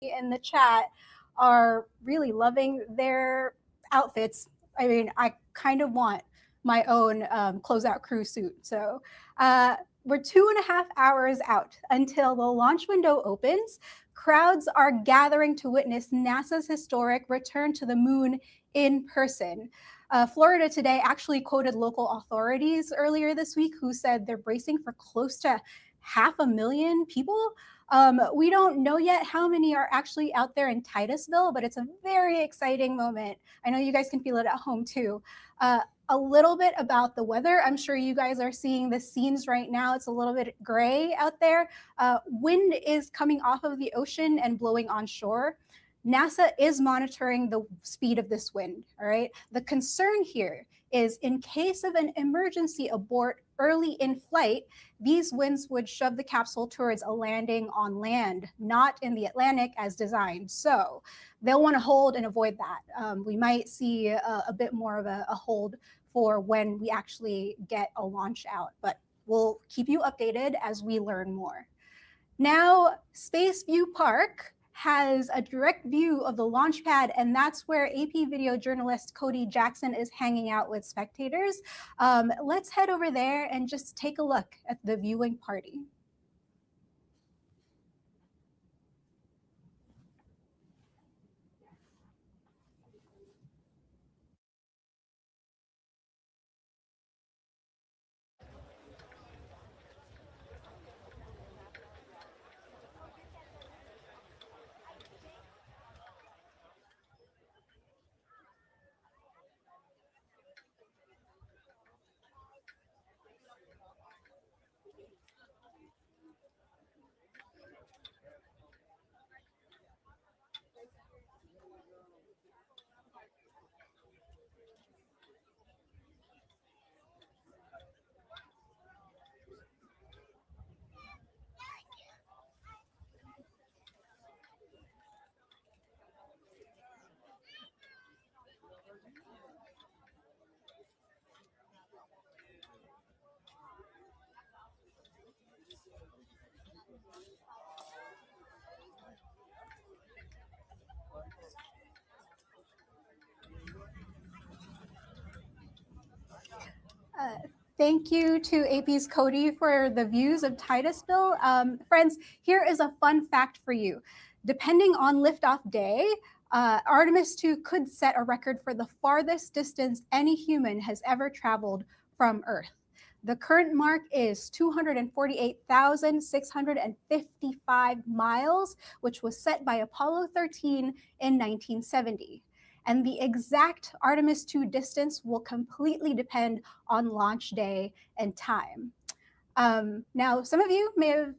in the chat are really loving their outfits. I mean, I kind of want my own closeout crew suit. So we're 2.5 hours out until the launch window opens. Crowds are gathering to witness NASA's historic return to the moon in person. Florida Today actually quoted local authorities earlier this week who said they're bracing for close to 500,000 people. We don't know yet how many are actually out there in Titusville, but it's a very exciting moment. I know you guys can feel it at home too. A little bit about the weather. I'm sure you guys are seeing the scenes right now. It's a little bit gray out there. Wind is coming off of the ocean and blowing onshore. NASA is monitoring the speed of this wind, all right? The concern here is in case of an emergency abort early in flight, these winds would shove the capsule towards a landing on land, not in the Atlantic as designed. So they'll want to hold and avoid that. We might see a bit more of a hold for when we actually get a launch out, but we'll keep you updated as we learn more. Now, Space View Park has a direct view of the launch pad, and that's where AP video journalist Cody Jackson is hanging out with spectators. Let's head over there and just take a look at the viewing party. Thank you to AP's Cody for the views of Titusville. Friends, here is a fun fact for you. Depending on liftoff day, Artemis II could set a record for the farthest distance any human has ever traveled from Earth. The current mark is 248,655 miles, which was set by Apollo 13 in 1970. And the exact Artemis II distance will completely depend on launch day and time. Now, some of you may have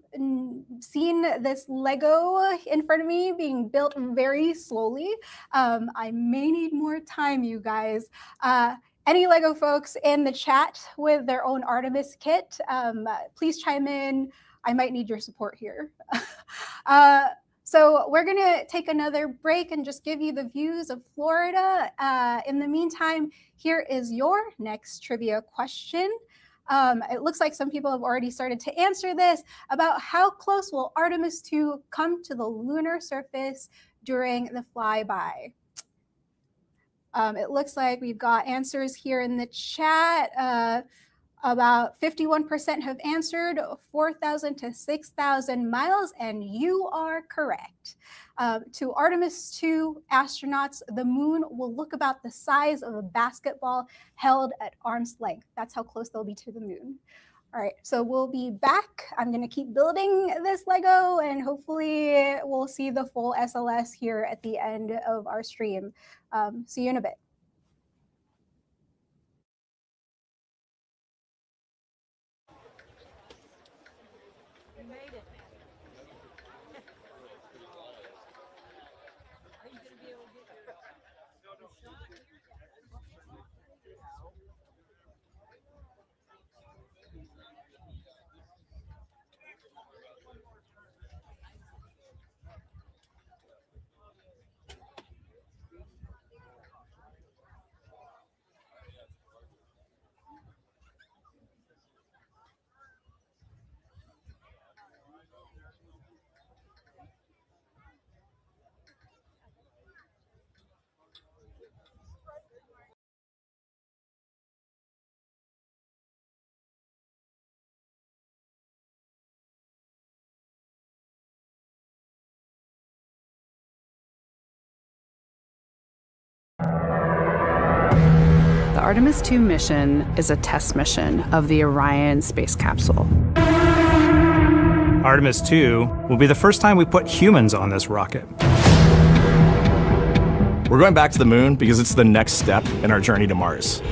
seen this Lego in front of me being built very slowly. I may need more time, you guys. Any Lego folks in the chat with their own Artemis kit, please chime in. I might need your support here. So we're gonna take another break and just give you the views of Florida. In the meantime, here is your next trivia question. It looks like some people have already started to answer this about how close will Artemis II come to the lunar surface during the flyby. It looks like we've got answers here in the chat. About 51% have answered 4,000 to 6,000 miles, and you are correct. To Artemis II astronauts, the moon will look about the size of a basketball held at arm's length. That's how close they'll be to the moon. All right, so we'll be back. I'm gonna keep building this Lego, and hopefully we'll see the full SLS here at the end of our stream. See you in a bit. Artemis II mission is a test mission of the Orion space capsule. Artemis II will be the first time we put humans on this rocket. We're going back to the moon because it's the next step in our journey to Mars.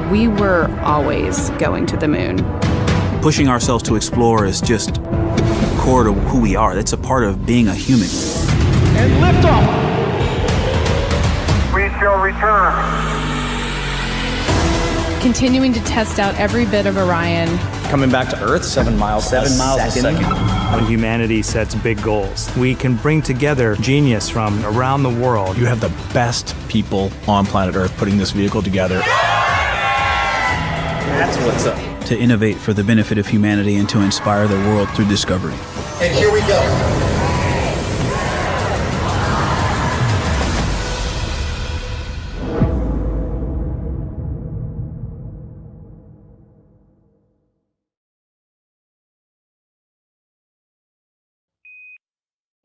We were always going to the moon. Pushing ourselves to explore is just core to who we are. That's a part of being a human. And liftoff! We shall return. Continuing to test out every bit of Orion. Coming back to Earth, 7 miles a second. When humanity sets big goals, we can bring together genius from around the world. You have the best people on planet Earth putting this vehicle together. That's what's up. To innovate for the benefit of humanity and to inspire the world through discovery. And here we go.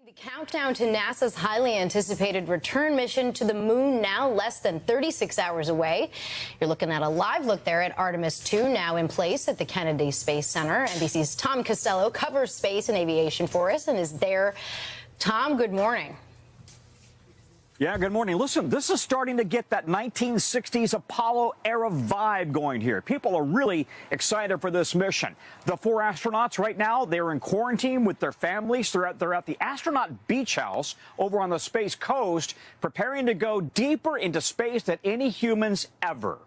The countdown to NASA's highly anticipated return mission to the moon now less than 36 hours away. You're looking at a live look there at Artemis II, now in place at the Kennedy Space Center. NBC's Tom Costello covers space and aviation for us and is there. Tom, good morning. Yeah, good morning. Listen, this is starting to get that 1960s Apollo era vibe going here. People are really excited for this mission. The 4 astronauts right now, they're in quarantine with their families. They're at the astronaut beach house over on the Space Coast, preparing to go deeper into space than any humans ever.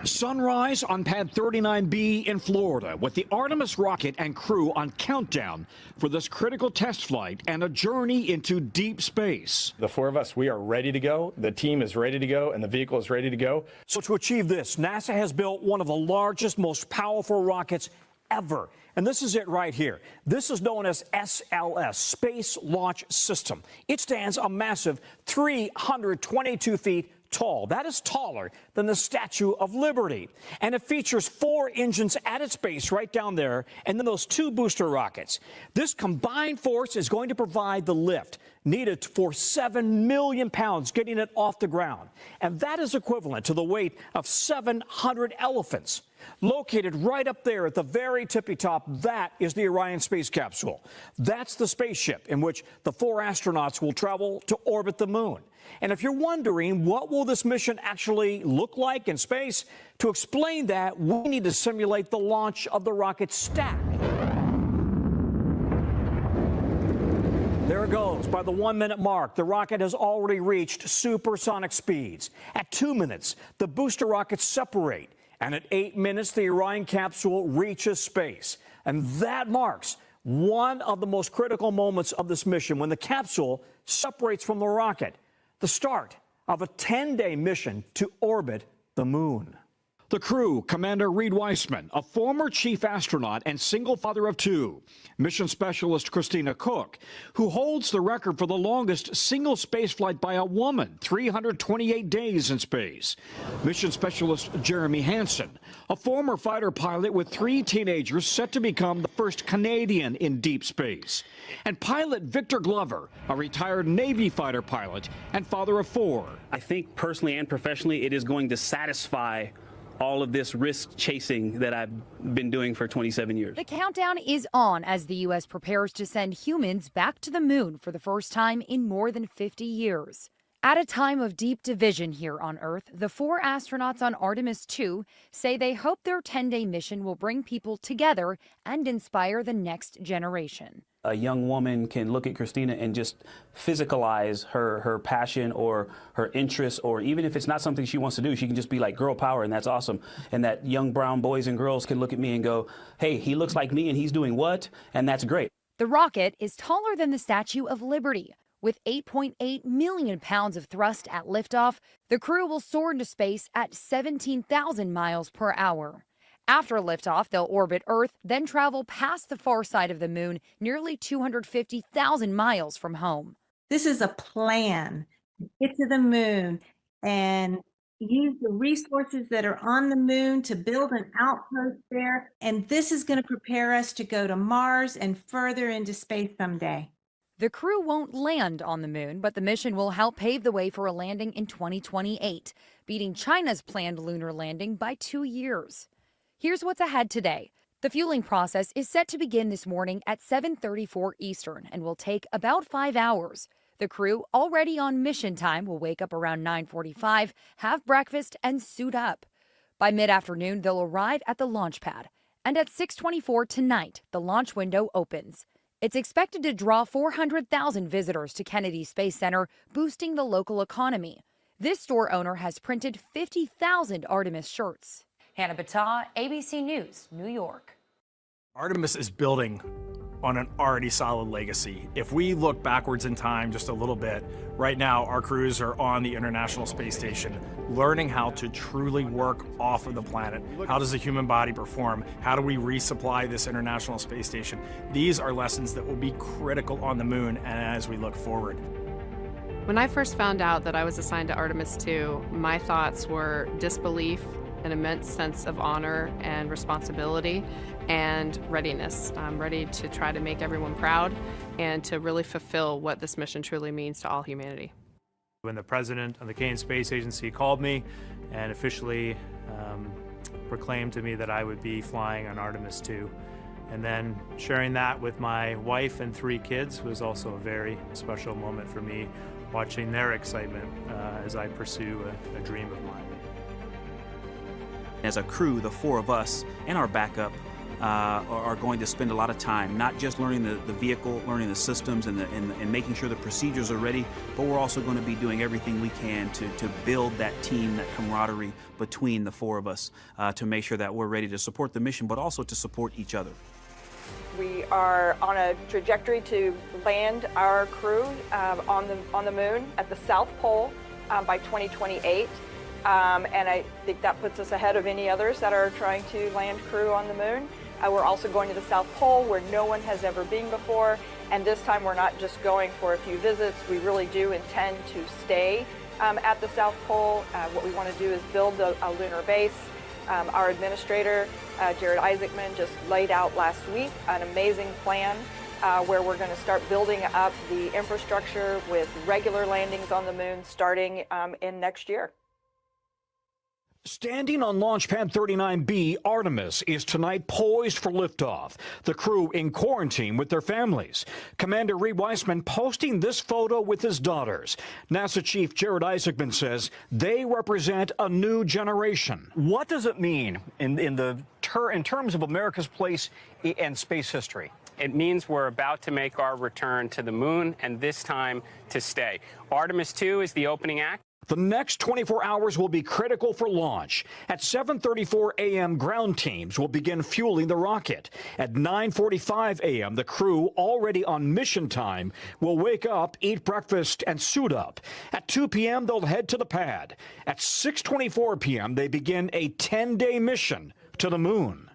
Sunrise on pad 39B in Florida with the Artemis rocket and crew on countdown for this critical test flight and a journey into deep space. The 4 of us, we are ready to go. The team is ready to go, and the vehicle is ready to go. So to achieve this, NASA has built one of the largest, most powerful rockets ever. And this is it right here. This is known as SLS, Space Launch System. It stands a massive 322 feet tall. That is taller than the Statue of Liberty. And it features 4 engines at its base right down there, and then those 2 booster rockets. This combined force is going to provide the lift needed for 7 million pounds getting it off the ground. And that is equivalent to the weight of 700 elephants. Located right up there at the very tippy top, that is the Orion space capsule. That's the spaceship in which the 4 astronauts will travel to orbit the moon. And if you're wondering what will this mission actually look like in space, to explain that, we need to simulate the launch of the rocket stack. There it goes. By the 1-minute mark, the rocket has already reached supersonic speeds. At 2 minutes, the booster rockets separate. And at 8 minutes, the Orion capsule reaches space. And that marks one of the most critical moments of this mission, when the capsule separates from the rocket. The start of a 10-day mission to orbit the moon. The crew, Commander Reid Wiseman, a former chief astronaut and single father of 2. Mission specialist Christina Koch, who holds the record for the longest single spaceflight by a woman, 328 days in space. Mission specialist Jeremy Hansen, a former fighter pilot with 3 teenagers set to become the first Canadian in deep space. And pilot Victor Glover, a retired Navy fighter pilot and father of 4. I think personally and professionally it is going to satisfy all of this risk chasing that I've been doing for 27 years. The countdown is on as the U.S. prepares to send humans back to the moon for the first time in more than 50 years. At a time of deep division here on Earth, the 4 astronauts on Artemis II say they hope their 10-day mission will bring people together and inspire the next generation. A young woman can look at Christina and just physicalize her passion or her interest, or even if it's not something she wants to do, she can just be like, girl power, and that's awesome. And that young brown boys and girls can look at me and go, hey, he looks like me and he's doing what? And that's great. The rocket is taller than the Statue of Liberty. With 8.8 million pounds of thrust at liftoff, the crew will soar into space at 17,000 miles per hour. After liftoff, they'll orbit Earth, then travel past the far side of the moon, nearly 250,000 miles from home. This is a plan to get to the moon and use the resources that are on the moon to build an outpost there. And this is going to prepare us to go to Mars and further into space someday. The crew won't land on the moon, but the mission will help pave the way for a landing in 2028, beating China's planned lunar landing by 2 years. Here's what's ahead today. The fueling process is set to begin this morning at 7:34 Eastern and will take about 5 hours. The crew, already on mission time, will wake up around 9:45, have breakfast, and suit up. By mid-afternoon, they'll arrive at the launch pad. And at 6:24 tonight, the launch window opens. It's expected to draw 400,000 visitors to Kennedy Space Center, boosting the local economy. This store owner has printed 50,000 Artemis shirts. Hannah Battah, ABC News, New York. Artemis is building on an already solid legacy. If we look backwards in time just a little bit, right now our crews are on the International Space Station, learning how to truly work off of the planet. How does the human body perform? How do we resupply this International Space Station? These are lessons that will be critical on the moon and as we look forward. When I first found out that I was assigned to Artemis II, my thoughts were disbelief, an immense sense of honor and responsibility, and readiness. I'm ready to try to make everyone proud and to really fulfill what this mission truly means to all humanity. When the president of the Canadian Space Agency called me and officially proclaimed to me that I would be flying on Artemis II, and then sharing that with my wife and 3 kids was also a very special moment for me, watching their excitement as I pursue a dream of mine. As a crew, the 4 of us and our backup are going to spend a lot of time, not just learning the vehicle, learning the systems and making sure the procedures are ready, but we're also going to be doing everything we can to build that team, that camaraderie between the 4 of us to make sure that we're ready to support the mission, but also to support each other. We are on a trajectory to land our crew on the moon at the South Pole by 2028. And I think that puts us ahead of any others that are trying to land crew on the moon. We're also going to the South Pole where no one has ever been before. And this time we're not just going for a few visits. We really do intend to stay at the South Pole. What we want to do is build a lunar base. Our administrator, Jeremy Hansen, just laid out last week an amazing plan where we're going to start building up the infrastructure with regular landings on the moon starting in next year. Standing on Launch Pad 39B, Artemis is tonight poised for liftoff. The crew in quarantine with their families. Commander Reid Wiseman posting this photo with his daughters. NASA Chief Jeremy Hansen says they represent a new generation. What does it mean in terms of America's place in space history? It means we're about to make our return to the moon, and this time to stay. Artemis II is the opening act. The next 24 hours will be critical for launch. At 7:34 a.m., ground teams will begin fueling the rocket. At 9:45 a.m., the crew, already on mission time, will wake up, eat breakfast, and suit up. At 2 p.m., they'll head to the pad. At 6:24 p.m., they begin a 10-day mission to the moon.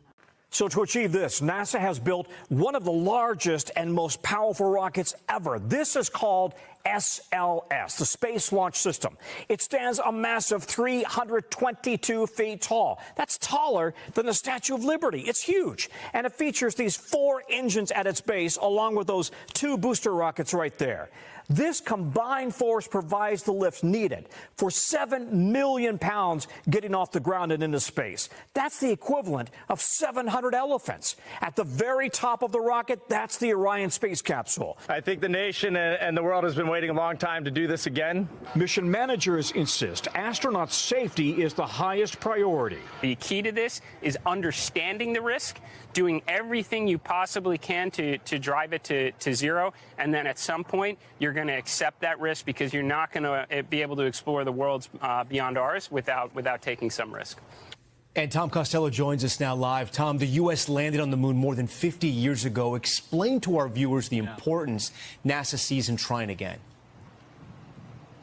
So to achieve this, NASA has built one of the largest and most powerful rockets ever. This is called SLS, the Space Launch System. It stands a massive 322 feet tall. That's taller than the Statue of Liberty. It's huge. And it features these 4 engines at its base, along with those 2 booster rockets right there. This combined force provides the lift needed for 7 million pounds getting off the ground and into space. That's the equivalent of 700 elephants. At the very top of the rocket, that's the Orion space capsule. I think the nation and the world has been waiting a long time to do this again. Mission managers insist astronaut safety is the highest priority. The key to this is understanding the risk, doing everything you possibly can to drive it to zero, and then at some point you're going to accept that risk because you're not going to be able to explore the worlds beyond ours without taking some risk. And Tom Costello joins us now live. Tom, the U.S. landed on the moon more than 50 years ago. Explain to our viewers the importance NASA sees in trying again.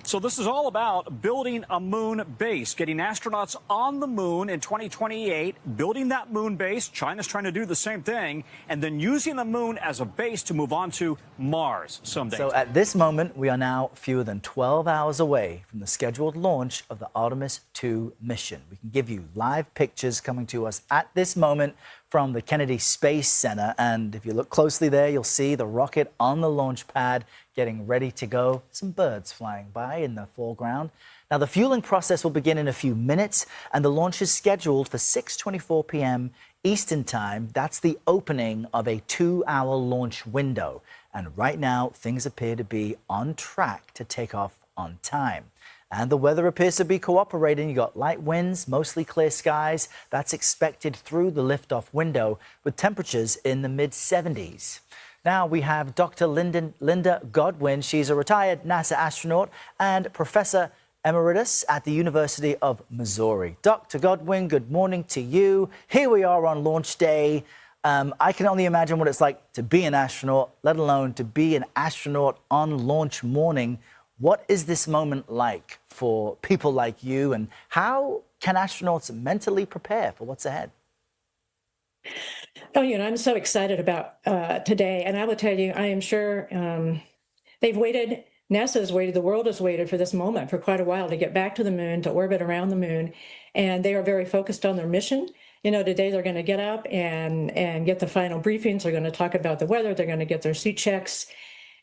So this is all about building a moon base, getting astronauts on the moon in 2028, building that moon base. China's trying to do the same thing, and then using the moon as a base to move on to Mars someday. So at this moment, we are now fewer than 12 hours away from the scheduled launch of the Artemis II mission. We can give you live pictures coming to us at this moment from the Kennedy Space Center. And if you look closely there, you'll see the rocket on the launch pad getting ready to go. Some birds flying by in the foreground. Now, the fueling process will begin in a few minutes, and the launch is scheduled for 6:24 p.m. Eastern Time. That's the opening of a 2-hour launch window. And right now, things appear to be on track to take off on time. And the weather appears to be cooperating. You got light winds, mostly clear skies. That's expected through the liftoff window with temperatures in the mid-70s. Now we have Dr. Linda Godwin. She's a retired NASA astronaut and Professor Emeritus at the University of Missouri. Dr. Godwin, good morning to you. Here we are on launch day. I can only imagine what it's like to be an astronaut, let alone to be an astronaut on launch morning. What is this moment like for people like you, and how can astronauts mentally prepare for what's ahead? Oh, I'm so excited about today. And I will tell you, I am sure they've waited, NASA has waited, the world has waited for this moment for quite a while to get back to the moon, to orbit around the moon. And they are very focused on their mission. Today they're going to get up and get the final briefings. They're going to talk about the weather. They're going to get their suit checks.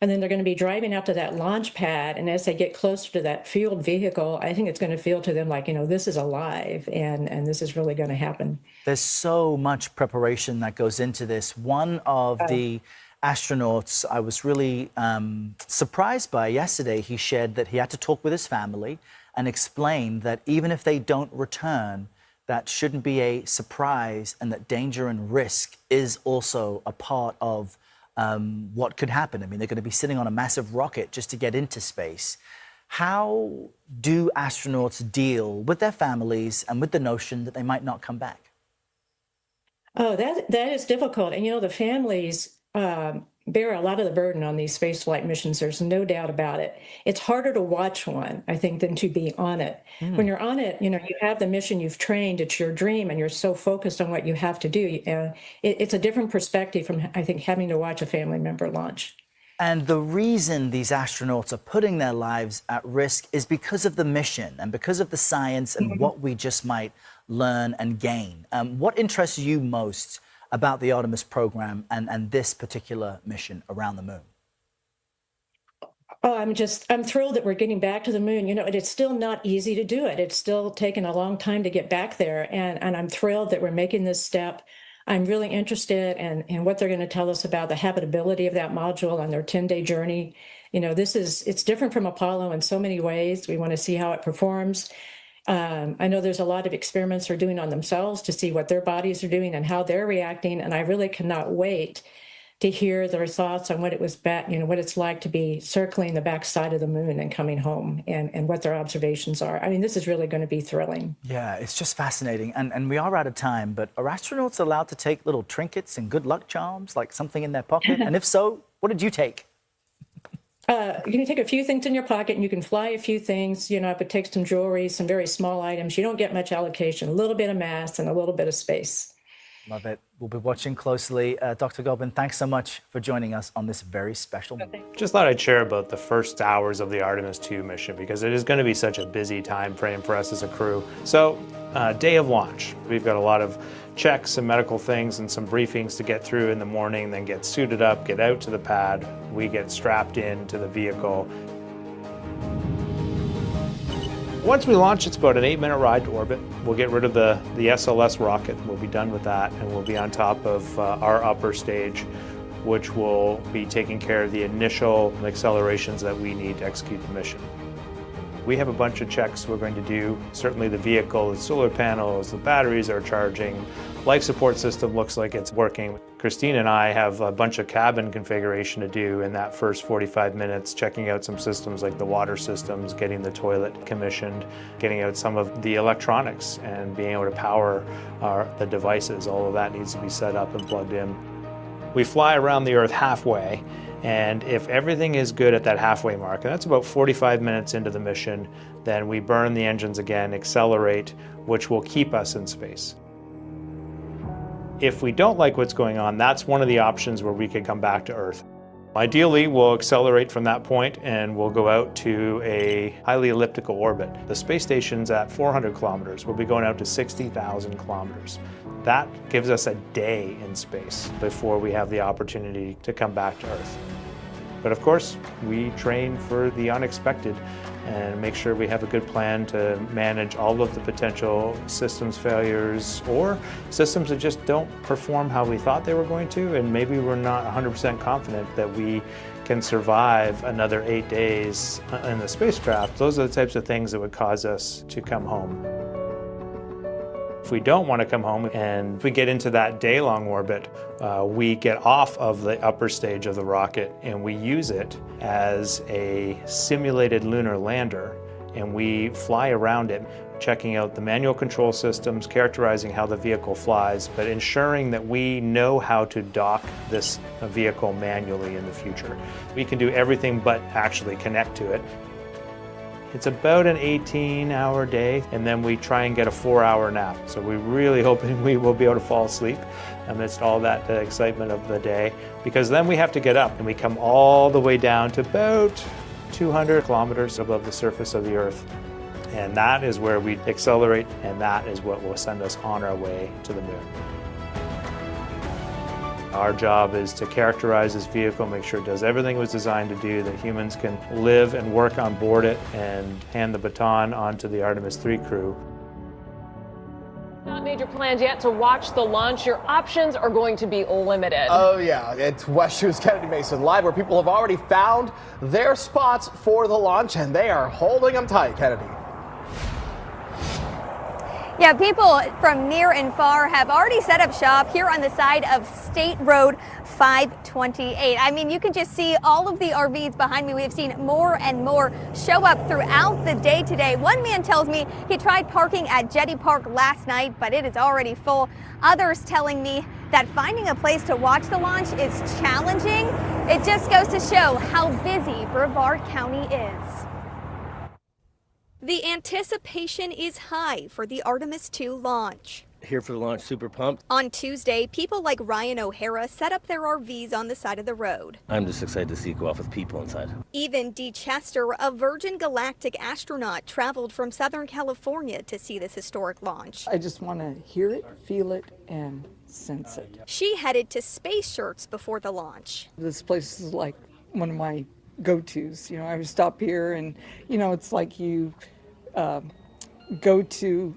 And then they're going to be driving out to that launch pad. And as they get closer to that fueled vehicle, I think it's going to feel to them like, this is alive and this is really going to happen. There's so much preparation that goes into this. One of the astronauts I was really surprised by yesterday, he shared that he had to talk with his family and explain that even if they don't return, that shouldn't be a surprise, and that danger and risk is also a part of what could happen. I mean, they're going to be sitting on a massive rocket just to get into space. How do astronauts deal with their families and with the notion that they might not come back? Oh, that is difficult. And, the families bear a lot of the burden on these spaceflight missions. There's no doubt about it. It's harder to watch one, I think, than to be on it. When you're on it, you have the mission, you've trained, it's your dream, and you're so focused on what you have to do. It's a different perspective from, I think, having to watch a family member launch. And the reason these astronauts are putting their lives at risk is because of the mission and because of the science and what we just might learn and gain. What interests you most about the Artemis program and this particular mission around the moon? Oh, I'm thrilled that we're getting back to the moon. It's still not easy to do it. It's still taken a long time to get back there. And I'm thrilled that we're making this step. I'm really interested in what they're going to tell us about the habitability of that module on their 10-day journey. It's different from Apollo in so many ways. We want to see how it performs. I know there's a lot of experiments they're doing on themselves to see what their bodies are doing and how they're reacting. And I really cannot wait to hear their thoughts on what what it's like to be circling the backside of the moon and coming home, and what their observations are. I mean, this is really going to be thrilling. Yeah, it's just fascinating. And we are out of time, but are astronauts allowed to take little trinkets and good luck charms, like something in their pocket? And if so, what did you take? You can take a few things in your pocket and you can fly a few things, but take some jewelry, some very small items. You don't get much allocation, a little bit of mass and a little bit of space. Love it. We'll be watching closely. Dr. Godwin, thanks so much for joining us on this very special moment. Just thought I'd share about the first hours of the Artemis II mission, because it is going to be such a busy time frame for us as a crew. So, day of launch, we've got a lot of checks and medical things and some briefings to get through in the morning, then get suited up, get out to the pad. We get strapped into the vehicle. Once we launch, it's about an 8-minute ride to orbit. We'll get rid of the SLS rocket. We'll be done with that, and we'll be on top of our upper stage, which will be taking care of the initial accelerations that we need to execute the mission. We have a bunch of checks we're going to do. Certainly the vehicle, the solar panels, the batteries are charging. Life support system looks like it's working. Christina and I have a bunch of cabin configuration to do in that first 45 minutes, checking out some systems like the water systems, getting the toilet commissioned, getting out some of the electronics and being able to power the devices. All of that needs to be set up and plugged in. We fly around the Earth halfway, and if everything is good at that halfway mark, and that's about 45 minutes into the mission, then we burn the engines again, accelerate, which will keep us in space. If we don't like what's going on, that's one of the options where we could come back to Earth. Ideally, we'll accelerate from that point and we'll go out to a highly elliptical orbit. The space station's at 400 kilometers. We'll be going out to 60,000 kilometers. That gives us a day in space before we have the opportunity to come back to Earth. But of course, we train for the unexpected and make sure we have a good plan to manage all of the potential systems failures or systems that just don't perform how we thought they were going to, and maybe we're not 100% confident that we can survive another 8 days in the spacecraft. Those are the types of things that would cause us to come home. If we don't want to come home and if we get into that day-long orbit, we get off of the upper stage of the rocket and we use it as a simulated lunar lander, and we fly around it, checking out the manual control systems, characterizing how the vehicle flies, but ensuring that we know how to dock this vehicle manually in the future. We can do everything but actually connect to it. It's about an 18-hour day, and then we try and get a 4-hour nap. So we're really hoping we will be able to fall asleep amidst all that excitement of the day, because then we have to get up and we come all the way down to about 200 kilometers above the surface of the Earth. And that is where we accelerate, and that is what will send us on our way to the moon. Our job is to characterize this vehicle, make sure it does everything it was designed to do, that humans can live and work on board it, and hand the baton onto the Artemis II crew. Not major plans yet to watch the launch. Your options are going to be limited. Oh yeah, it's West Shoes Kennedy Mason Live, where people have already found their spots for the launch, and they are holding them tight, Kennedy. Yeah, people from near and far have already set up shop here on the side of State Road 528. I mean, you can just see all of the RVs behind me. We have seen more and more show up throughout the day today. One man tells me he tried parking at Jetty Park last night, but it is already full. Others telling me that finding a place to watch the launch is challenging. It just goes to show how busy Brevard County is. The anticipation is high for the Artemis II launch. Here for the launch, super pumped. On Tuesday, people like Ryan O'Hara set up their RVs on the side of the road. I'm just excited to see it go off with people inside. Even Dee Chester, a Virgin Galactic astronaut, traveled from Southern California to see this historic launch. I just want to hear it, feel it, and sense it. She headed to Space Shirts before the launch. This place is like one of my go-tos. You know, I would stop here and, you know, it's like you go to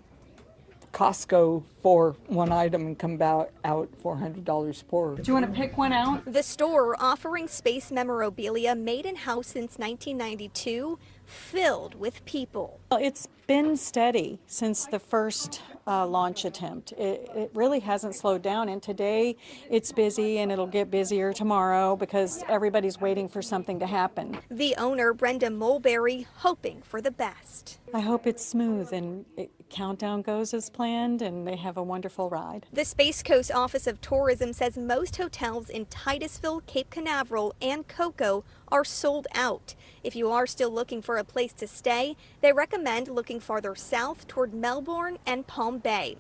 Costco for one item and come out $400 poorer. Do you want to pick one out? The store, offering space memorabilia made in-house since 1992, filled with people. It's been steady since the first launch attempt. It really hasn't slowed down, and today it's busy and it'll get busier tomorrow because everybody's waiting for something to happen. The owner, Brenda Mulberry, hoping for the best. I hope it's smooth and countdown goes as planned and they have a wonderful ride. The Space Coast Office of Tourism says most hotels in Titusville, Cape Canaveral, and Cocoa are sold out. If you are still looking for a place to stay, they recommend looking farther south toward Melbourne and Palm Bay.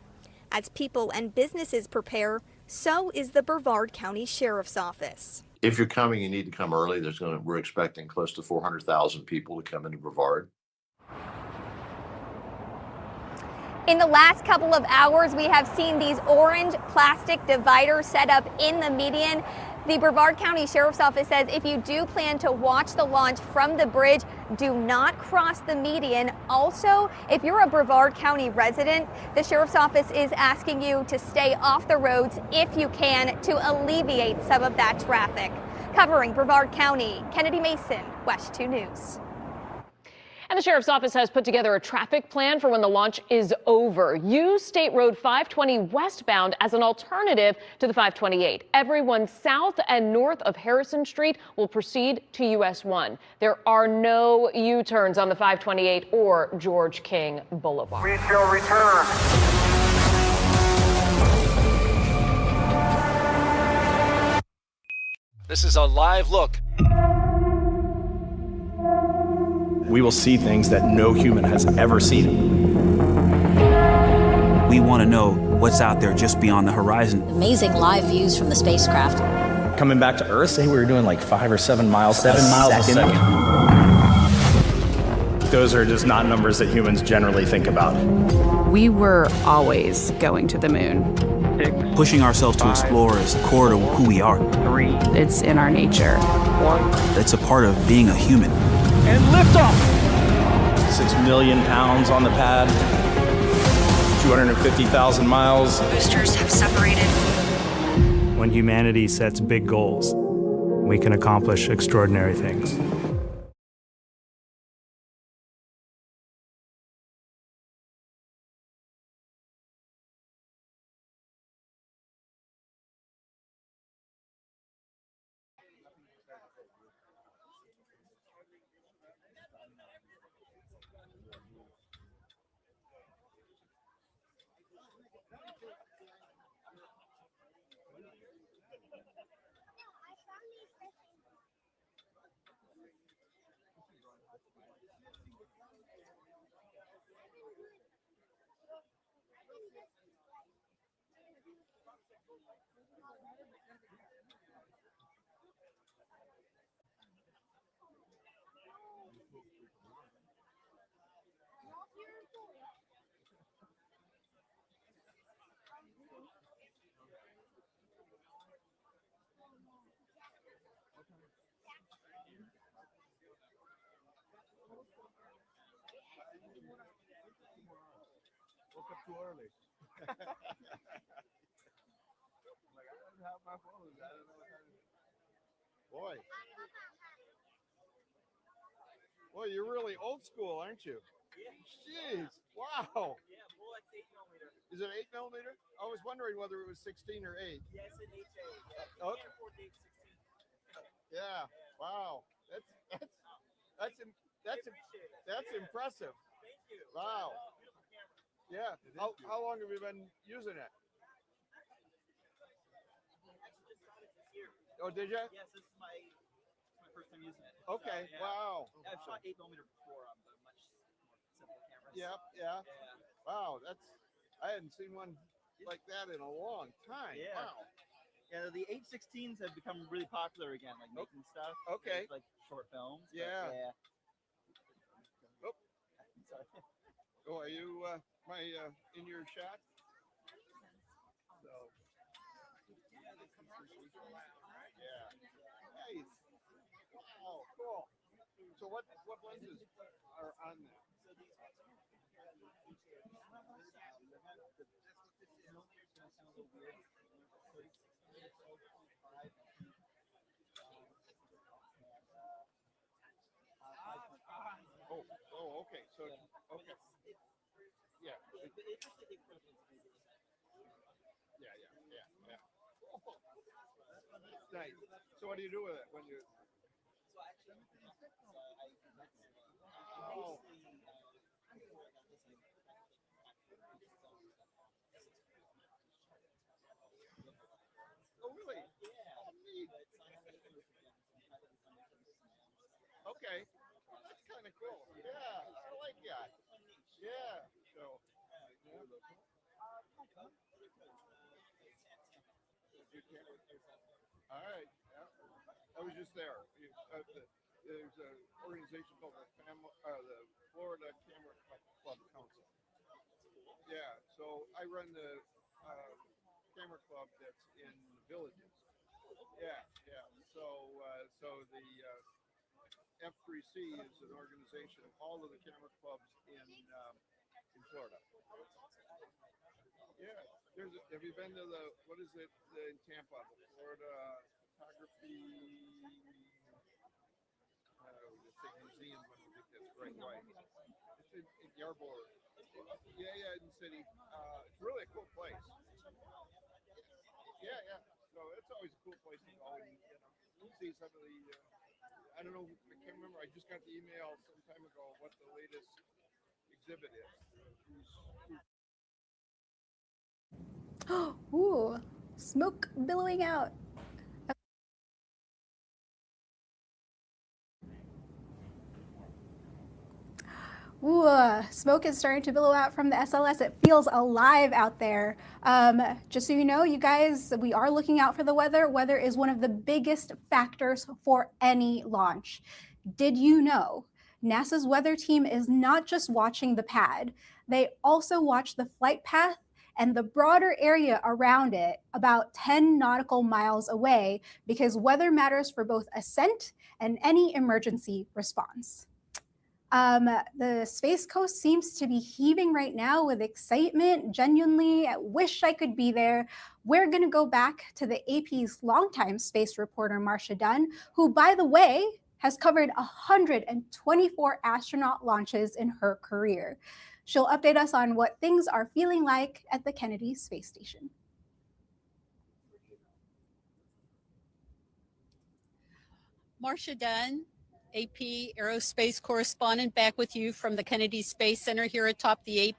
As people and businesses prepare, so is the Brevard County Sheriff's Office. If you're coming, you need to come early. We're expecting close to 400,000 people to come into Brevard. In the last couple of hours, we have seen these orange plastic dividers set up in the median. The Brevard County Sheriff's Office says if you do plan to watch the launch from the bridge, do not cross the median. Also, if you're a Brevard County resident, the Sheriff's Office is asking you to stay off the roads if you can to alleviate some of that traffic. Covering Brevard County, Kennedy Mason, West 2 News. And the Sheriff's Office has put together a traffic plan for when the launch is over. Use State Road 520 westbound as an alternative to the 528. Everyone south and north of Harrison Street will proceed to US 1. There are no U-turns on the 528 or George King Boulevard. We shall return. This is a live look. We will see things that no human has ever seen. We want to know what's out there just beyond the horizon. Amazing live views from the spacecraft. coming back to Earth, say we were doing like 5 or 7 miles. 7 miles a second. Those are just not numbers that humans generally think about. We were always going to the moon. Pushing ourselves to explore is core to who we are. It's in our nature. It's a part of being a human. And liftoff. 6 million pounds on the pad, 250,000 miles. Boosters have separated. When humanity sets big goals, we can accomplish extraordinary things. Woke up too early. Like, I don't have my phone. I don't know what time it is. Boy. Boy, you're really old school, aren't you? Jeez. Wow. Is it 8 millimeter? I was wondering whether it was 16 or 8. Yes, it's 8. Okay. Yeah. Wow. That's impressive. Thank you. Wow. Yeah. How long have you been using it? Oh, did you? Yes, this is my first time using it. Okay. So, yeah. Wow. I've shot 8 millimeter before on the much more simple cameras. Yep. Yeah. Wow. I hadn't seen one like that in a long time. Yeah. Wow. Yeah, the 816s have become really popular again, like making stuff. Okay. Like short films. Yeah. Yeah. Oh. Sorry. Oh, are you in your shot? So. Yeah. Nice. Wow. Cool. So what lenses are on that? Oh, okay. So, okay. Yeah. Yeah. Nice. So what do you do with it when you? Oh. Oh, really? Oh, neat. Okay. That's kind of cool. Yeah, I like that. Yeah. So. All right. Yeah. I was just there. There's an organization called the Florida Camera Club Council. Yeah. So I run the camera club that's in the villages. Yeah. So the F3C is an organization of all of the camera clubs in Florida. Yeah. Have you been to what is it in Tampa, the Florida Photography Museum? I don't think that's right. It's in Yarborough. Yeah, in the city. It's really a cool place. Yeah. So it's always a cool place to go and see some of the. I don't know. I can't remember. I just got the email some time ago what the latest exhibit is. Ooh, smoke billowing out. Ooh, smoke is starting to billow out from the SLS. It feels alive out there. Just so you know, you guys, we are looking out for the weather. Weather is one of the biggest factors for any launch. Did you know NASA's weather team is not just watching the pad, they also watch the flight path and the broader area around it about 10 nautical miles away, because weather matters for both ascent and any emergency response. The Space Coast seems to be heaving right now with excitement. Genuinely, I wish I could be there. We're going to go back to the AP's longtime space reporter, Marcia Dunn, who, by the way, has covered 124 astronaut launches in her career. She'll update us on what things are feeling like at the Kennedy Space Station. Marcia Dunn, AP Aerospace correspondent, back with you from the Kennedy Space Center here atop the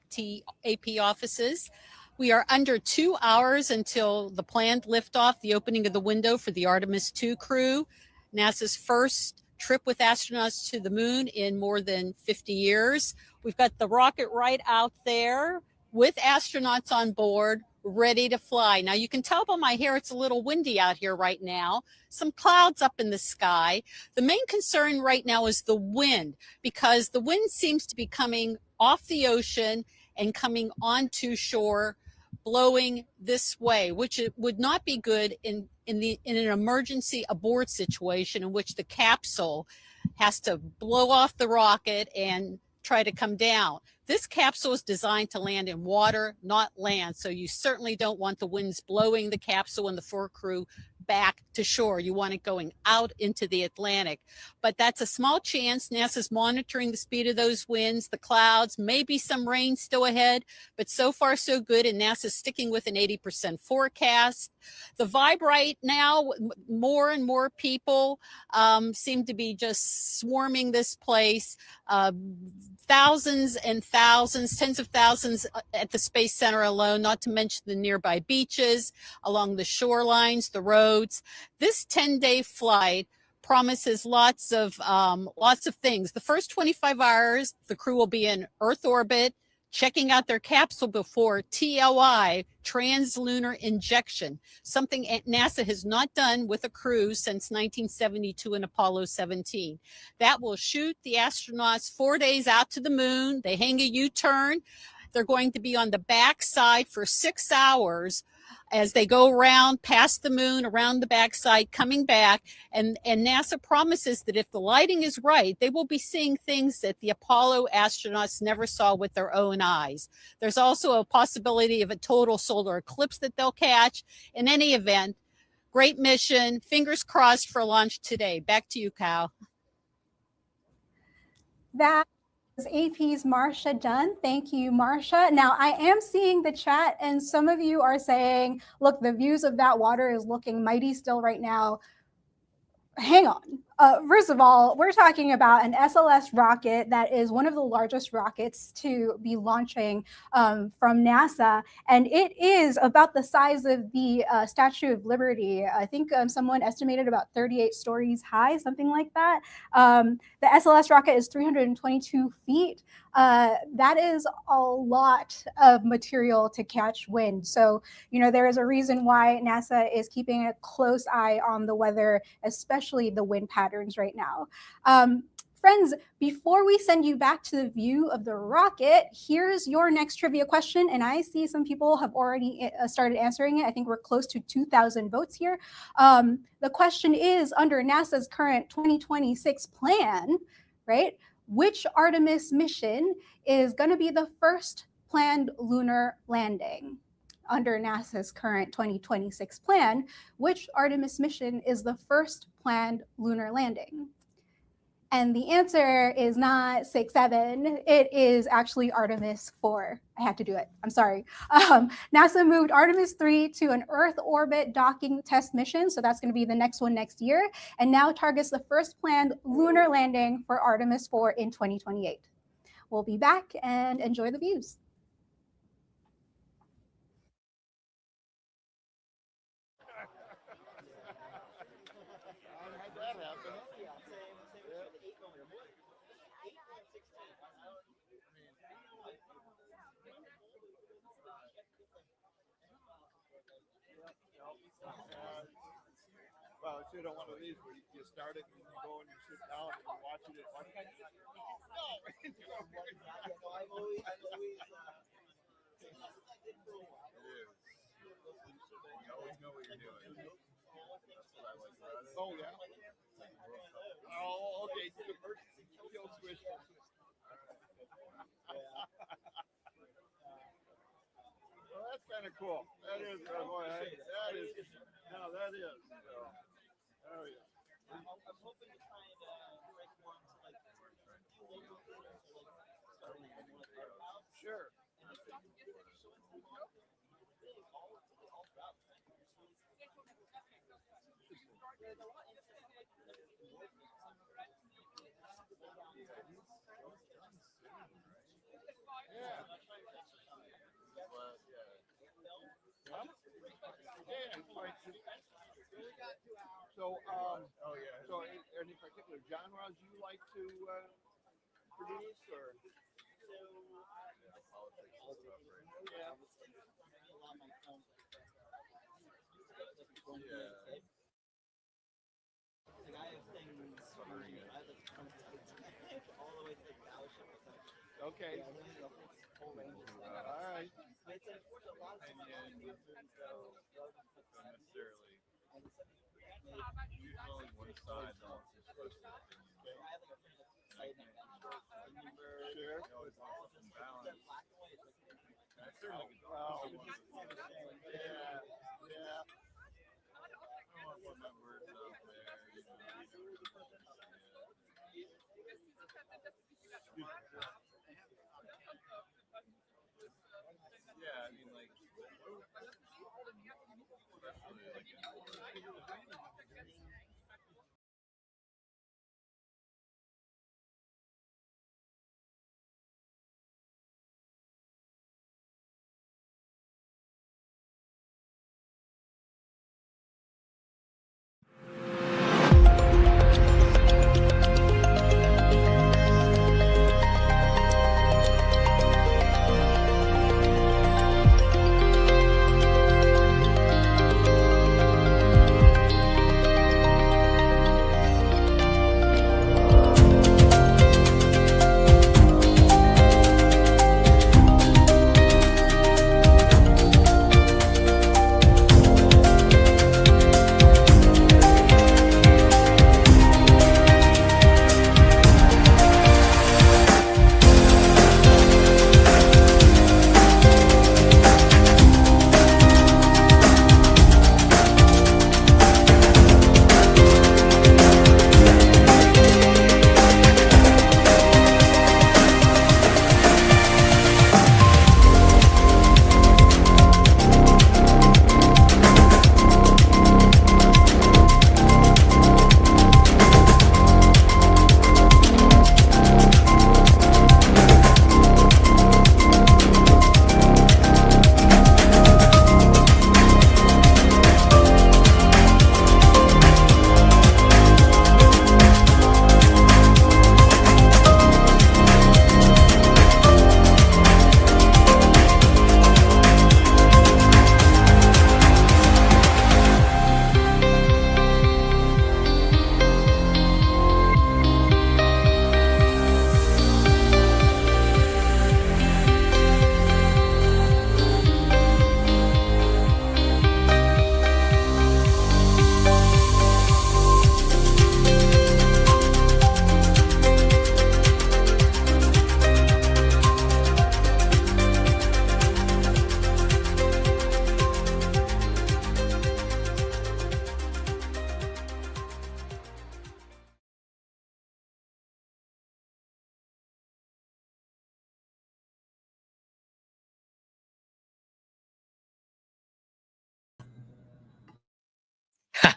AP offices. We are under 2 hours until the planned liftoff, the opening of the window for the Artemis II crew, NASA's first trip with astronauts to the moon in more than 50 years. We've got the rocket right out there with astronauts on board, ready to fly. Now you can tell by my hair it's a little windy out here right now. Some clouds up in the sky. The main concern right now is the wind, because the wind seems to be coming off the ocean and coming onto shore, blowing this way, which it would not be good in an emergency abort situation in which the capsule has to blow off the rocket and try to come down. This capsule is designed to land in water, not land. So you certainly don't want the winds blowing the capsule and the four crew back to shore. You want it going out into the Atlantic. But that's a small chance. NASA's monitoring the speed of those winds, the clouds, maybe some rain still ahead, but so far so good. And NASA's sticking with an 80% forecast. The vibe right now, more and more people seem to be just swarming this place. Thousands and thousands, tens of thousands at the Space Center alone, not to mention the nearby beaches, along the shorelines, the roads. This 10-day flight promises lots of things. The first 25 hours, the crew will be in Earth orbit, checking out their capsule before TLI, translunar injection, something NASA has not done with a crew since 1972 in Apollo 17. That will shoot the astronauts 4 days out to the moon. They hang a U-turn. They're going to be on the backside for 6 hours as they go around past the moon, around the backside, coming back. And NASA promises that if the lighting is right, they will be seeing things that the Apollo astronauts never saw with their own eyes. There's also a possibility of a total solar eclipse that they'll catch. In any event, great mission. Fingers crossed for launch today. Back to you, Kyle. That is AP's Marcia Dunn. Thank you, Marcia. Now, I am seeing the chat, and some of you are saying, look, the views of that water is looking mighty still right now. Hang on. First of all, we're talking about an SLS rocket that is one of the largest rockets to be launching from NASA, and it is about the size of the Statue of Liberty. I think someone estimated about 38 stories high, something like that. The SLS rocket is 322 feet. That is a lot of material to catch wind. So, you know, there is a reason why NASA is keeping a close eye on the weather, especially the wind patterns right now. Friends, before we send you back to the view of the rocket, here's your next trivia question. And I see some people have already started answering it. I think we're close to 2,000 votes here. The question is, under NASA's current 2026 plan, right, which Artemis mission is going to be the first planned lunar landing? Under NASA's current 2026 plan, which Artemis mission is the first planned lunar landing? And the answer is not 6, 7. It is actually Artemis 4. I had to do it. I'm sorry. NASA moved Artemis 3 to an Earth orbit docking test mission. So that's going to be the next one next year. And now targets the first planned lunar landing for Artemis 4 in 2028. We'll be back and enjoy the views. Well, it's one of these where you start it and you go and you sit down and you're watching it. No, I'm always. You always know what you're doing. That's what I like about it. Oh yeah. Oh, okay. Emergency kill switch. Well, that's kind of cool. That is, boy. That is. No, that is. So, oh yeah. I'm hoping to try and break one to like sure. So, so any particular genres you like to produce, or? Okay. All right. Usually one side though is supposed to sure. Always want some balance. Yeah. I don't want to put my words out there, Yeah, I mean, like, especially like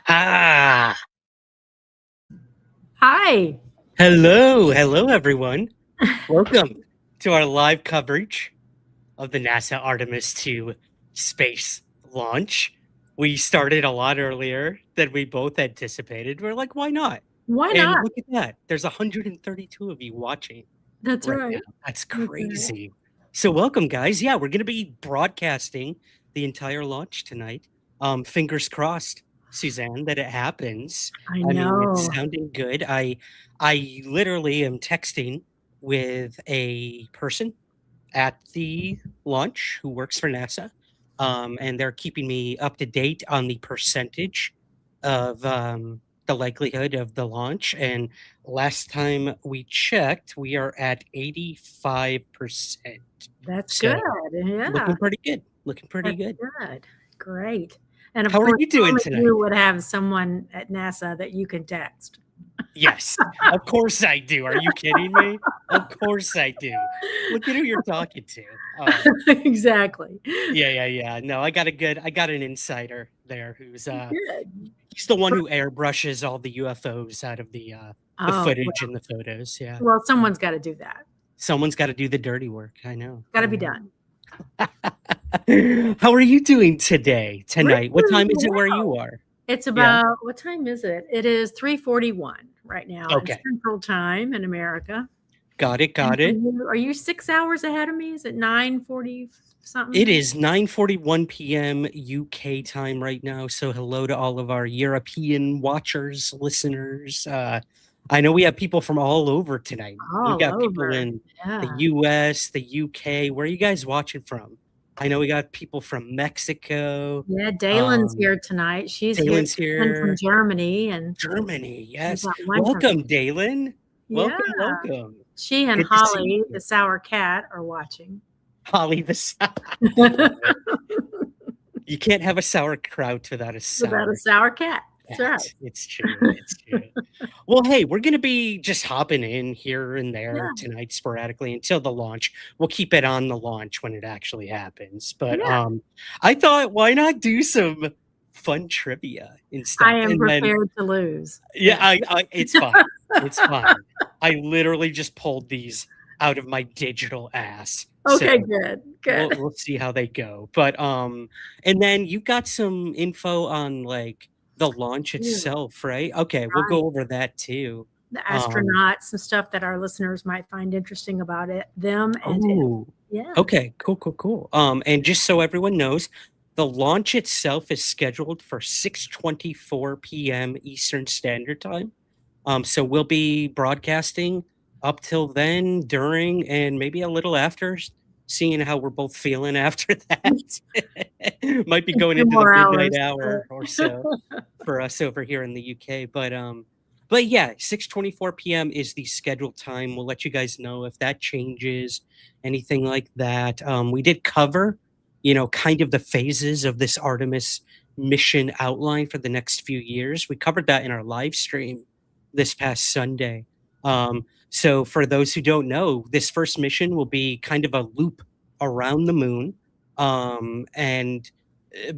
Ha! Hi. Hello, everyone. Welcome to our live coverage of the NASA Artemis II space launch. We started a lot earlier than we both anticipated. We're like, why not? Why And not? look at that. There's 132 of you watching That's right right. now. That's That's right. crazy. So welcome, guys. Yeah, we're going to be broadcasting the entire launch tonight Fingers crossed, Suzanne, that it happens. I mean, know. it's sounding good. I literally am texting with a person at the launch who works for NASA, and they're keeping me up to date on the percentage of the likelihood of the launch. And last time we checked, we are at 85%. That's So, good. Yeah. looking pretty good. Looking pretty That's good. good. Great. And of How are course, you doing only tonight? you would have someone at NASA that you can text. Yes, of course I do. Are you kidding me? Of course I do. Look at who you're talking to. Exactly. Yeah. No, I got an insider there who's Good. he's the one who airbrushes all the UFOs out of the Oh, footage well. and the photos. Yeah. Well, someone's got to do that. Someone's got to do the dirty work. I know. Got to be done. How are you doing tonight? What time is it where you are? It's about, what time is it? It is 3:41 right now. Okay. It's Central Time in America. Got it. Are you 6 hours ahead of me? Is it 9:40 something? It is 9:41 p.m. UK time right now. So hello to all of our European watchers, listeners. I know we have people from all over tonight. All We got people over. in Yeah. the US, the UK. Where are you guys watching from? I know we got people from Mexico. Yeah, Dalen's here tonight. She's Dalen's here and from here. Germany. And Germany, yes. got one from- Welcome, Dalen. Welcome, Yeah. welcome. She and Good to see Holly, you. the sour cat, are watching. Holly the sour. You can't have a sauerkraut without a sour. Without a sour cat. That's right. It's true. It's true. Well, hey, we're going to be just hopping in here and there Yeah. tonight sporadically until the launch. We'll keep it on the launch when it actually happens. But Yeah. I thought, why not do some fun trivia and stuff? I am And then- prepared to lose. yeah, it's fine. It's fine. I literally just pulled these out of my digital ass. Okay, So good. Good. we'll see how they go. But and then you got some info on like the launch itself, right? Okay, we'll go over that too. The astronauts, some stuff that our listeners might find interesting about them. And Oh, yeah. okay, cool. And just so everyone knows, the launch itself is scheduled for 6:24 p.m. Eastern Standard Time. So we'll be broadcasting up till then, during, and maybe a little after, seeing how we're both feeling after that. Might be going Few into the more midnight hours. hour or so for us over here in the UK. But yeah, 6:24 p.m. is the scheduled time. We'll let you guys know if that changes, anything like that. We did cover, kind of the phases of this Artemis mission outline for the next few years. We covered that in our live stream this past Sunday. So for those who don't know, this first mission will be kind of a loop around the moon. And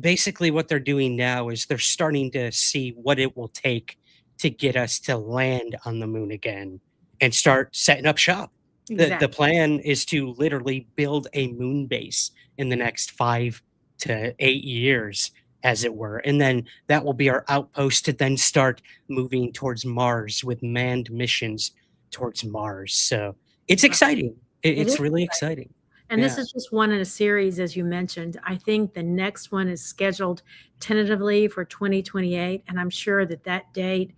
basically what they're doing now is they're starting to see what it will take to get us to land on the moon again and start setting up shop. The Exactly. plan is to literally build a moon base in the next 5 to 8 years, as it were. And then that will be our outpost to then start moving towards Mars with manned missions towards Mars. So it's exciting. It's is really exciting. And this Yeah. is just one in a series, as you mentioned. I think the next one is scheduled tentatively for 2028. And I'm sure that date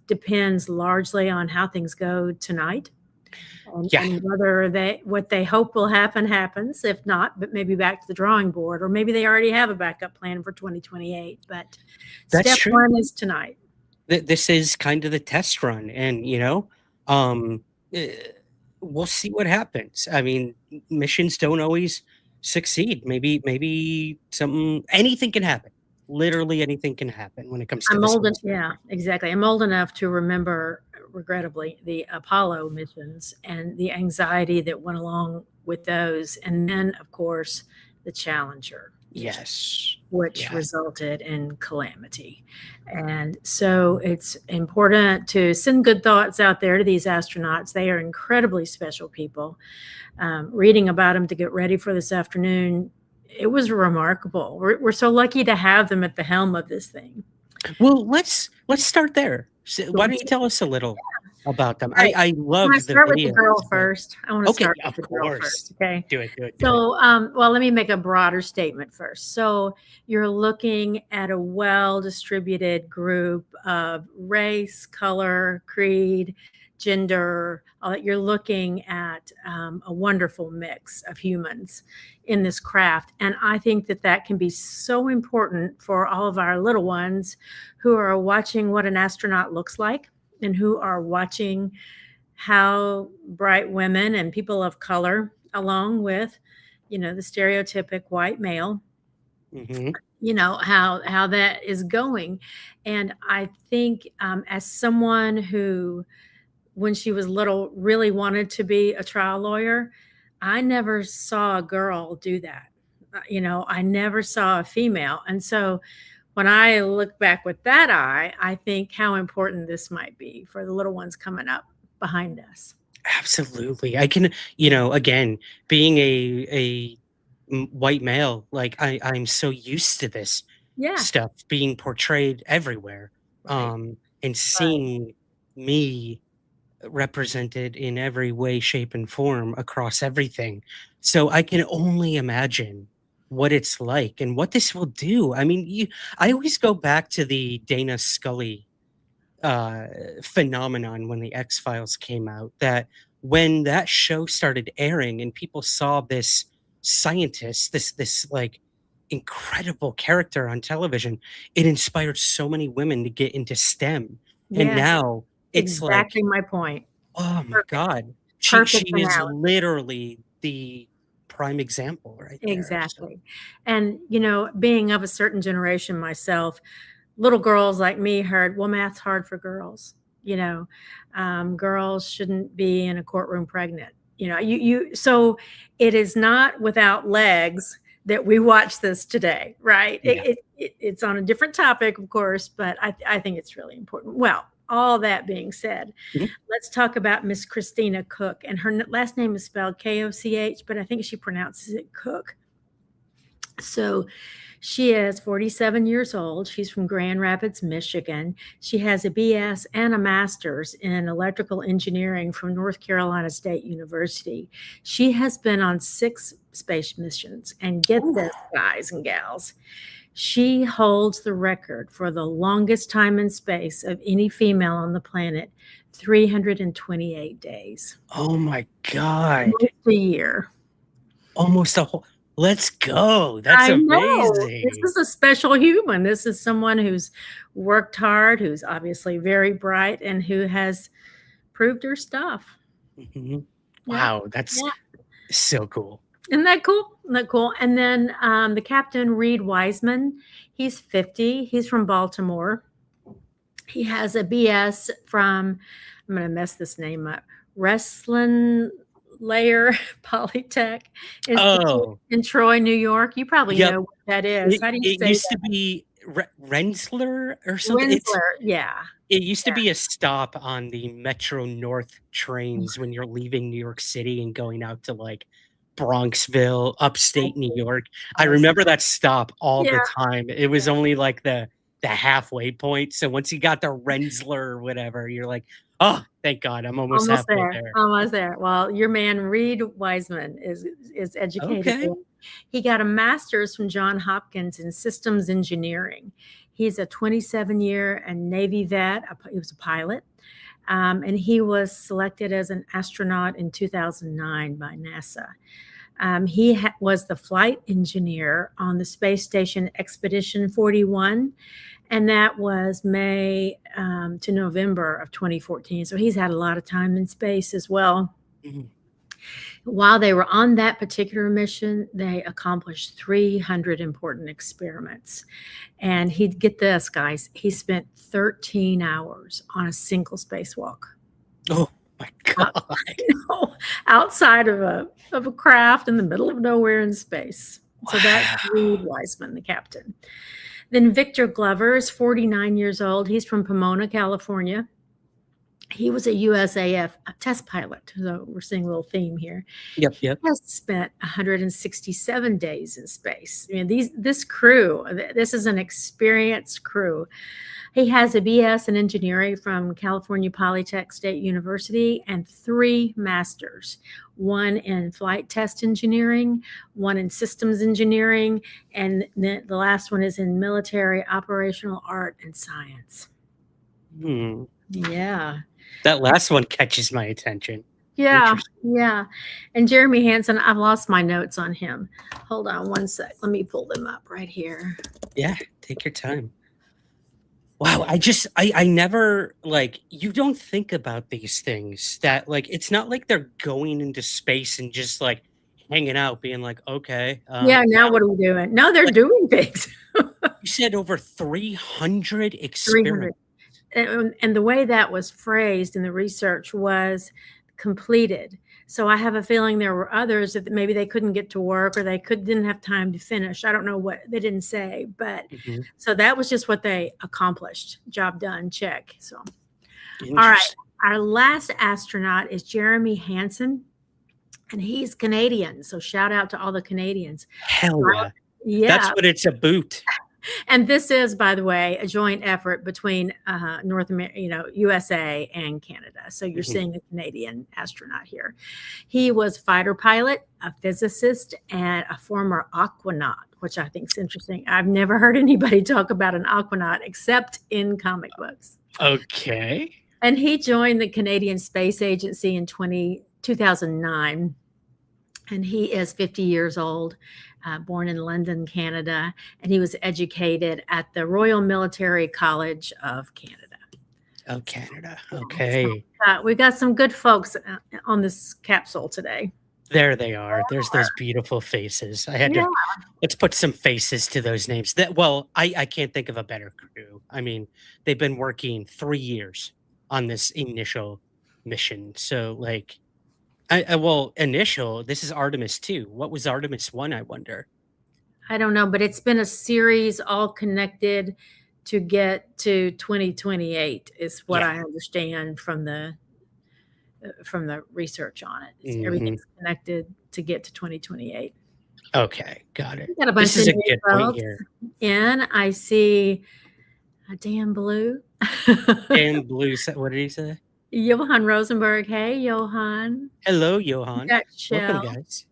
depends largely on how things go tonight. And whether what they hope will happen happens. If not, but maybe back to the drawing board, or maybe they already have a backup plan for 2028. But That's step true. one is tonight. This is kind of the test run, and we'll see what happens. I mean, missions don't always succeed. Maybe anything can happen. Literally anything can happen when it comes to I'm this old, one. yeah, exactly. I'm old enough to remember, regrettably, the Apollo missions and the anxiety that went along with those, and then, of course, the Challenger. Yes. Which resulted in calamity. And so it's important to send good thoughts out there to these astronauts. They are incredibly special people. Reading about them to get ready for this afternoon, it was remarkable. We're so lucky to have them at the helm of this thing. Well, let's start there. So why don't you tell us a little about them. Right. I love Can I the start with the videos, girl but- first? I want to Okay, start of with the girl course. first. Okay. Do it. So, well, let me make a broader statement first. So, you're looking at a well-distributed group of race, color, creed, gender. You're looking at a wonderful mix of humans in this craft. And I think that that can be so important for all of our little ones who are watching what an astronaut looks like and who are watching how bright women and people of color, along with, the stereotypic white male, how that is going. And I think as someone who, when she was little, really wanted to be a trial lawyer, I never saw a girl do that. I never saw a female. And so when I look back with that eye, I think how important this might be for the little ones coming up behind us. Absolutely. I can, again, being a white male, like I'm so used to this stuff being portrayed everywhere. And seeing me represented in every way, shape, and form across everything. So I can only imagine what it's like and what this will do. I mean, I always go back to the Dana Scully phenomenon when the X-Files came out, that when that show started airing and people saw this scientist, this like incredible character on television, it inspired so many women to get into STEM. And now it's exactly my point. Oh my God. She is literally the prime example right there. Exactly. And, being of a certain generation myself, little girls like me heard, well, math's hard for girls. Girls shouldn't be in a courtroom pregnant. So it is not without legs that we watch this today, right? Yeah. It's on a different topic, of course, but I think it's really important. Well, all that being said, let's talk about Miss Christina Koch. And her last name is spelled Koch, but I think she pronounces it Cook. So she is 47 years old. She's from Grand Rapids, Michigan. She has a BS and a master's in electrical engineering from North Carolina State University. She has been on 6 space missions. And get this, guys and gals, she holds the record for the longest time in space of any female on the planet, 328 days. Oh my God. Almost a year. Almost a whole. Let's go. That's amazing. This is a special human. This is someone who's worked hard, who's obviously very bright, and who has proved her stuff. Wow, that's so cool. Isn't that cool? Isn't that cool? And then the captain, Reid Wiseman, he's 50. He's from Baltimore. He has a BS from, I'm going to mess this name up, Rensselaer Polytech in Troy, New York. You probably know what that is. How do you say it used to be Rensselaer or something. Rensselaer, yeah. It used to be a stop on the Metro North trains when you're leaving New York City and going out to like Bronxville, upstate New York. I remember that stop all the time. It was only like the halfway point. So once you got to Rensselaer or whatever, you're like, oh, thank God, I'm almost halfway there. Almost there. Well, your man Reid Wiseman is educated. Okay. He got a master's from Johns Hopkins in systems engineering. He's a 27-year and Navy vet. He was a pilot. And he was selected as an astronaut in 2009 by NASA. He was the flight engineer on the space station Expedition 41, and that was May to November of 2014. So he's had a lot of time in space as well. While they were on that particular mission, they accomplished 300 important experiments. And he'd get this, guys, he spent 13 hours on a single spacewalk. Oh my God. Outside of a craft in the middle of nowhere in space. Wow. So that's Reid Wiseman, the captain. Then Victor Glover is 49 years old. He's from Pomona, California. He was a USAF test pilot. So we're seeing a little theme here. Yep. He has spent 167 days in space. I mean, this crew, this is an experienced crew. He has a BS in engineering from California Polytech State University and 3 masters, one in flight test engineering, one in systems engineering, and the last one is in military operational art and science. Yeah. That last one catches my attention. Yeah, yeah. And Jeremy Hansen, I've lost my notes on him. Hold on one sec. Let me pull them up right here. Yeah, take your time. Wow, I never, like, you don't think about these things that, like, it's not like they're going into space and just, like, hanging out, being like, okay. Yeah, now what are we doing? No, they're doing things. You said over 300 experiments. 300. And the way that was phrased in the research was completed. So I have a feeling there were others that maybe they couldn't get to work or they didn't have time to finish. I don't know what they didn't say, but so that was just what they accomplished. Job done, check. So, all right. Our last astronaut is Jeremy Hansen, and he's Canadian. So shout out to all the Canadians. Hell yeah. Yeah. That's what it's a boot. And this is, by the way, a joint effort between North America, USA and Canada. So you're seeing a Canadian astronaut here. He was a fighter pilot, a physicist, and a former aquanaut, which I think is interesting. I've never heard anybody talk about an aquanaut except in comic books. Okay. And he joined the Canadian Space Agency in 2009. And he is 50 years old. Born in London, Canada, and he was educated at the Royal Military College of Canada. Oh, Canada. Okay. So, we got some good folks on this capsule today. There they are. There's those beautiful faces. I had to, let's put some faces to those names. I can't think of a better crew. I mean, they've been working 3 years on this initial mission. So, like, this is Artemis II. What was Artemis I, I wonder? I don't know, but it's been a series all connected to get to 2028 is what I understand from the research on it. Everything's connected to get to 2028. Okay, got it. Got a bunch this is of a good point here. And I see Dan Blue. Dan Blue, what did he say? Johan Rosenberg. Hey, Johan. Hello, Johan. Welcome, guys.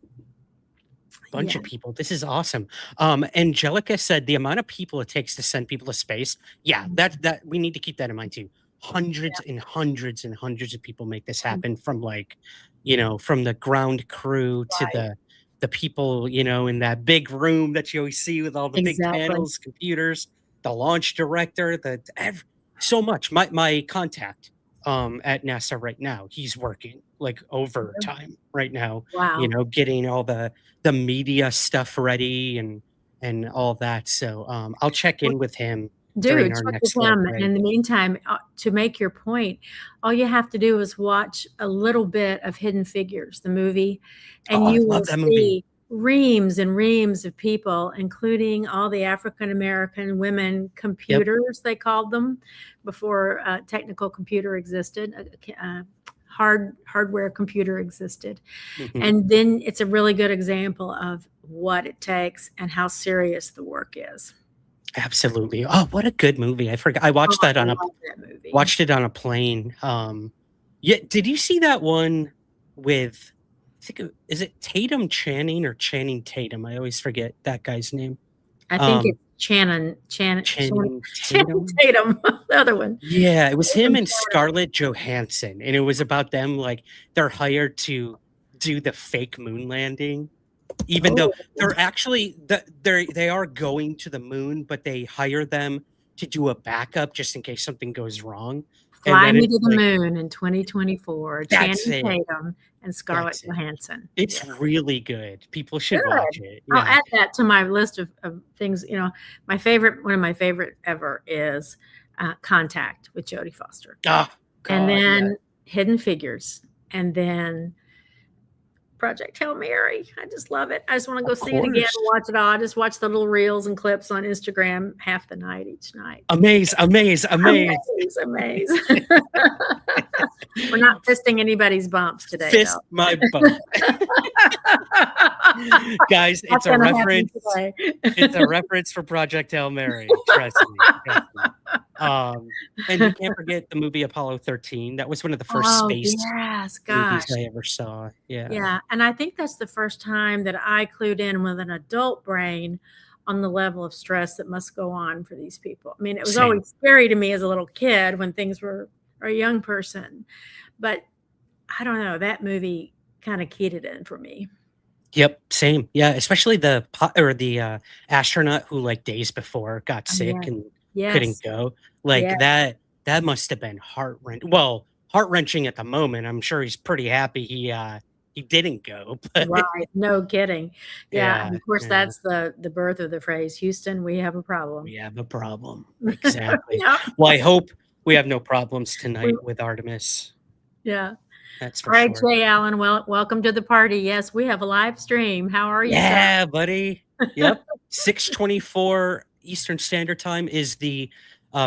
Bunch of people. This is awesome. Angelica said the amount of people it takes to send people to space. Yeah, that we need to keep that in mind too. Hundreds and hundreds and hundreds of people make this happen from from the ground crew to the people, in that big room that you always see with all the big panels, computers, the launch director, so much. My contact at NASA right now, he's working like overtime right now. Wow. Getting all the media stuff ready and all that. So I'll check in with him. Dude, check with him. And in the meantime, to make your point, all you have to do is watch a little bit of Hidden Figures, the movie, and you will see reams and reams of people, including all the African-American women computers, they called them, before technical computer existed, hardware computer existed. And then it's a really good example of what it takes and how serious the work is. Absolutely. Oh, what a good movie. I forgot. I watched that on watched it on a plane. Did you see that one with, is it Tatum Channing or Channing Tatum? I always forget that guy's name. I think it's Channing Tatum, the other one. Yeah, it was him and Scarlett Johansson, and it was about them, like, they're hired to do the fake moon landing, even though they're actually they are going to the moon, but they hire them to do a backup just in case something goes wrong. Fly Me to the Moon in 2024. Channing Tatum and Scarlett Johansson. It's really good. People should watch it. I'll add that to my list of things. One of my favorite ever is Contact with Jodie Foster. And then Hidden Figures. And then Project Hail Mary. I just love it. I just want to go see it again and watch it all. I just watch the little reels and clips on Instagram half the night each night. Amaze. Amaze. We're not fisting anybody's bumps today. Fist my bump. Guys, it's a reference. It's a reference for Project Hail Mary. Trust me. And you can't forget the movie Apollo 13. That was one of the first space movies I ever saw. Yeah. Yeah. And I think that's the first time that I clued in with an adult brain on the level of stress that must go on for these people. I mean, it was always scary to me as a little kid when things were, or a young person, but I don't know, that movie kind of keyed it in for me. Yep, same. Yeah, especially the astronaut who like days before got sick and couldn't go. Like that must have been heart-wrenching. Well, heart-wrenching at the moment. I'm sure he's pretty happy he didn't go. But right, no kidding. Yeah, and of course that's the birth of the phrase, Houston, we have a problem. We have a problem. Exactly. Well, I hope we have no problems tonight with Artemis. Yeah. That's for sure. sure. Jay Allen, welcome to the party. Yes, we have a live stream. How are you? Yeah, buddy. Yep. 6:24 Eastern Standard Time is the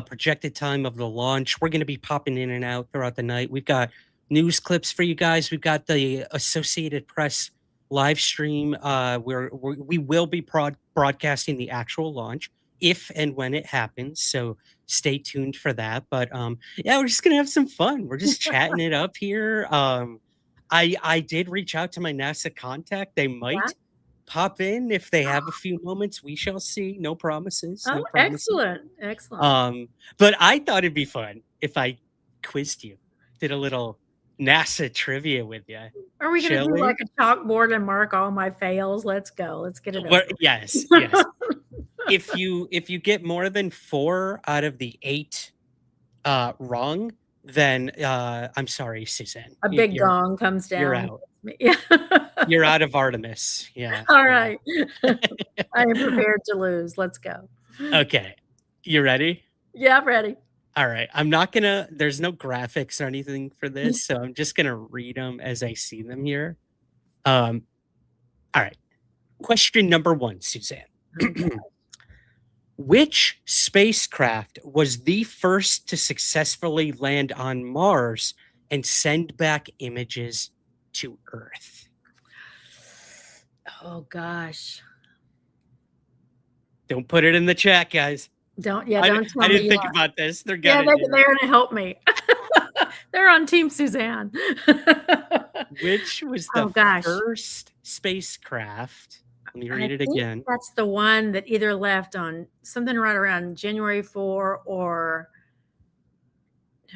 projected time of the launch. We're going to be popping in and out throughout the night. We've got news clips for you guys. We've got the Associated Press live stream where we will be broadcasting the actual launch if and when it happens. So stay tuned for that. But yeah, we're just gonna have some fun. We're just chatting it up here. I did reach out to my NASA contact. They might pop in if they have a few moments. We shall see. No promises. No promises. Excellent. But I thought it'd be fun if I quizzed you, did a little NASA trivia with you. Are we gonna do like a chalkboard and mark all my fails? Let's go. Let's get it over. Yes. If you get more than 4 out of the 8 wrong, then I'm sorry, Suzanne. A big gong comes down. You're out. Yeah. You're out of Artemis. Yeah. All right. I am prepared to lose. Let's go. Okay. You ready? Yeah, I'm ready. All right. There's no graphics or anything for this, so I'm just gonna read them as I see them here. All right. Question number 1, Suzanne. Which spacecraft was the first to successfully land on Mars and send back images to Earth? Oh gosh. Don't put it in the chat, guys. Don't I tell didn't me think about this. They're they're gonna help me. They're on Team Suzanne. Which was the first spacecraft? Let me read it again. That's the one that either left on something right around January 4 or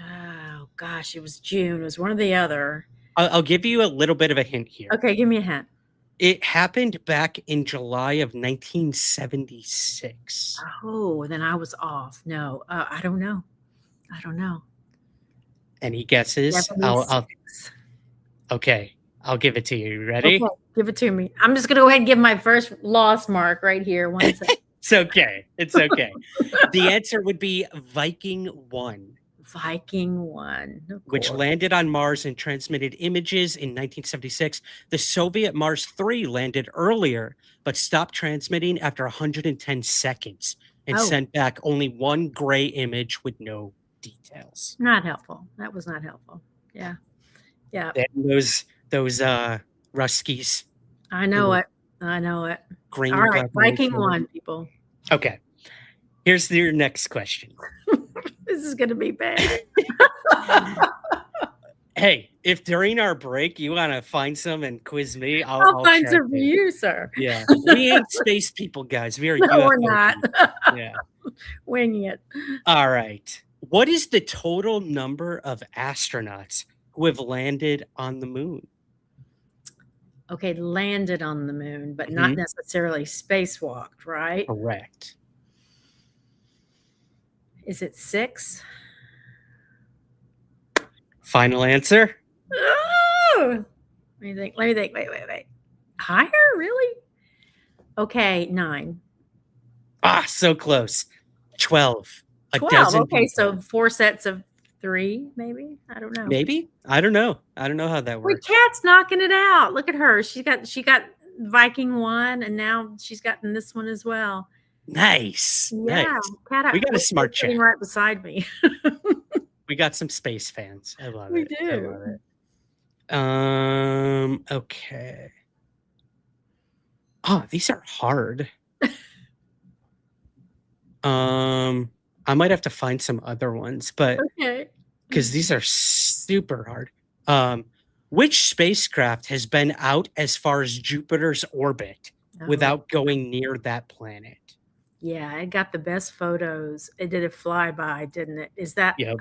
oh gosh, it was June. It was one or the other. I'll give you a little bit of a hint here. Okay, give me a hint. It happened back in July of 1976. Oh, then I was off. No, I don't know. Any guesses? Okay, I'll give it to you. You ready? Okay, give it to me. I'm just going to go ahead and give my first loss mark right here. 1 second. It's okay. It's okay. The answer would be Viking 1. Viking 1. Which landed on Mars and transmitted images in 1976. The Soviet Mars 3 landed earlier, but stopped transmitting after 110 seconds and sent back only one gray image with no details. Not helpful. That was not helpful. Yeah. Yeah. Those Ruskies. I know it. Green. All right, Viking 1, people. Okay. Here's your next question. This is going to be bad. Hey, if during our break you want to find some and quiz me, I'll find some for you, sir. Yeah. We ain't space people, guys. No, we're not. Yeah. Winging it. All right. What is the total number of astronauts who have landed on the moon? Okay, landed on the moon, but not necessarily spacewalked, right? Correct. Is it 6? Final answer? Oh! Let me think. Wait. Higher? Really? Okay, 9. Ah, so close. 12. 12. Okay, so 4 sets of 3, maybe? I don't know. Maybe? I don't know. I don't know how that works. Wait, Kat's knocking it out. Look at her. She got Viking 1, and now she's gotten this one as well. Nice. Yeah. Nice. Kat, we got a smart chat right beside me. We got some space fans. I love We it. do. I love it. Okay. Oh, these are hard. I might have to find some other ones, but Okay. because these are super hard. Which spacecraft has been out as far as Jupiter's orbit without going near that planet? Yeah, it got the best photos. It did a flyby, didn't it? Is that Yep.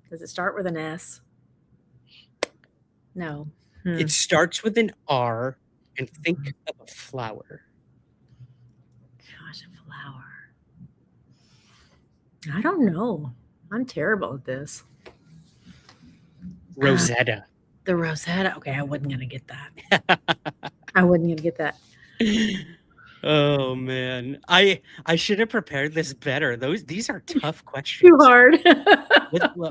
Does it start with an S? No. It starts with an R, and think of a flower. Gosh, a flower. I don't know. I'm terrible at this. Rosetta. The Rosetta. Okay, I wasn't gonna get that. I wasn't gonna get that. Oh man, I should have prepared this better. These are tough questions. Too hard.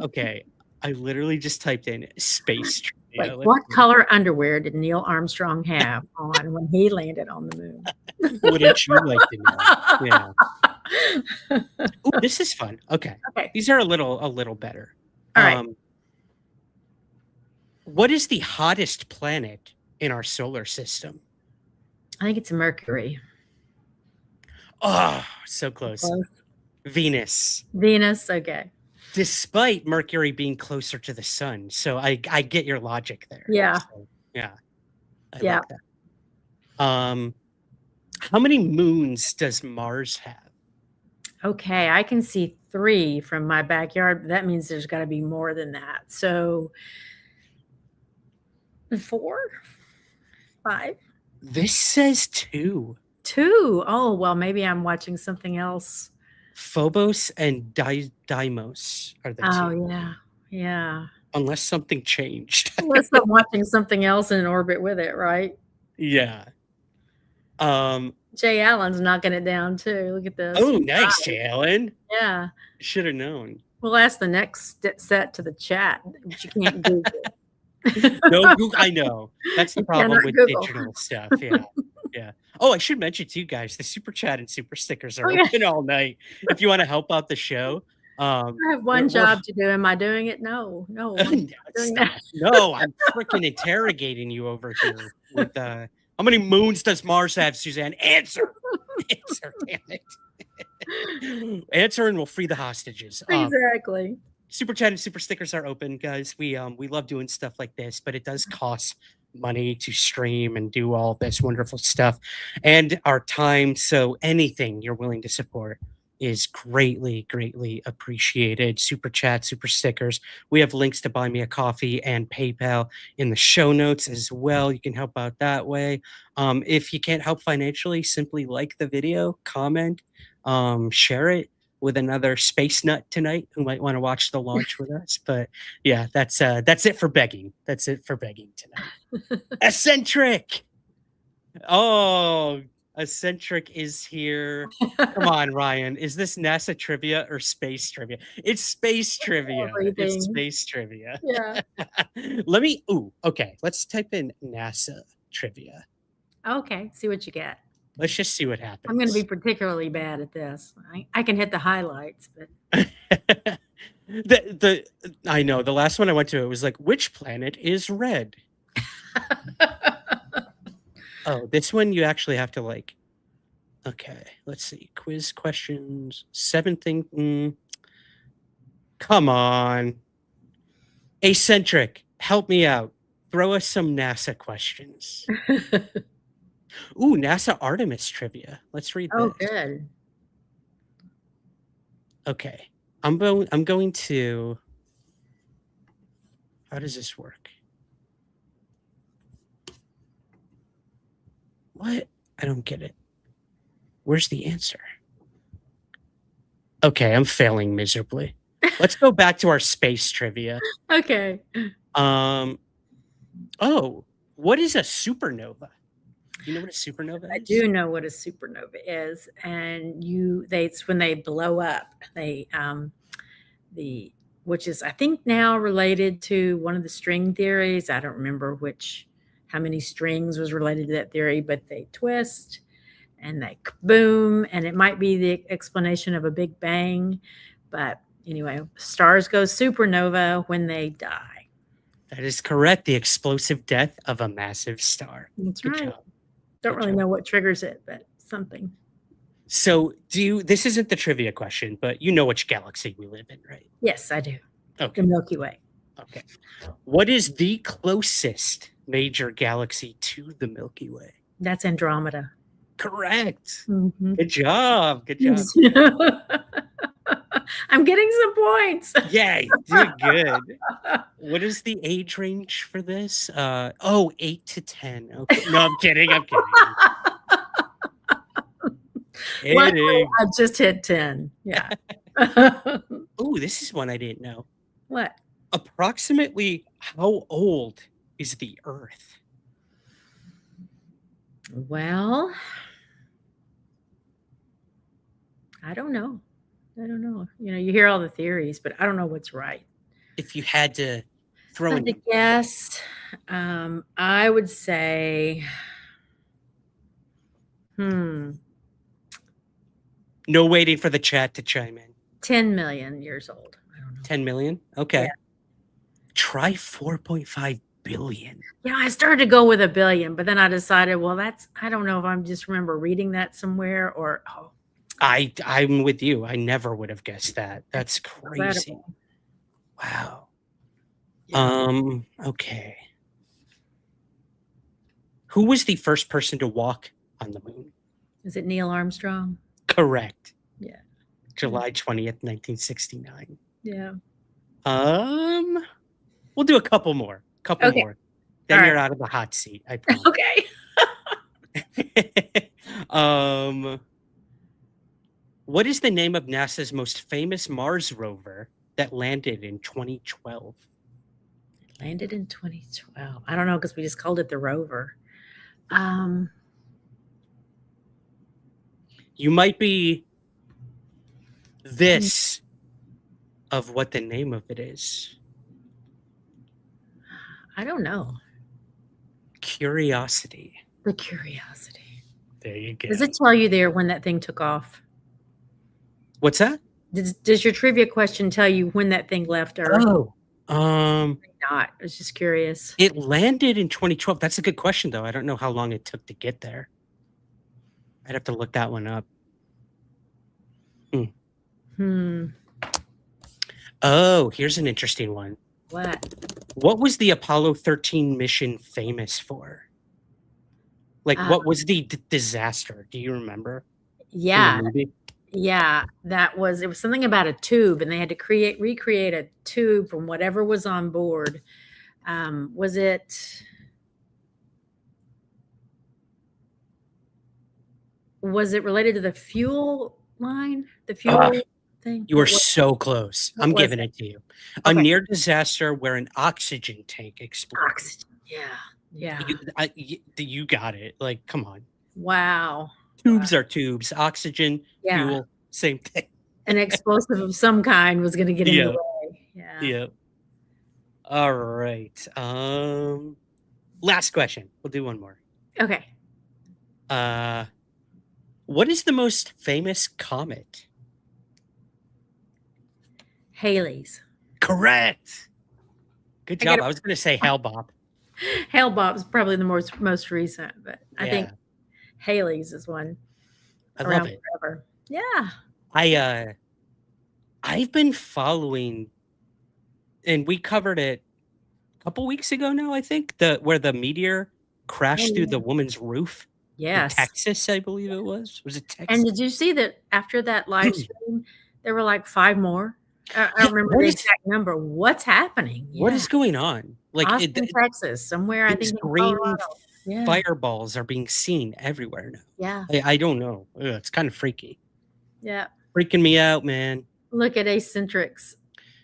Okay, I literally just typed in space trivia. Like, what color underwear did Neil Armstrong have on when he landed on the moon? Wouldn't you like to know? Yeah. Ooh, this is fun. Okay. These are a little better. All right. What is the hottest planet in our solar system? I think it's Mercury. Oh, so close. Venus. Venus. Okay. Despite Mercury being closer to the sun. So I get your logic there. Yeah. So, yeah. I Yeah. like that. How many moons does Mars have? Okay, I can see 3 from my backyard, but that means there's got to be more than that. So 4, 5. This says 2. 2. Oh, well, maybe I'm watching something else. Phobos and Deimos are the Oh, two. yeah. Yeah. Unless something changed. Unless I'm watching something else in orbit with it, right? Yeah. Jay Allen's knocking it down too. Look at this. Oh, nice, Jay Allen. Yeah. Should have known. We'll ask the next set to the chat, but you can't Google. No, I know. That's the You problem cannot with Google. digital stuff. Yeah. Yeah. Oh, I should mention to you guys, the super chat and super stickers are Oh, yeah. open all night. If you want to help out the show. I have one job to do. Am I doing it? No. I'm not doing that. No, I'm freaking interrogating you over here with how many moons does Mars have, Suzanne? Answer. Answer, damn it. Answer and we'll free the hostages. Exactly. Super chat and super stickers are open, guys. We love doing stuff like this, but it does cost money to stream and do all this wonderful stuff and our time. So anything you're willing to support is greatly, greatly appreciated. Super chat, super stickers. We have links to buy me a coffee and PayPal in the show notes as well. You can help out that way. If you can't help financially, simply like the video, comment, share it with another space nut tonight who might want to watch the launch with us. But yeah, that's it for begging. That's it for begging tonight. Eccentric. Oh, Eccentric is here. Come on, Ryan. Is this NASA trivia or space trivia? It's space trivia. Everything. It's space trivia. Yeah. Okay. Let's type in NASA trivia. Okay. See what you get. Let's just see what happens. I'm going to be particularly bad at this. I can hit the highlights, but I know the last one I went to, it was like, which planet is red? Oh, this one you actually have to like. Okay, let's see. Quiz questions. 7 thing. Come on. Eccentric, help me out. Throw us some NASA questions. Ooh, NASA Artemis trivia. Let's read this. Oh, good. Okay. I'm going to. How does this work? What? I don't get it. Where's the answer? Okay, I'm failing miserably. Let's go back to our space trivia. Okay. Oh, what is a supernova? You know what a supernova is? I do know what a supernova is, and it's when they blow up. Which is I think now related to one of the string theories. I don't remember how many strings was related to that theory, but they twist and they boom, and it might be the explanation of a big bang, but Anyway, stars go supernova when they die. That is correct. The explosive death of a massive star. That's Good right. job. Don't really know what triggers it, but something. So this isn't the trivia question, but you know which galaxy we live in, right? Yes, I do. Okay. The Milky Way. Okay. What is the closest major galaxy to the Milky Way? That's Andromeda. Correct. Mhm. Good job. Good job. I'm getting some points. Yay. Doing good. What is the age range for this? 8 to 10. Okay. No, I'm kidding. I'm kidding. Luckily, I just hit 10. Yeah. Ooh, this is one I didn't know. What? Approximately how old is the Earth? Well, I don't know. I don't know. You hear all the theories, but I don't know what's right. If you had to throw I in guess I would say, no waiting for the chat to chime in. 10 million years old. 10 million? Okay. Yeah. Try 4.5 billion. I started to go with a billion, but then I decided, well, I don't know if I'm just remember reading that somewhere or, I'm with you. I never would have guessed that. That's crazy. incredible. Wow. Okay. Who was the first person to walk on the moon? Is it Neil Armstrong? Correct. Yeah. July 20th, 1969. Yeah. We'll do a couple more. Okay. More. Then All you're right. out of the hot seat. I promise. Okay. What is the name of NASA's most famous Mars rover that landed in 2012? Landed in 2012. I don't know because we just called it the rover. You might be this of what the name of it is. I don't know. Curiosity. The Curiosity. There you go. Does it tell you there when that thing took off? What's that? Does your trivia question tell you when that thing left Earth? Oh, Not. I was just curious. it landed in 2012. That's a good question, though. I don't know how long it took to get there. I'd have to look that one up. Oh, here's an interesting one. What? What was the Apollo 13 mission famous for? Like, what was the disaster? Do you remember? Yeah. In the movie? Yeah, it was something about a tube, and they had to recreate a tube from whatever was on board. Was it related to the fuel line? The fuel thing? You were so close. I'm was giving it to you. A near disaster where an oxygen tank exploded. Oxygen. Yeah. You got it. Like, come on. Wow. Tubes are tubes. Oxygen, Yeah. fuel, same thing. An explosive of some kind was going to get in Yeah. the way. Yeah. Yeah. All right. Last question. We'll do one more. Okay. What is the most famous comet? Haley's. Correct. Good I job. gotta- I was going to say Hale-Bopp. Hale-Bopp's probably the most recent, but I think Yeah. Haley's is one I around love it. forever. Yeah. I've been following, and we covered it a couple weeks ago now, I think, where the meteor crashed through the woman's roof. In Yes. Texas, I believe it was. Was it Texas? And did you see that after that live stream, there were like 5 more? I don't remember what the is- exact number. What's happening? What is going on? Like, Austin, Texas, somewhere I these think in green Colorado. Yeah. fireballs are being seen everywhere now. Yeah. I don't know. Ugh, it's kind of freaky. Yeah. Freaking me out, man. Look at Eccentric's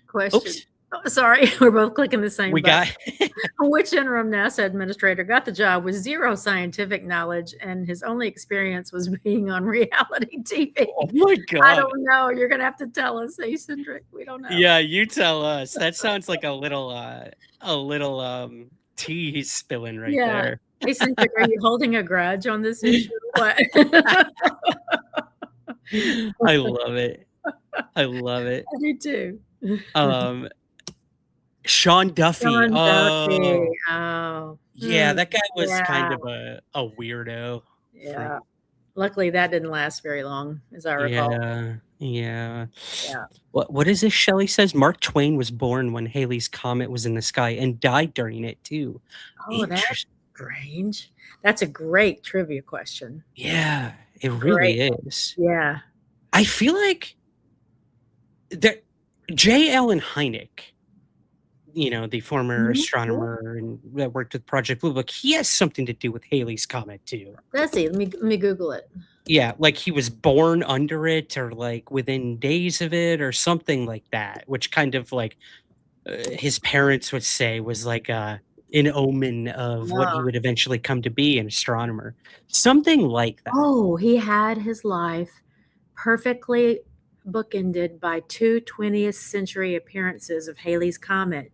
question. Oops. Oh, sorry, we're both clicking the same We button. got Which interim NASA administrator got the job with 0 scientific knowledge and his only experience was being on reality TV? Oh my I God. don't know. You're gonna have to tell us, Eccentric. We don't know. Yeah, you tell us. That sounds like a little tea spilling right Yeah. there. Eccentric, are you holding a grudge on this issue? What? I love it. I love it. I do too. Sean Duffy. Sean Duffy. Oh, Oh. yeah, that guy was kind Yeah. of a weirdo. Yeah. Luckily, that didn't last very long, as I recall. Yeah. Yeah. What is this? Shelley says Mark Twain was born when Halley's Comet was in the sky and died during it too. Oh, that's strange. That's a great trivia question. Yeah, it really Great. is. Yeah. I feel like that J. Allen Hynek, the former astronomer and that worked with Project Blue Book, he has something to do with Halley's Comet too. Let's see. Let me Google it. Yeah, like he was born under it or like within days of it or something like that, which kind of like his parents would say was like an omen of what he Wow. would eventually come to be, an astronomer. Something like that. Oh, he had his life perfectly bookended by two 20th century appearances of Halley's Comet.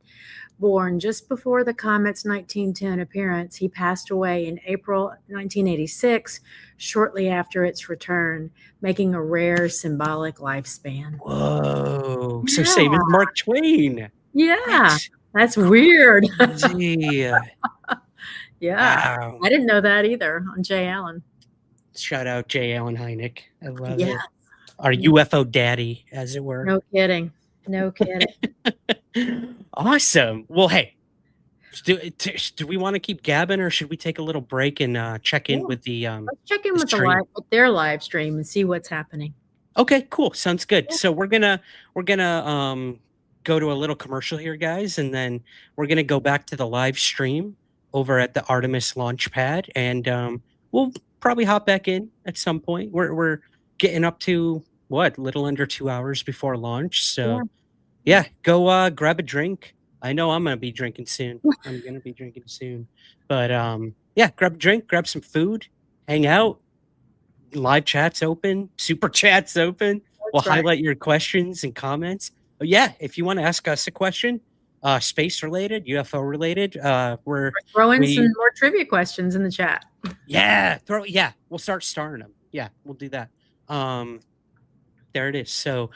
Born just before the comet's 1910 appearance, he passed away in April 1986, shortly after its return, making a rare symbolic lifespan. Whoa. So same as Mark Twain. Yeah, that's weird. Yeah. Yeah, Wow. I didn't know that either on Jay Allen. Shout out J. Allen Hynek. I love it. Yes. Our UFO daddy, as it were. No kidding. No kidding. Awesome. Well, hey, do we want to keep gabbing or should we take a little break and check in with the Let's check in the with stream? with their live stream and see what's happening. Okay, cool. Sounds good. So we're gonna go to a little commercial here, guys, and then we're gonna go back to the live stream over at the Artemis launch pad, and we'll probably hop back in at some point. We're getting up to little under 2 hours before launch. So yeah, go grab a drink. I know I'm gonna be drinking soon. But yeah, grab a drink, grab some food, hang out. Live chat's open, super chat's open. We'll highlight your questions and comments. But yeah, if you want to ask us a question, space related, UFO related, we're Throwing some more trivia questions in the chat. we'll start starring them. Yeah, we'll do that. There it is. So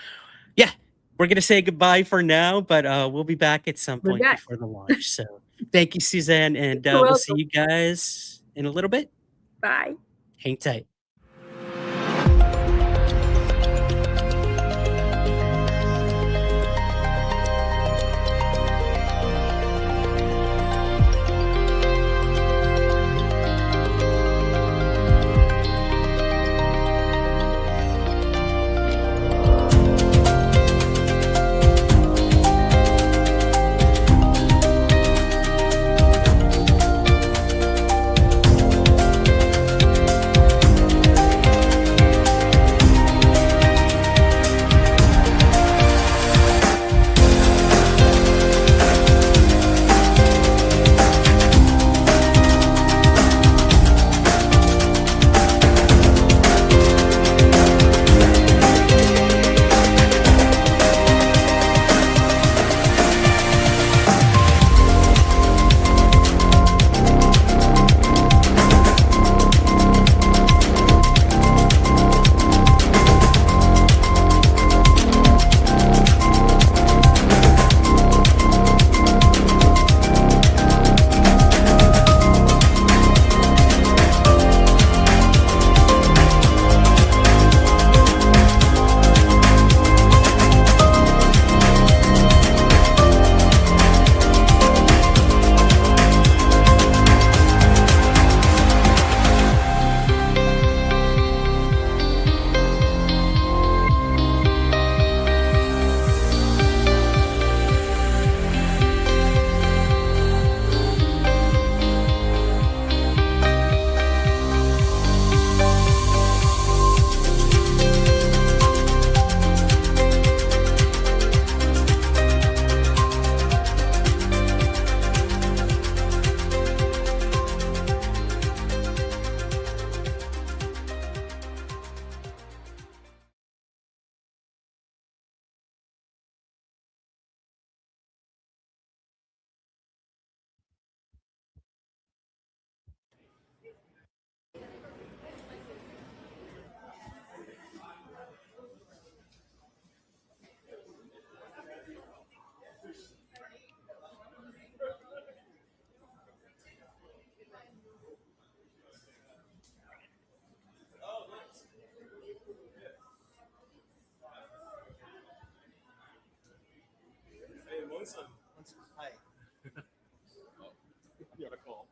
yeah, we're gonna say goodbye for now, but we'll be back at some point before the launch. So thank you, Suzanne, and we'll see you guys in a little bit. Bye. Hang tight. Hi. You got a call.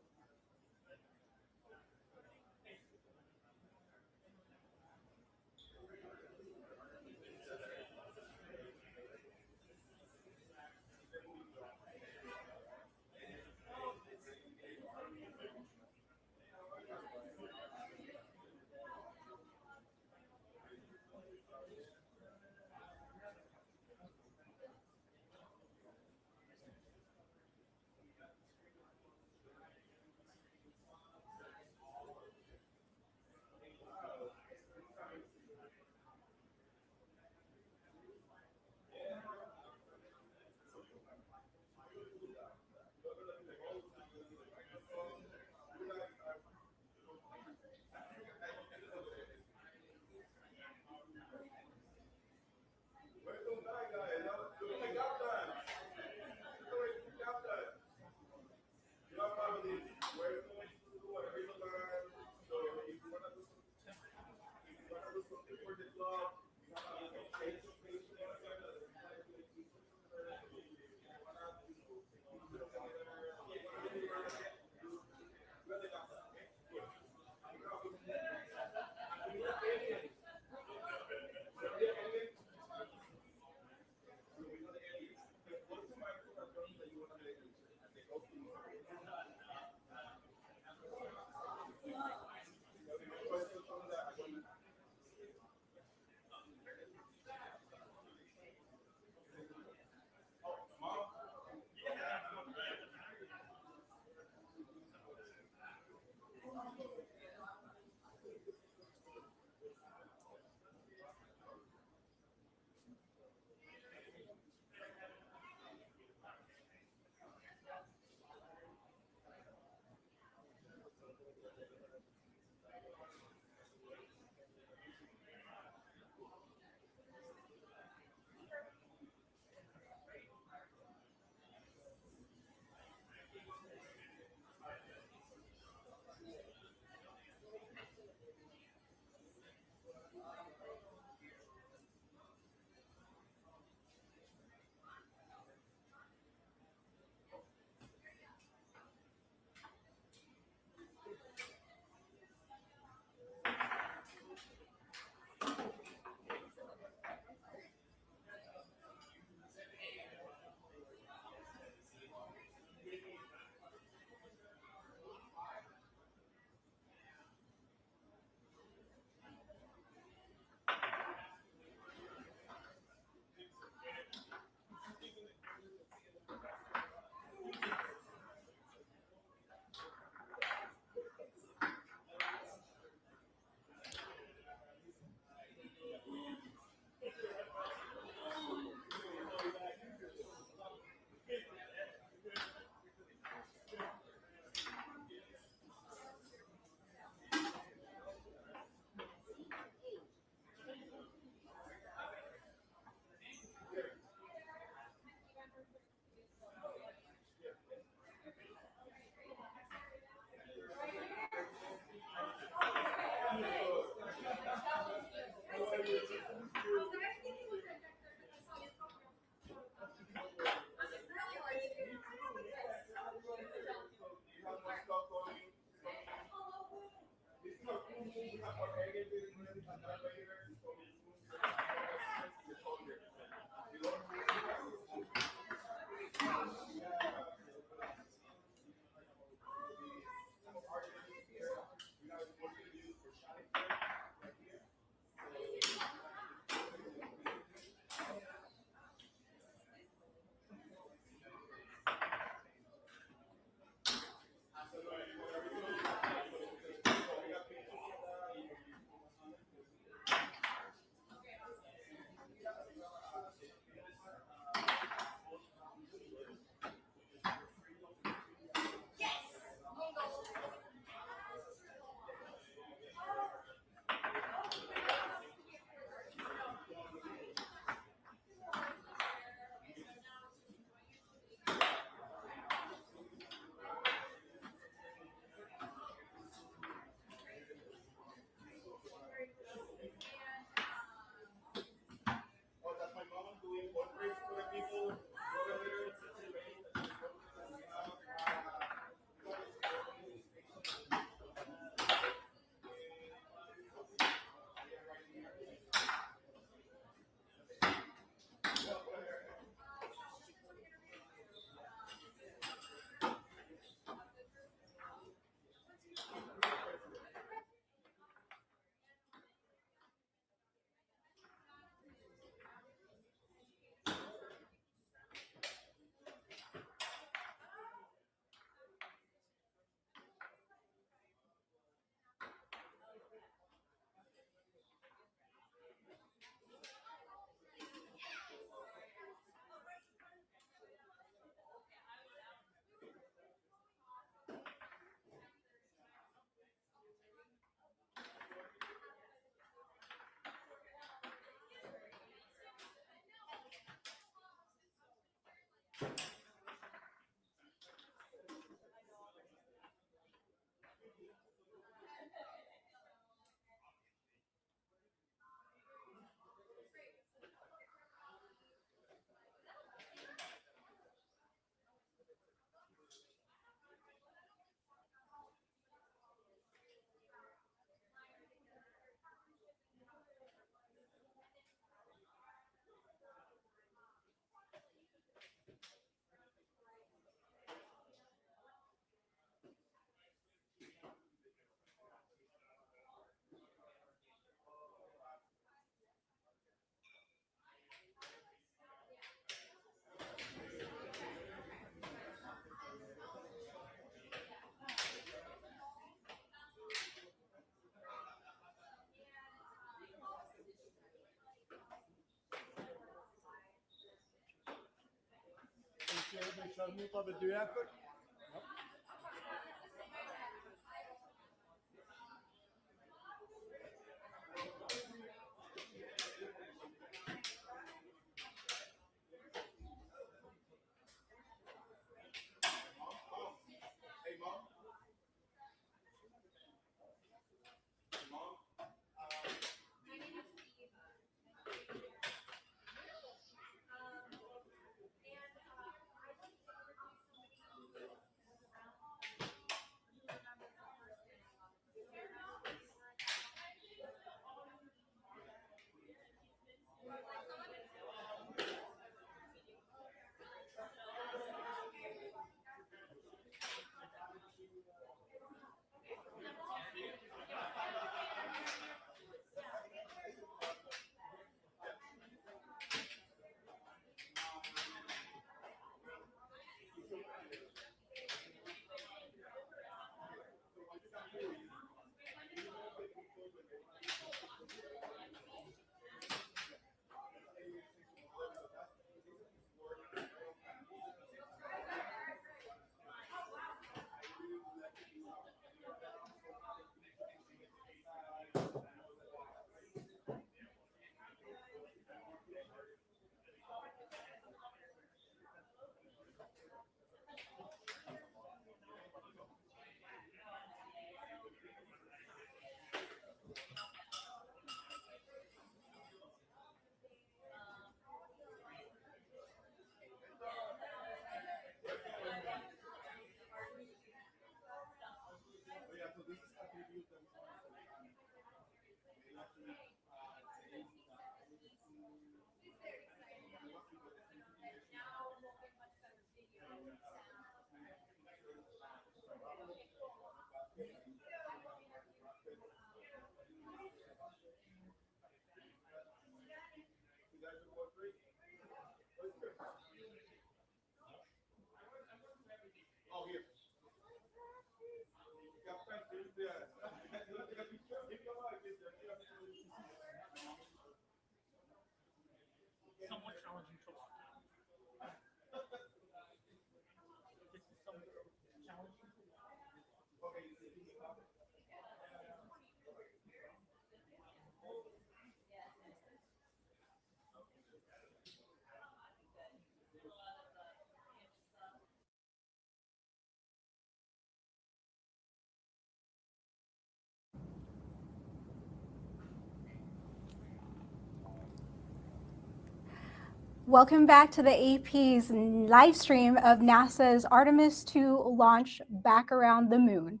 Welcome back to the AP's live stream of NASA's Artemis II launch back around the moon.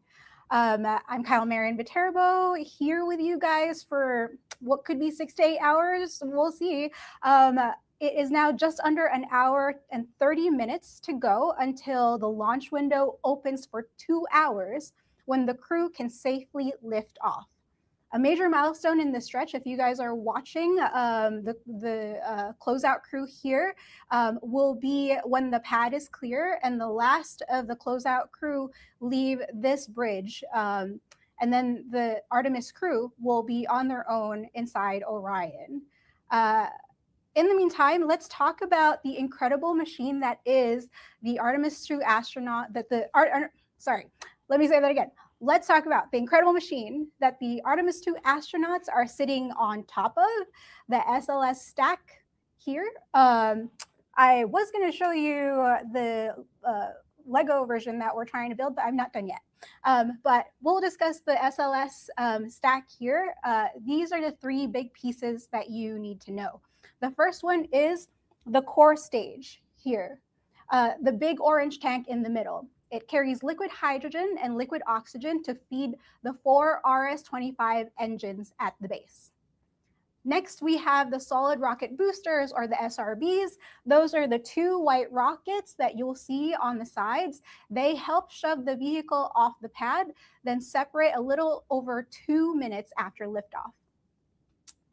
I'm Kyle Marion Viterbo here with you guys for what could be 6 to 8 hours. We'll see. It is now just under an hour and 30 minutes to go until the launch window opens for 2 hours when the crew can safely lift off. A major milestone in the stretch, if you guys are watching the closeout crew here, will be when the pad is clear and the last of the closeout crew leave this bridge. And then the Artemis crew will be on their own inside Orion. In the meantime, let's talk about the incredible machine that is the Artemis II astronaut, let me say that again. Let's talk about the incredible machine that the Artemis II astronauts are sitting on top of, the SLS stack here. I was going to show you the Lego version that we're trying to build, but I'm not done yet. But we'll discuss the SLS stack here. These are the 3 big pieces that you need to know. The first one is the core stage here, the big orange tank in the middle. It carries liquid hydrogen and liquid oxygen to feed the 4 RS-25 engines at the base. Next, we have the solid rocket boosters, or the SRBs. Those are the 2 white rockets that you'll see on the sides. They help shove the vehicle off the pad, then separate a little over 2 minutes after liftoff.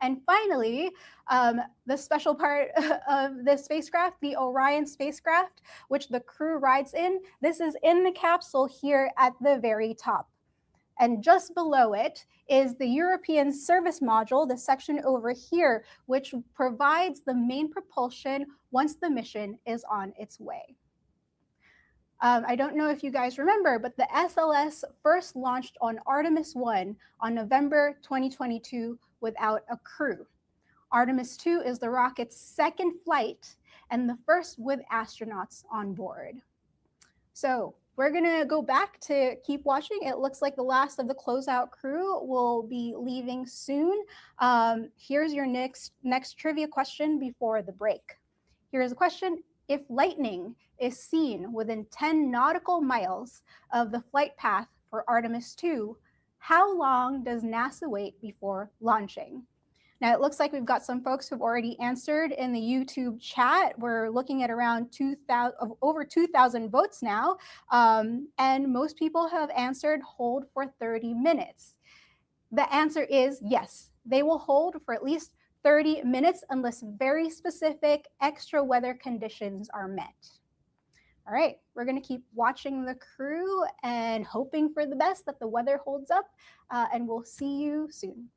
And finally, the special part of the spacecraft, the Orion spacecraft, which the crew rides in. This is in the capsule here at the very top. And just below it is the European service module, the section over here, which provides the main propulsion once the mission is on its way. I don't know if you guys remember, but the SLS first launched on Artemis 1 on November 2022 without a crew. Artemis II is the rocket's second flight and the first with astronauts on board. So we're gonna go back to keep watching. It looks like the last of the closeout crew will be leaving soon. Here's your next trivia question before the break. Here's a question. If lightning is seen within 10 nautical miles of the flight path for Artemis II, how long does NASA wait before launching? Now, it looks like we've got some folks who've already answered in the YouTube chat. We're looking at around over 2,000 votes now. And most people have answered hold for 30 minutes. The answer is yes, they will hold for at least 30 minutes unless very specific extra weather conditions are met. All right, we're gonna keep watching the crew and hoping for the best that the weather holds up, and we'll see you soon.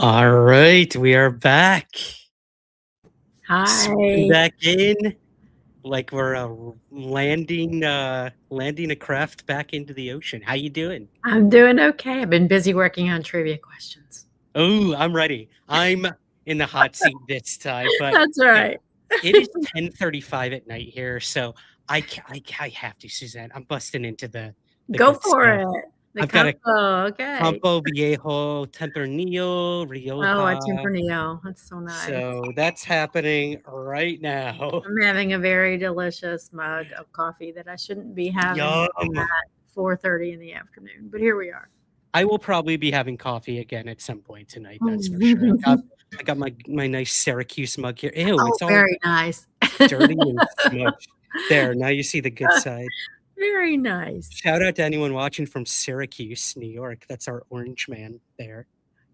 All right, we are back. Hi. Swooping back in, like we're landing a craft back into the ocean. How you doing? I'm doing okay. I've been busy working on trivia questions. Oh, I'm ready. I'm in the hot seat this time, but That's right. It is 10:35 at night here, so I have to, Suzanne. I'm busting into the Go good for stuff. it. The I've got a Campo, okay. Campo Viejo, Tempranillo, Rioja. Oh, a Tempranillo. That's so nice. So that's happening right now. I'm having a very delicious mug of coffee that I shouldn't be having Yum. at 4:30 in the afternoon, but here we are. I will probably be having coffee again at some point tonight. That's for sure. I got my nice Syracuse mug here. Ew, Oh, it's all very nice. dirty and smudged. There, now you see the good side. Very nice. Shout out to anyone watching from Syracuse, New York. That's our orange man there.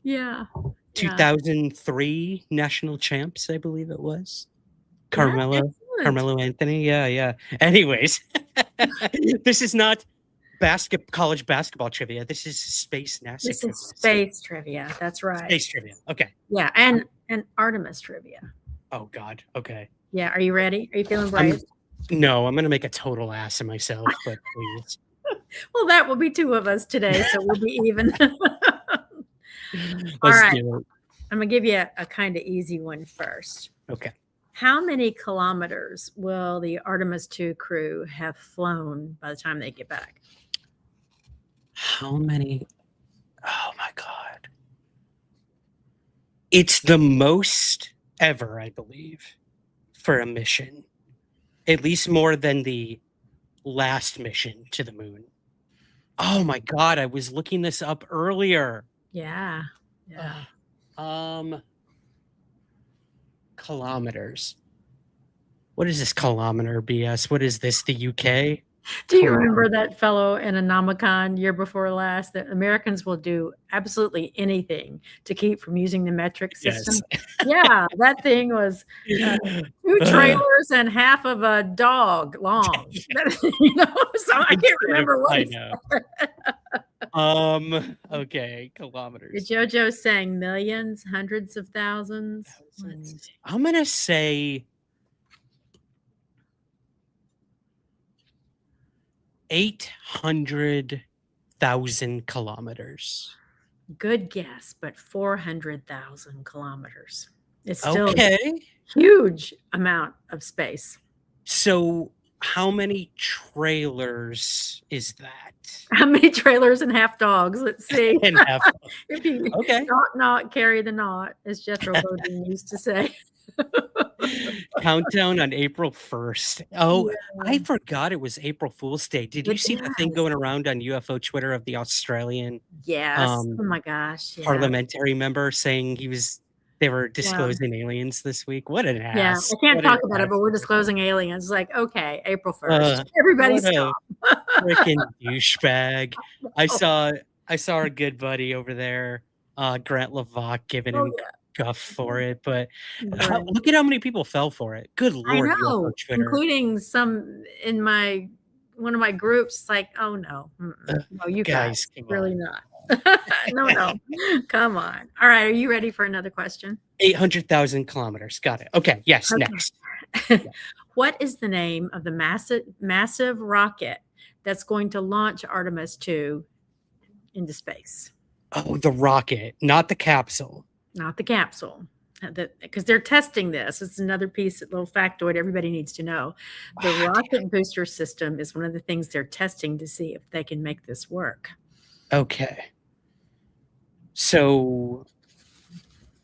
Yeah. 2003 national champs, I believe it was. excellent. Carmelo Anthony. Yeah. Anyways, this is not college basketball trivia. This is space NASA This trivia. is space trivia. That's right. Space trivia. Okay. Yeah, and Artemis trivia. Oh God. Okay. Yeah, are you ready? Are you feeling brave? No, I'm gonna make a total ass of myself, but please. Well, that will be two of us today, so we'll be even. All Let's right. do it. I'm going to give you a kind of easy one first. Okay. How many kilometers will the Artemis II crew have flown by the time they get back? How many? Oh my God. It's the most ever, I believe, for a mission. At least more than the last mission to the moon. Oh my God, I was looking this up earlier. Yeah. Kilometers. What is this kilometer BS? What is this, the UK? Do you remember that fellow in Anomicon year before last that Americans will do absolutely anything to keep from using the metric system? Yes. Yeah, that thing was 2 trailers and half of a dog long. So I can't remember what I he know. Okay, kilometers. JoJo saying millions, hundreds of thousands. I'm gonna say 800,000 kilometers. Good guess, but 400,000 kilometers. It's still Okay. a huge amount of space. So how many trailers is that? How many trailers and half dogs? Let's see. And half dogs. If you Okay. not carry the knot, as Jethro Bodine used to say. Countdown on April 1st. Oh, I forgot it was April Fool's Day. Did you see the thing going around on UFO Twitter of the Australian Yes. Oh my gosh. Yeah. parliamentary member saying they were disclosing aliens this week? What an Yeah, ass. I can't What talk an about it, ass. but we're disclosing aliens. It's like, okay, April 1st. Uh, Everybody what a stop. Freaking douchebag. I saw our good buddy over there, Grant LaVoc, giving him guff for it, but look at how many people fell for it. Good I Lord, know, UFO Twitter. including some in one of my groups. Like, oh no, no, you guys, come really not. No, come on. All right, are you ready for another question? 800,000 kilometers. Got it. Okay. Yes. Okay. Next. What is the name of the massive rocket that's going to launch Artemis II into space? Oh, the rocket, not the capsule. Not the capsule, because they're testing this. It's another little factoid everybody needs to know. The rocket booster system is one of the things they're testing to see if they can make this work. Okay. So,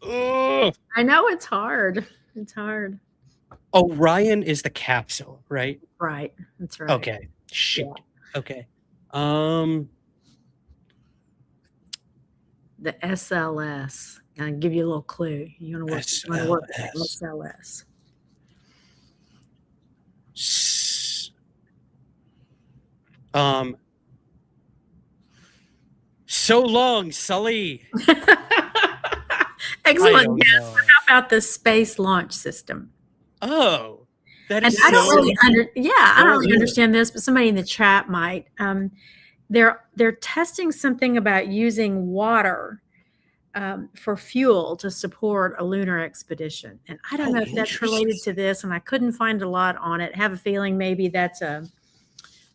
I know it's hard. It's hard. Orion is the capsule, right? Right. That's right. Okay. Shit. Yeah. Okay. The SLS. I'll give you a little clue. You want to work with the SLS. So long, Sully. Excellent guess. How about the Space Launch System? Oh, that is. And I don't really I don't really understand this, but somebody in the chat might. They're testing something about using water for fuel to support a lunar expedition. And I don't know if that's related to this, and I couldn't find a lot on it. I have a feeling maybe that's a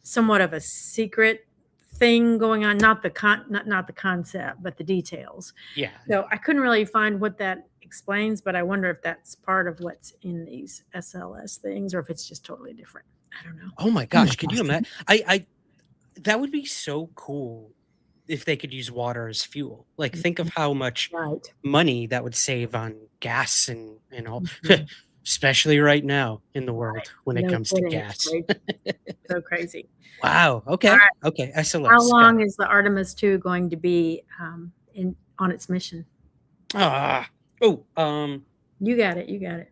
somewhat of a secret thing going on, not the concept, but the details. Yeah. So I couldn't really find what that explains, but I wonder if that's part of what's in these SLS things, or if it's just totally different. I don't know. Oh my gosh, could you imagine? I that would be so cool if they could use water as fuel. Like, think of how much money that would save on gas and all, especially right now in the world when it comes to gas. So crazy. Wow. Okay. Right. Okay. SLS. How long is the Artemis II going to be on its mission? You got it. You got it.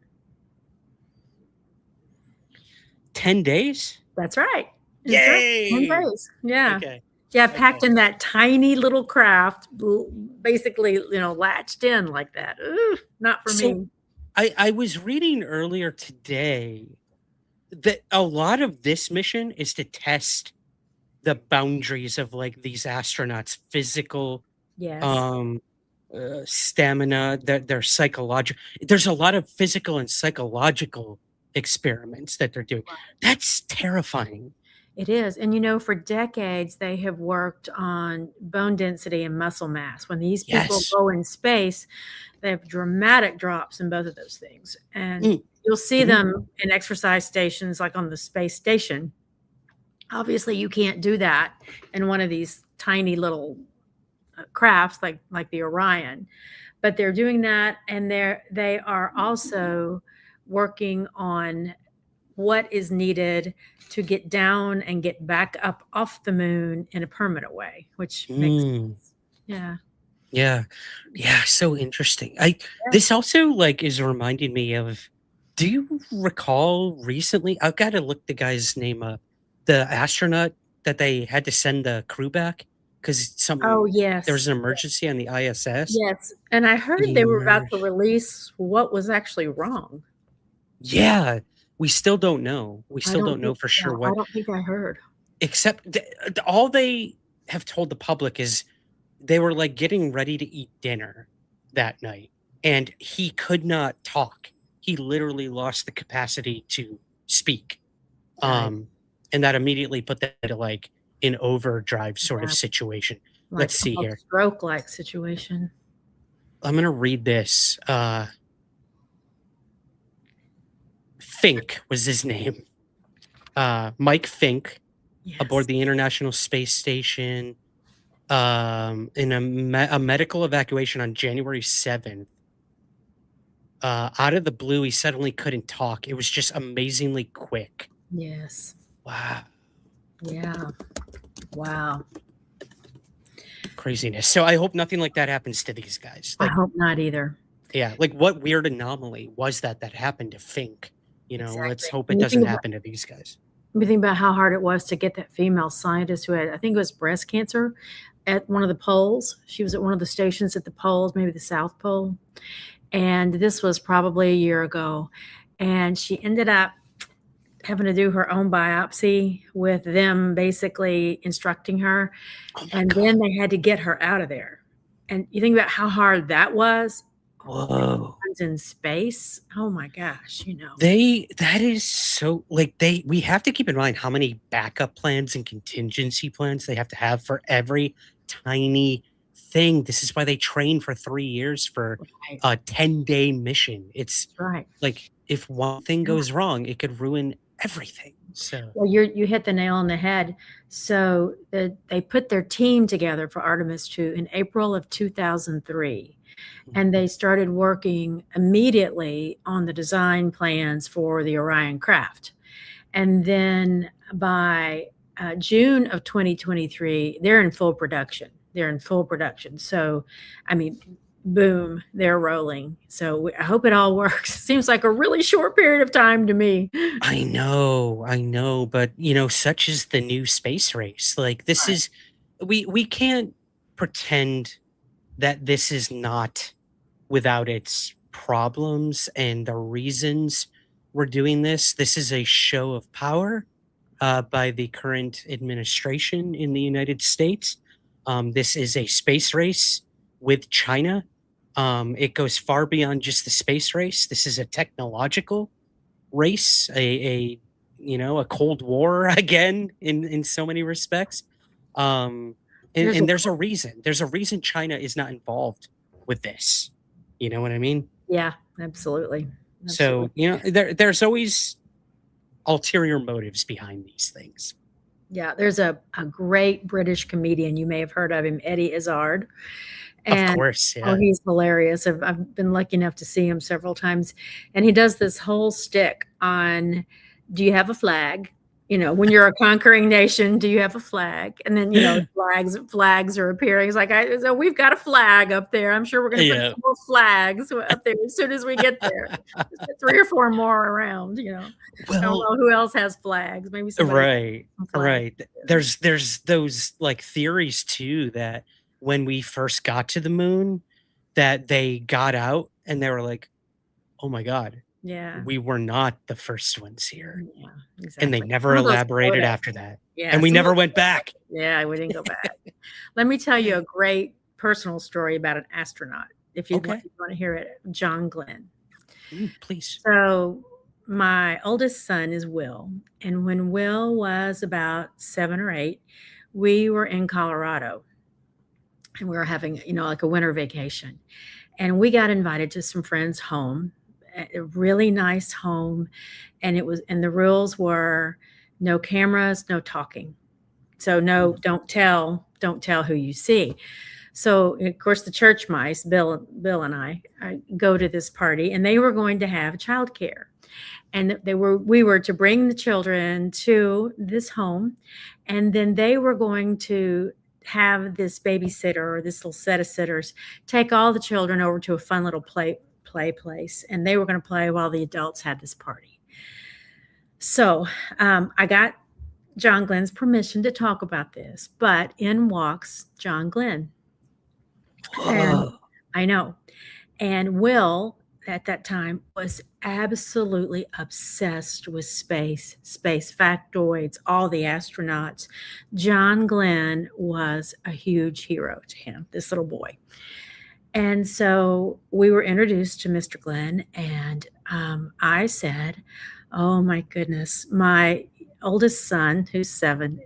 10 days? That's right. Yay! 10 days. Yeah. Okay. Yeah, packed in that tiny little craft, basically, latched in like that. Ooh, not for me. I was reading earlier today that a lot of this mission is to test the boundaries of like these astronauts' physical stamina, their psychological. There's a lot of physical and psychological experiments that they're doing. That's terrifying. It is. And for decades, they have worked on bone density and muscle mass. When these people go in space, they have dramatic drops in both of those things. And you'll see them in exercise stations, like on the space station. Obviously, you can't do that in one of these tiny little crafts like the Orion. But they're doing that, and they are also working on what is needed to get down and get back up off the moon in a permanent way, which makes sense. Yeah. Yeah. So interesting. This also is reminding me of, do you recall recently, I've got to look the guy's name up, the astronaut that they had to send the crew back because there was an emergency on the ISS. Yes. And I heard they were about to release what was actually wrong. Yeah. We still don't know. We still don't know for sure what. I don't think I heard. Except all they have told the public is they were getting ready to eat dinner that night, and he could not talk. He literally lost the capacity to speak, and that immediately put that into an overdrive sort of situation. Let's see here. Stroke-like situation. I'm gonna read this. Fink was his name. Mike Fink, aboard the International Space Station in a medical evacuation on January 7th. Out of the blue, he suddenly couldn't talk. It was just amazingly quick. Yes. Wow. Yeah. Wow. Craziness. So I hope nothing like that happens to these guys. I hope not either. Yeah. What weird anomaly was that happened to Fink? Exactly. Let's hope it doesn't happen to these guys. We think about how hard it was to get that female scientist who had, I think it was breast cancer, at one of the poles. She was at one of the stations at the poles, maybe the South Pole. And this was probably a year ago. And she ended up having to do her own biopsy with them basically instructing her. And then they had to get her out of there. And you think about how hard that was. Whoa. In space. Oh my gosh, that is so we have to keep in mind how many backup plans and contingency plans they have to have for every tiny thing. This is why they train for 3 years for a 10-day mission. It's if one thing goes wrong, it could ruin everything. So you hit the nail on the head. So they put their team together for Artemis II in April of 2003. And they started working immediately on the design plans for the Orion craft. And then by June of 2023, they're in full production. So, boom, they're rolling. So I hope it all works. Seems like a really short period of time to me. I know. But, such is the new space race. This is, we can't pretend that this is not without its problems and the reasons we're doing this. This is a show of power by the current administration in the United States. This is a space race with China It goes far beyond just the space race. This is a technological race, a Cold War again in so many respects. And there's a reason. There's a reason China is not involved with this. You know what I mean? Yeah, absolutely. So, there's always ulterior motives behind these things. Yeah, there's a great British comedian. You may have heard of him, Eddie Izzard. Of course, yeah. Oh, he's hilarious. I've been lucky enough to see him several times. And he does this whole stick on, do you have a flag? When you're a conquering nation, do you have a flag? And then, flags are appearing. It's like, so we've got a flag up there. I'm sure we're going to put some more flags up there as soon as we get there. Just put 3 or 4 more around, I don't know who else has flags. Maybe somebody. Right. There's those like theories too that when we first got to the moon, that they got out and they were like, oh my God. Yeah. We were not the first ones here. Yeah, exactly. And they never elaborated after that. Yeah. And we never went back. Yeah, we didn't go back. Let me tell you a great personal story about an astronaut. If you want to hear it, John Glenn. Please. So my oldest son is Will. And when Will was about 7 or 8, we were in Colorado. And we were having, like a winter vacation. And we got invited to some friends' home. A really nice home, and the rules were no cameras, no talking. So don't tell who you see. So of course the church mice, Bill and I go to this party, and they were going to have childcare, and we were to bring the children to this home, and then they were going to have this babysitter or this little set of sitters take all the children over to a fun little play place, and they were going to play while the adults had this party. So I got John Glenn's permission to talk about this, but in walks John Glenn. And I know. And Will at that time was absolutely obsessed with space factoids, all the astronauts. John Glenn was a huge hero to him, this little boy. And so we were introduced to Mr. Glenn, and I said, oh my goodness, my oldest son, who's 7,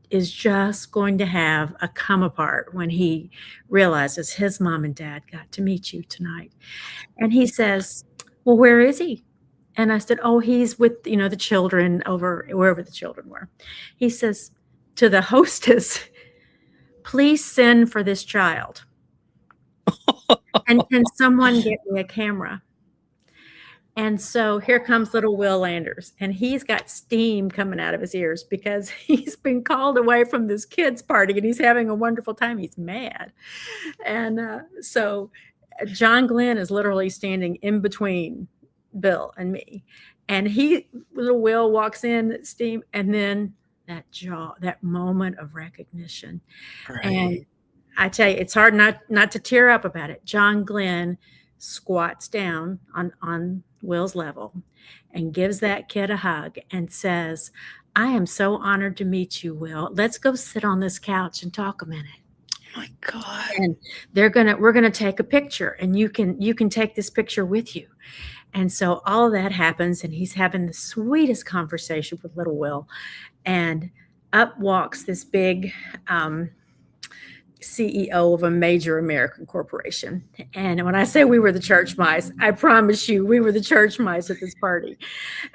is just going to have a come apart when he realizes his mom and dad got to meet you tonight. And he says, well, where is he? And I said, oh, he's with, the children over wherever the children were. He says to the hostess, please send for this child. And can someone get me a camera? And so here comes little Will Landers, and he's got steam coming out of his ears because he's been called away from this kids' party, and he's having a wonderful time. He's mad. And so John Glenn is literally standing in between Bill and me. And little Will walks in, steam, and then that moment of recognition. Right. And I tell you, it's hard not to tear up about it. John Glenn squats down on Will's level and gives that kid a hug and says, I am so honored to meet you, Will. Let's go sit on this couch and talk a minute. Oh my God. And we're gonna take a picture, and you can take this picture with you. And so all of that happens, and he's having the sweetest conversation with little Will. And up walks this big CEO of a major American corporation. And when I say we were the church mice, I promise you, we were the church mice at this party.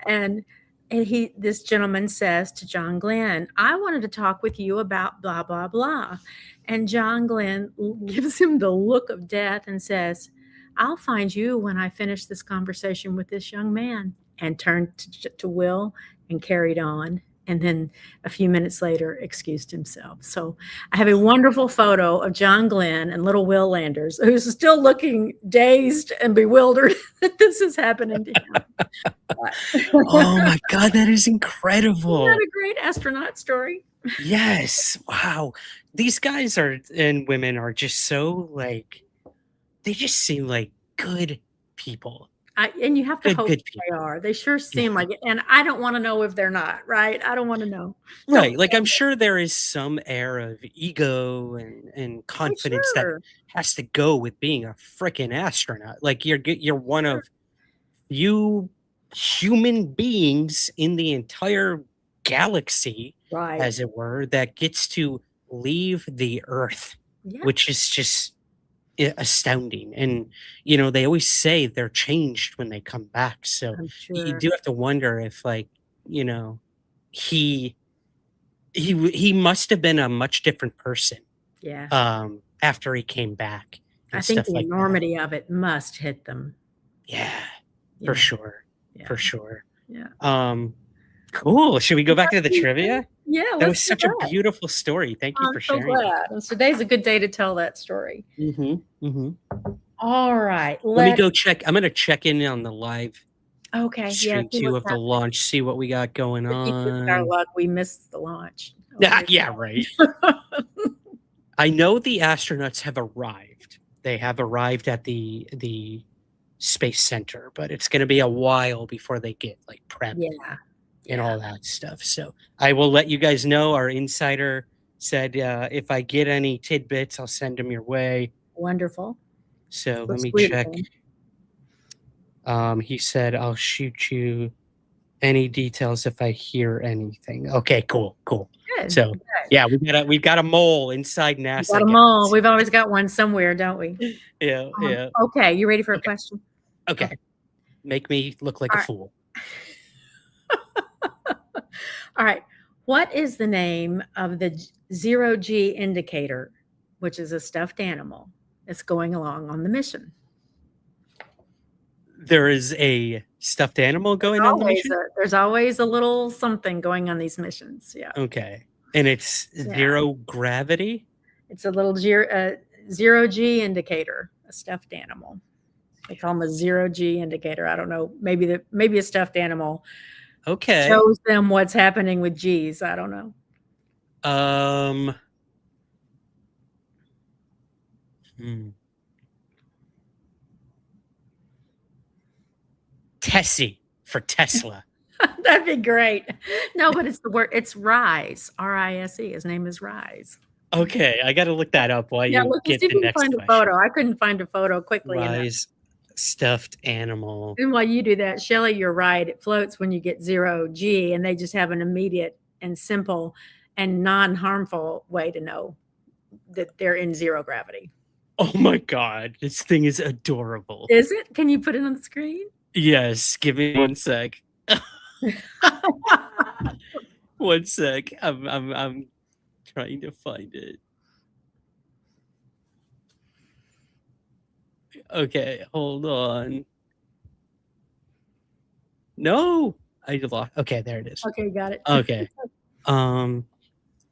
And this gentleman says to John Glenn, I wanted to talk with you about blah, blah, blah. And John Glenn gives him the look of death and says, I'll find you when I finish this conversation with this young man, and turned to Will and carried on. And then a few minutes later, excused himself. So I have a wonderful photo of John Glenn and little Will Landers, who's still looking dazed and bewildered that this is happening to him. Oh my God, that is incredible. Isn't that a great astronaut story? Yes. Wow. These guys and women are just so they just seem like good people. And you have to Good, hope good they are. They sure seem like it. And I don't want to know if they're not, right? I don't want to know. Right. Like I'm sure there is some air of ego and confidence that sure. has to go with being a freaking astronaut. Like you're one of few human beings in the entire galaxy, Right. as it were, that gets to leave the Earth, Yeah. which is just astounding. And they always say they're changed when they come back. So I'm you sure. do have to wonder if, like, he he must have been a much different person Yeah. after he came back I and think stuff the like that. enormity of it must hit them. Yeah, Yeah. for sure. Yeah. For sure. Yeah. Cool. Should we go back to the trivia? Yeah, That let's was do such a that. beautiful story. Thank you I'm for so sharing it. glad. And today's a good day to tell that story. All right. Let me go check. I'm gonna check in on the live Okay. Yeah. stream See too what's of the happening. launch, see what we got going If you missed our on. luck, we missed the launch. Yeah, right. I know the astronauts have arrived. They have arrived at the space center, but it's going to be a while before they get like prepped Yeah. and all that stuff. So I will let you guys know. Our insider said if I get any tidbits, I'll send them your way. Wonderful. So So let me sweet of check. him. He said I'll shoot you any details if I hear anything. Okay, cool. Good. So Good. yeah, we've got a mole inside NASA. Got them all. We've always got one somewhere, don't we? Yeah, yeah. Okay. You ready for a question? Okay. Make me look like All a right. fool. All right. What is the name of the 0G indicator, which is a stuffed animal that's going along on the mission? There is a stuffed animal going on the mission? There's always a little something going on these missions. Yeah. Okay. And it's zero gravity? It's a little 0G indicator, a stuffed animal. They call them a 0G indicator. I don't know. Maybe a stuffed animal Okay. shows them what's happening with G's. I don't know. Tessie for Tesla. That'd be great. No, but it's the word. It's Rise. R-I-S-E. His name is Rise. Okay, I got to look that up while Yeah, you look, get see if the you can next find question. a photo. I couldn't find a photo quickly enough. Rise stuffed animal. And while you do that, Shelley, you're right. It floats when you get 0G, and they just have an immediate and simple and non-harmful way to know that they're in zero gravity. Oh my God, this thing is adorable. Is it? Can you put it on the screen? Yes, give me 1 sec. 1 sec. I'm trying to find it. Okay, hold on. No, I lost. Okay, there it is. Okay, got it. Okay.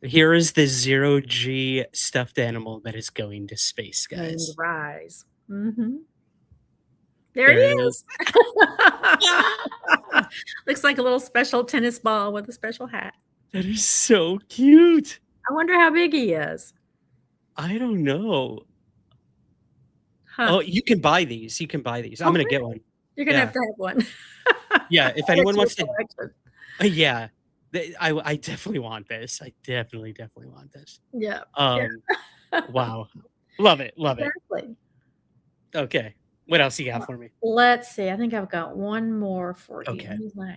Here is the 0G stuffed animal that is going to space, And guys. Rise. Mm-hmm. There he There it is. Looks like a little special tennis ball with a special hat. That is so cute. I wonder how big he is. I don't know. Huh. Oh, you can buy these. You can buy these. I'm Oh, gonna get really? one. You're gonna Yeah. have to have one. Yeah, if That's anyone your wants to, collection. yeah, I definitely want this. I definitely want this. Yeah. Wow, love it. Exactly. Okay, what else you got for me? Let's see. I think I've got one more for you. Okay. Let me look.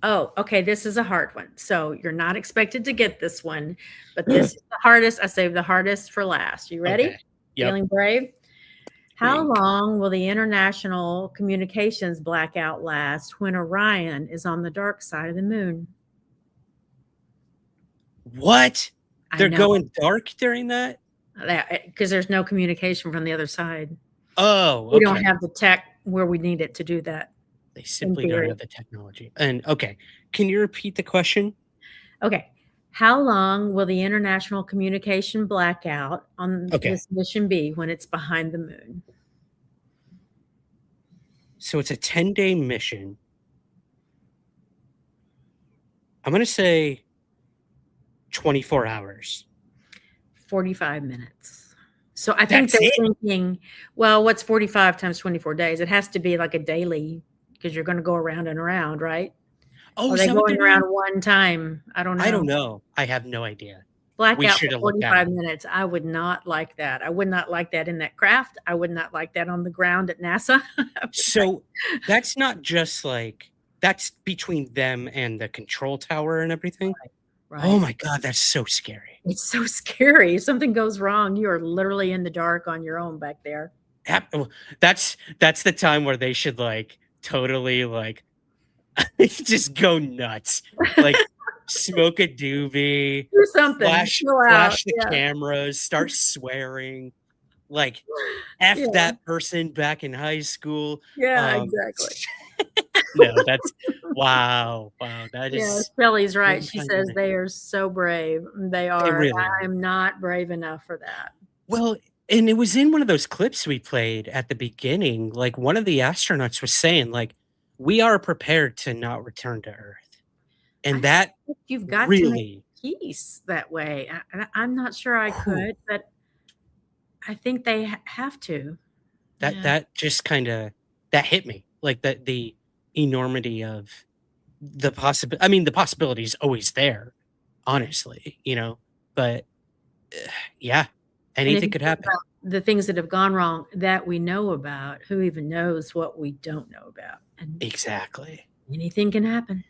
Oh, okay. This is a hard one. So you're not expected to get this one, but this is the hardest. I saved the hardest for last. You ready? Okay. Yep. Feeling brave? How long will the international communications blackout last when Orion is on the dark side of the moon? What? I They're know. going dark during that? Because there's no communication from the other side. Oh, We don't okay. have the tech where we need it to do that. They simply don't theory. have the technology. And okay, can you repeat the question? Okay. How long will the international communication blackout on this mission be when it's behind the moon? So it's a 10-day mission. I'm going to say 24 hours. 45 minutes. So I think That's they're it? thinking, well, what's 45 times 24 days? It has to be like a daily because you're going to go around and around, right? Oh, Are is they that what going they're around doing? one time? I don't I don't know. know. I have no idea. We Blackout should for have looked that 45 up. minutes. I would not like that. I would not like that in that craft. I would not like that on the ground at NASA. So that's not just like that's between them and the control tower and everything. Right. Oh my God, that's so scary. It's so scary. If something goes wrong, you are literally in the dark on your own back there. That's the time where they should like totally like just go nuts. Like smoke a doobie, Do something. flash Chill out. flash the Yeah. cameras, start swearing. Like F Yeah. that person back in high school. Yeah, exactly. No, that's wow. That Yeah, is Shelley's right. really She kind says of- they are so brave. They are. really are. I'm not brave enough for that. Well, and it was in one of those clips we played at the beginning. Like one of the astronauts was saying, like, we are prepared to not return to Earth. And that You've got to really, make peace that way. I'm not sure I could, but I think they have to. Yeah. that just kind of that hit me. Like the enormity of the possibility. I mean, the possibility is always there, honestly, but yeah, And if anything you could think happen. about the things that have gone wrong that we know about, who even knows what we don't know about? And Exactly. anything can happen.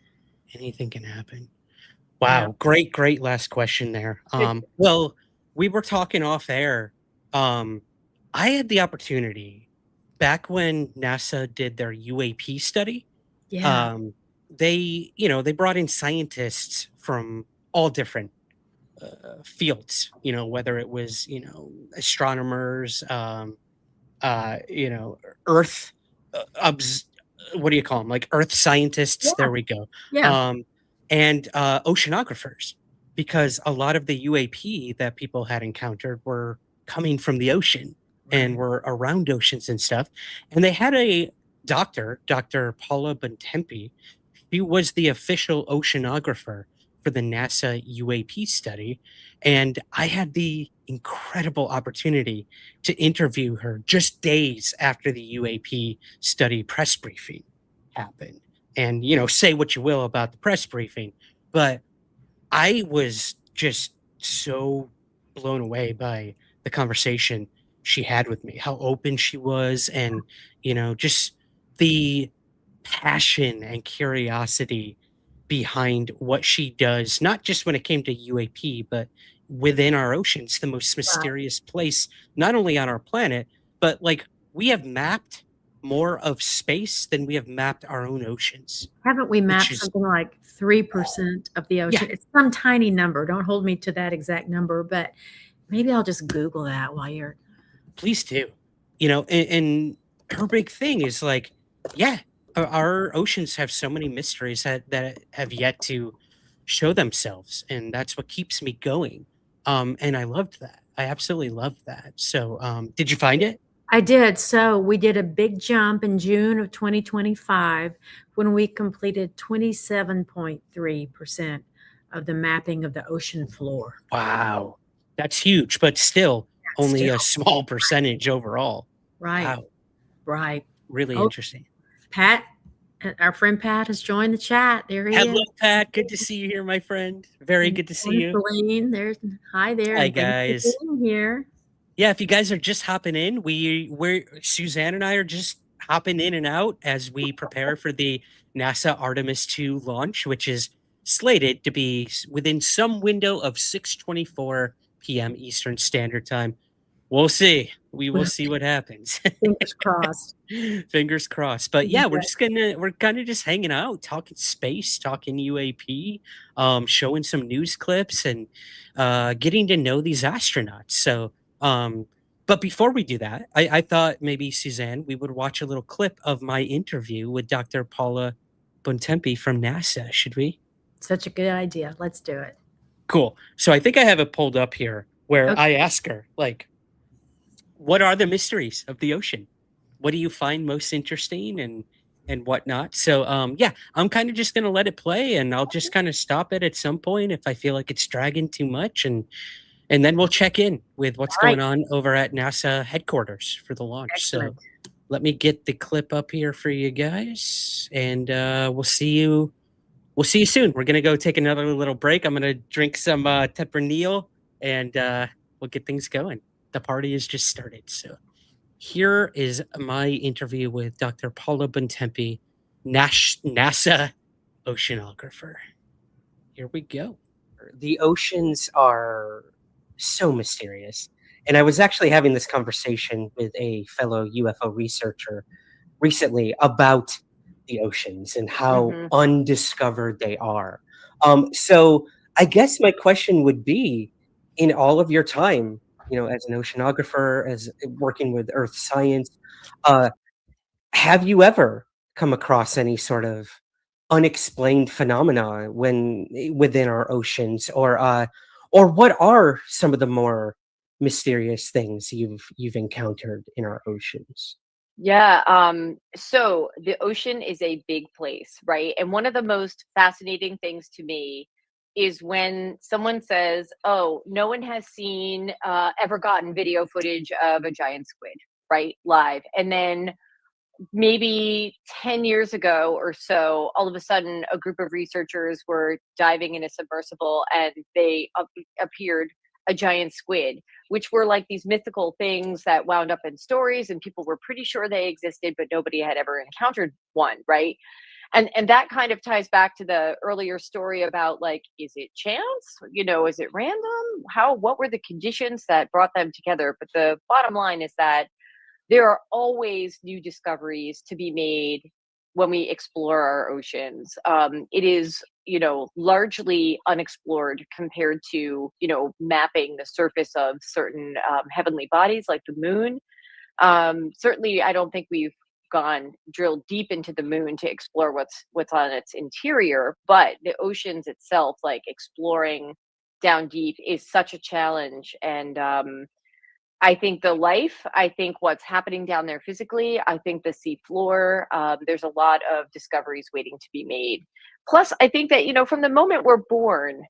Anything can happen. Wow, great last question there. Well, we were talking off air. I had the opportunity back when NASA did their UAP study. Yeah. They brought in scientists from all different fields, whether it was, astronomers, Earth, what do you call them? Like Earth scientists. Yeah. There we go. Yeah. And oceanographers, because a lot of the UAP that people had encountered were coming from the ocean and were around oceans and stuff. And they had a doctor, Dr. Paula Bontempi. She was the official oceanographer for the NASA UAP study. And I had the incredible opportunity to interview her just days after the UAP study press briefing happened. And, say what you will about the press briefing, but I was just so blown away by the conversation she had with me, how open she was, and, just the passion and curiosity behind what she does, not just when it came to UAP, but within our oceans, the most mysterious place, not only on our planet, but like we have mapped more of space than we have mapped our own oceans. Haven't we mapped something like 3% of the ocean? Yeah. It's some tiny number. Don't hold me to that exact number, but maybe I'll just Google that while you're. Please do. And her big thing is like, yeah, our oceans have so many mysteries that have yet to show themselves. And that's what keeps me going. And I loved that. I absolutely loved that. So did you find it? I did. So we did a big jump in June of 2025 when we completed 27.3% of the mapping of the ocean floor. Wow. That's huge, but still only a small percentage overall. Right. Wow. Right. Really Oh, interesting. Pat, our friend Pat has joined the chat. There he Hello, is. Pat. Good to see you here, my friend. Very good to see And you. Celine, hi there. Hi, and thanks guys. for being here. Yeah, if you guys are just hopping in, we're Suzanne and I are just hopping in and out as we prepare for the NASA Artemis II launch, which is slated to be within some window of 6:24 p.m. Eastern Standard Time. We'll see. We will see what happens. Fingers crossed. Fingers crossed. But yeah, we're Yeah. kind of just hanging out, talking space, talking UAP, showing some news clips and getting to know these astronauts. So but before we do that, I thought maybe, Suzanne, we would watch a little clip of my interview with Dr. Paula Bontempi from NASA. Should we? Such a good idea. Let's do it. Cool. So I think I have it pulled up here where Okay. I ask her, like, what are the mysteries of the ocean? What do you find most interesting and whatnot? So yeah, I'm kind of just gonna let it play, and I'll just kind of stop it at some point if I feel like it's dragging too much, and and then we'll check in with what's All right. going on over at NASA headquarters for the launch. Excellent. So let me get the clip up here for you guys, and we'll see you. We'll see you soon. We're gonna go take another little break. I'm gonna drink some Tempranillo, and we'll get things going. The party has just started. So here is my interview with Dr. Paula Bontempi, NASA oceanographer. Here we go. The oceans are so mysterious. And I was actually having this conversation with a fellow UFO researcher recently about the oceans and how undiscovered they are. So I guess my question would be, in all of your time, as an oceanographer, as working with earth science, have you ever come across any sort of unexplained phenomena within our oceans, or what are some of the more mysterious things you've encountered in our oceans? Yeah. So the ocean is a big place, right? And one of the most fascinating things to me is when someone says, "Oh, no one has seen, ever gotten video footage of a giant squid, right, live," and then maybe 10 years ago or so, all of a sudden, a group of researchers were diving in a submersible and they appeared a giant squid, which were like these mythical things that wound up in stories, and people were pretty sure they existed, but nobody had ever encountered one, right? And that kind of ties back to the earlier story about, like, is it chance? Is it random? What were the conditions that brought them together? But the bottom line is that there are always new discoveries to be made when we explore our oceans. It is, largely unexplored compared to, mapping the surface of certain heavenly bodies like the moon. Certainly, I don't think we've drilled deep into the moon to explore what's on its interior, but the oceans itself, like exploring down deep, is such a challenge. And I think I think what's happening down there physically, I think the sea floor, there's a lot of discoveries waiting to be made. Plus, I think that, from the moment we're born,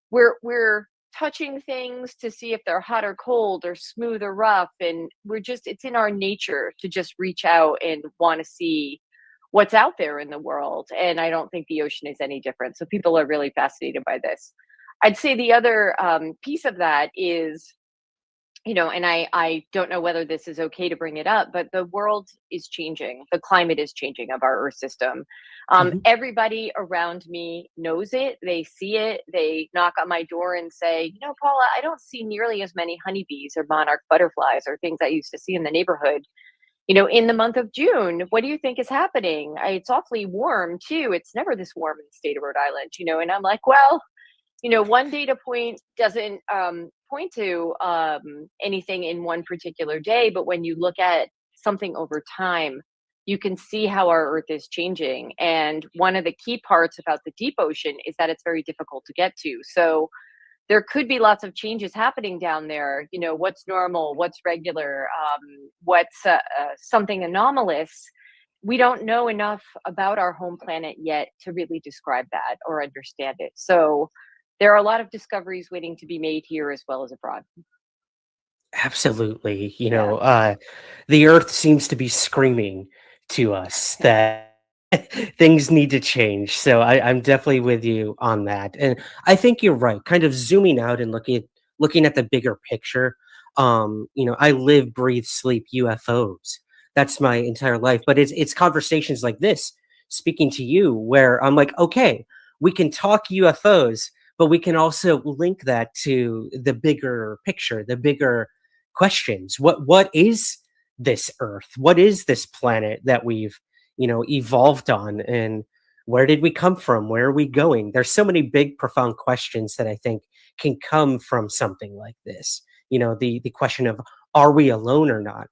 we're touching things to see if they're hot or cold or smooth or rough. And it's in our nature to just reach out and want to see what's out there in the world. And I don't think the ocean is any different. So people are really fascinated by this. I'd say the other piece of that is, and I don't know whether this is okay to bring it up, but the world is changing. The climate is changing of our Earth system. Everybody around me knows it. They see it. They knock on my door and say, Paula, I don't see nearly as many honeybees or monarch butterflies or things I used to see in the neighborhood. In the month of June, what do you think is happening? It's awfully warm too. It's never this warm in the state of Rhode Island, and I'm like, well, one data point doesn't point to anything in one particular day, but when you look at something over time, you can see how our Earth is changing. And one of the key parts about the deep ocean is that it's very difficult to get to. So there could be lots of changes happening down there. What's normal, what's regular, what's something anomalous. We don't know enough about our home planet yet to really describe that or understand it. So there are a lot of discoveries waiting to be made here as well as abroad. Absolutely. The Earth seems to be screaming to us that things need to change. So I'm definitely with you on that. And I think you're right. Kind of zooming out and looking at the bigger picture. I live, breathe, sleep UFOs. That's my entire life. But it's conversations like this, speaking to you, where I'm like, okay, we can talk UFOs, but we can also link that to the bigger picture, the bigger questions. What is this Earth? What is this planet that we've, evolved on? And where did we come from? Where are we going? There's so many big, profound questions that I think can come from something like this. The question of, are we alone or not?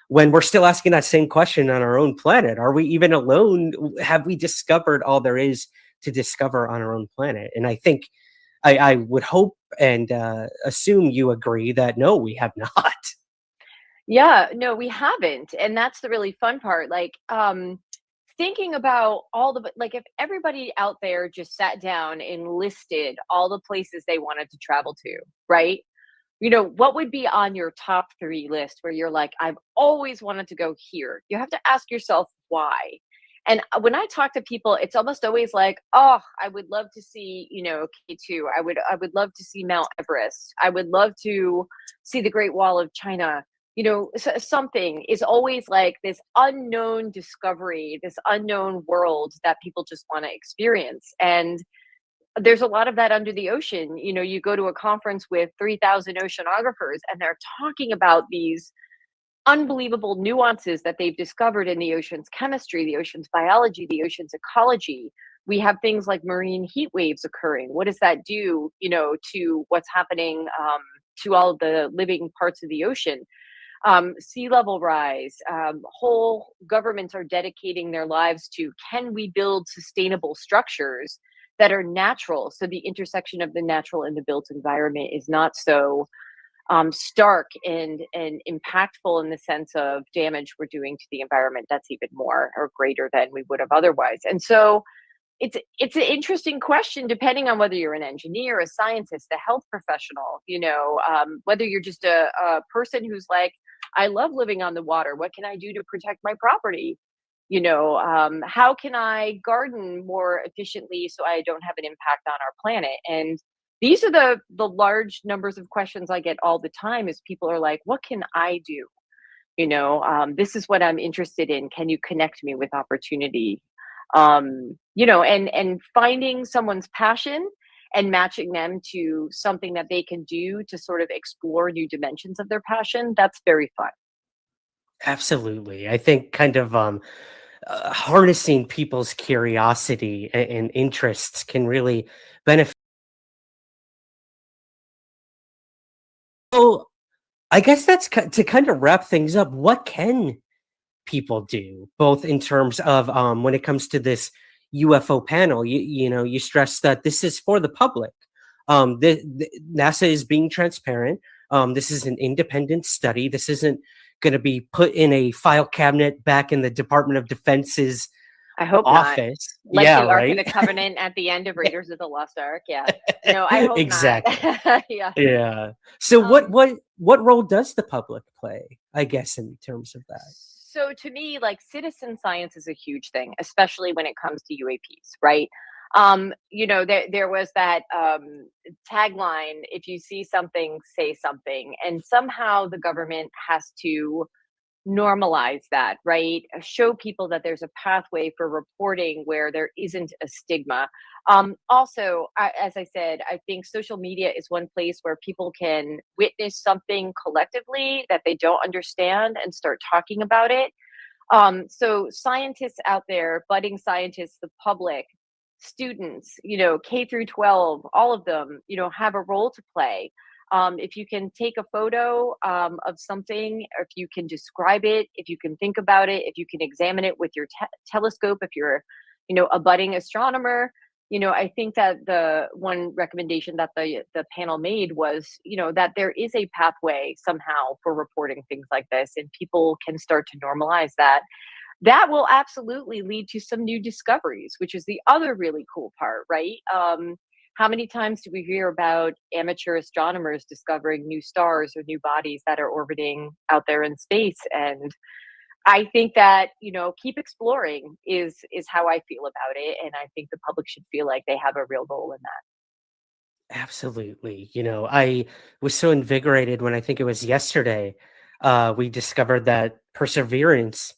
When we're still asking that same question on our own planet, are we even alone? Have we discovered all there is to discover on our own planet? And I think I would hope and assume you agree that no, we have not. Yeah, no, we haven't. And that's the really fun part. Like, thinking about if everybody out there just sat down and listed all the places they wanted to travel to, right? what would be on your top 3 list where you're like, I've always wanted to go here? You have to ask yourself why. And when I talk to people, it's almost always like, oh, I would love to see, K2. I would love to see Mount Everest. I would love to see the Great Wall of China. Something is always like this unknown discovery, this unknown world that people just want to experience. And there's a lot of that under the ocean. You go to a conference with 3,000 oceanographers and they're talking about these unbelievable nuances that they've discovered in the ocean's chemistry, the ocean's biology, the ocean's ecology. We have things like marine heat waves occurring. What does that do, to what's happening to all of the living parts of the ocean? Sea level rise. Whole governments are dedicating their lives to, can we build sustainable structures that are natural, so the intersection of the natural and the built environment is not so stark and impactful in the sense of damage we're doing to the environment that's even more or greater than we would have otherwise. And so it's an interesting question, depending on whether you're an engineer, a scientist, a health professional, whether you're just a person who's like, I love living on the water. What can I do to protect my property? How can I garden more efficiently so I don't have an impact on our planet? And these are the large numbers of questions I get all the time, is people are like, what can I do? This is what I'm interested in. Can you connect me with opportunity? And finding someone's passion and matching them to something that they can do to sort of explore new dimensions of their passion, that's very fun. Absolutely. I think kind of harnessing people's curiosity and interests can really benefit. So I guess that's to kind of wrap things up. What can people do, both in terms of when it comes to this UFO panel? You stress that this is for the public. NASA is being transparent. This is an independent study. This isn't going to be put in a file cabinet back in the Department of Defense's I hope office. Not. Like Yeah, the Ark right. of the Covenant at the end of Raiders of the Lost Ark. Yeah. No, I hope Exactly. not. Yeah. Yeah. So what role does the public play, I guess, in terms of that? So to me, like, citizen science is a huge thing, especially when it comes to UAPs, right? There was that tagline, if you see something, say something. And somehow the government has to normalize that, right? Show people that there's a pathway for reporting where there isn't a stigma. Also, as I said, I think social media is one place where people can witness something collectively that they don't understand and start talking about it. So scientists out there, budding scientists, the public, students, K through 12, all of them, have a role to play. If you can take a photo of something, or if you can describe it, if you can think about it, if you can examine it with your telescope, if you're, a budding astronomer, I think that the one recommendation that the panel made was, that there is a pathway somehow for reporting things like this, and people can start to normalize that. That will absolutely lead to some new discoveries, which is the other really cool part, right? How many times do we hear about amateur astronomers discovering new stars or new bodies that are orbiting out there in space? And I think that, keep exploring is how I feel about it. And I think the public should feel like they have a real role in that. Absolutely. I was so invigorated when, I think it was yesterday, we discovered that Perseverance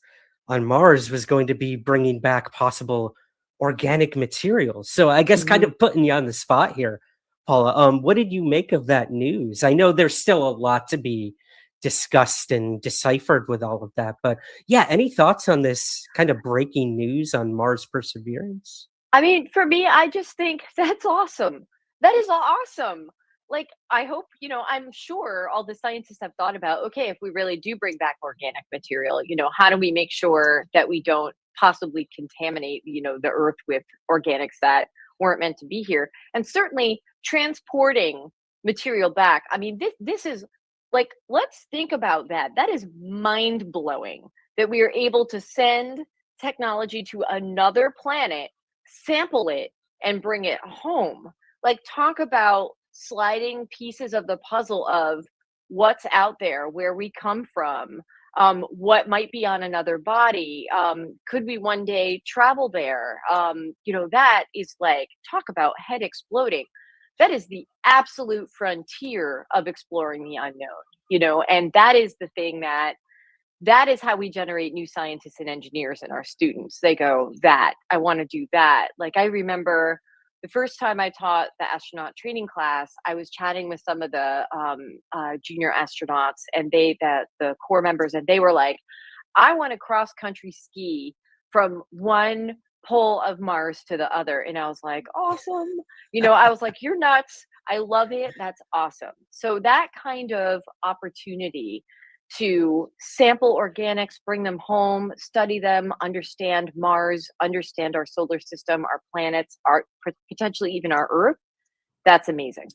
on Mars was going to be bringing back possible organic materials. So I guess kind of putting you on the spot here, Paula, what did you make of that news? I know there's still a lot to be discussed and deciphered with all of that, but yeah, any thoughts on this kind of breaking news on Mars Perseverance? I mean, for me, I just think that's awesome. That is awesome. Like, I hope, I'm sure all the scientists have thought about, okay, if we really do bring back organic material, how do we make sure that we don't possibly contaminate, the earth with organics that weren't meant to be here? And certainly transporting material back. I mean, this is like, let's think about that. That is mind blowing that we are able to send technology to another planet, sample it, and bring it home. Like, talk about sliding pieces of the puzzle of what's out there, where we come from, what might be on another body. Could we one day travel there? That is like, talk about head exploding. That is the absolute frontier of exploring the unknown, and that is the thing that is how we generate new scientists and engineers in our students. They go, that, I want to do that. Like, I remember the first time I taught the astronaut training class, I was chatting with some of the junior astronauts and the core members, and they were like, I want to cross country ski from one pole of Mars to the other. And I was like, awesome. I was like, you're nuts. I love it. That's awesome. So that kind of opportunity to sample organics, bring them home, study them, understand Mars, understand our solar system, our planets, our potentially even our Earth. That's amazing.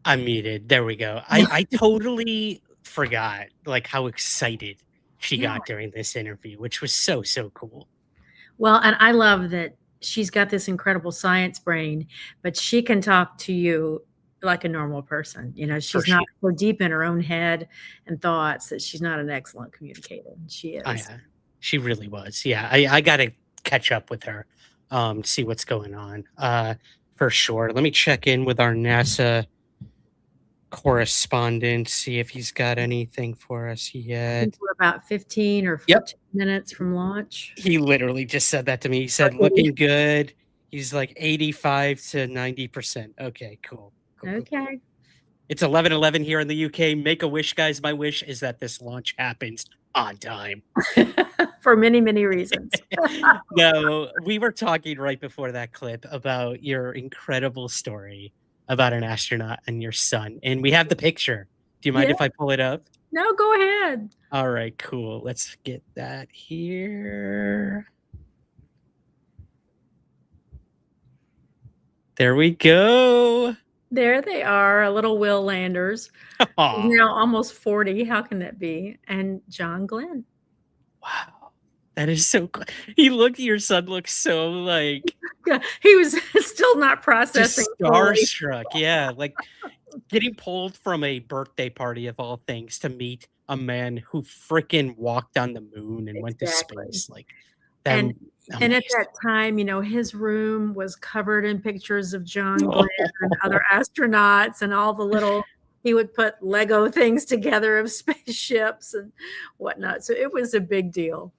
I'm muted. There we go. I totally forgot like how excited she got during this interview, which was so cool. Well, and I love that she's got this incredible science brain, but she can talk to you like a normal person. She's not so deep in her own head and thoughts that she's not an excellent communicator. She is. She really was. Yeah, I got to catch up with her, see what's going on for sure. Let me check in with our NASA correspondent, see if he's got anything for us yet. I think we're about 15 or 14 minutes from launch. He literally just said that to me. He said, looking good. He's like 85 to 90%. Okay, cool. Okay. It's 11:11 here in the UK. Make a wish, guys. My wish is that this launch happens on time. For many, many reasons. No, we were talking right before that clip about your incredible story about an astronaut and your son. And we have the picture. Do you mind if I pull it up? No, go ahead. All right, cool. Let's get that here. There we go. There they are, little Will Landers. Now almost 40. How can that be? And John Glenn. Wow. That is so cool. Your son looks so like... Yeah, he was still not processing. Just starstruck. Yeah, like getting pulled from a birthday party of all things to meet a man who freaking walked on the moon and went to space. Like that. And at that time, his room was covered in pictures of John Glenn and other astronauts and all the little, he would put Lego things together of spaceships and whatnot. So it was a big deal.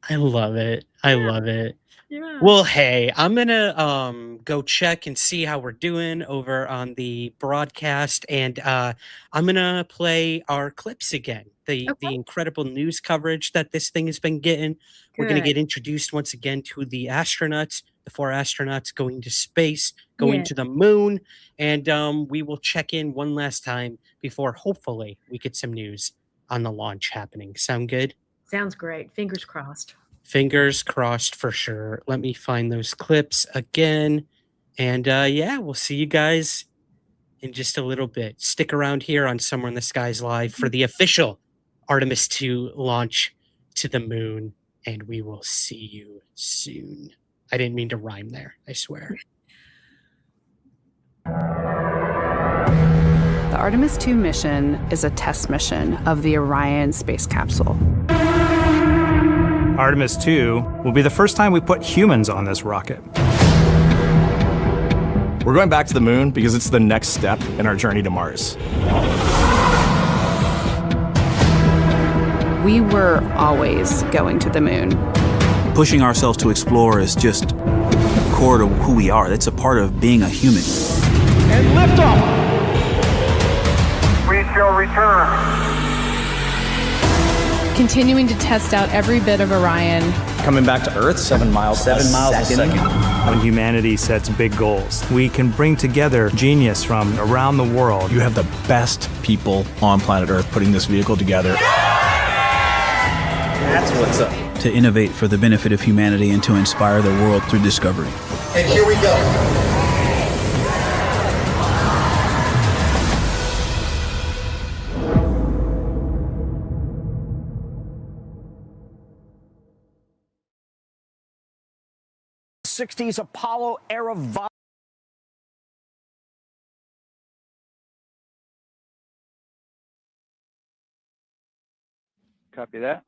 I love it. I love it. Yeah. Well, hey, I'm going to go check and see how we're doing over on the broadcast. And I'm going to play our clips again. The incredible news coverage that this thing has been getting. We're going to get introduced once again to the astronauts, the 4 astronauts going to space, going to the moon. And we will check in one last time before hopefully we get some news on the launch happening. Sound good? Sounds great. Fingers crossed. Fingers crossed for sure. Let me find those clips again. And we'll see you guys in just a little bit. Stick around here on Somewhere in the Skies Live for the official Artemis II launch to the moon. And we will see you soon. I didn't mean to rhyme there, I swear. The Artemis II mission is a test mission of the Orion space capsule. Artemis II will be the first time we put humans on this rocket. We're going back to the moon because it's the next step in our journey to Mars. We were always going to the moon. Pushing ourselves to explore is just core to who we are. That's a part of being a human. And liftoff! We shall return. Continuing to test out every bit of Orion. Coming back to Earth, 7 miles a second. When humanity sets big goals, we can bring together genius from around the world. You have the best people on planet Earth putting this vehicle together. That's what's up. To innovate for the benefit of humanity and to inspire the world through discovery. And here we go. 1960s Apollo era vibe. Copy that.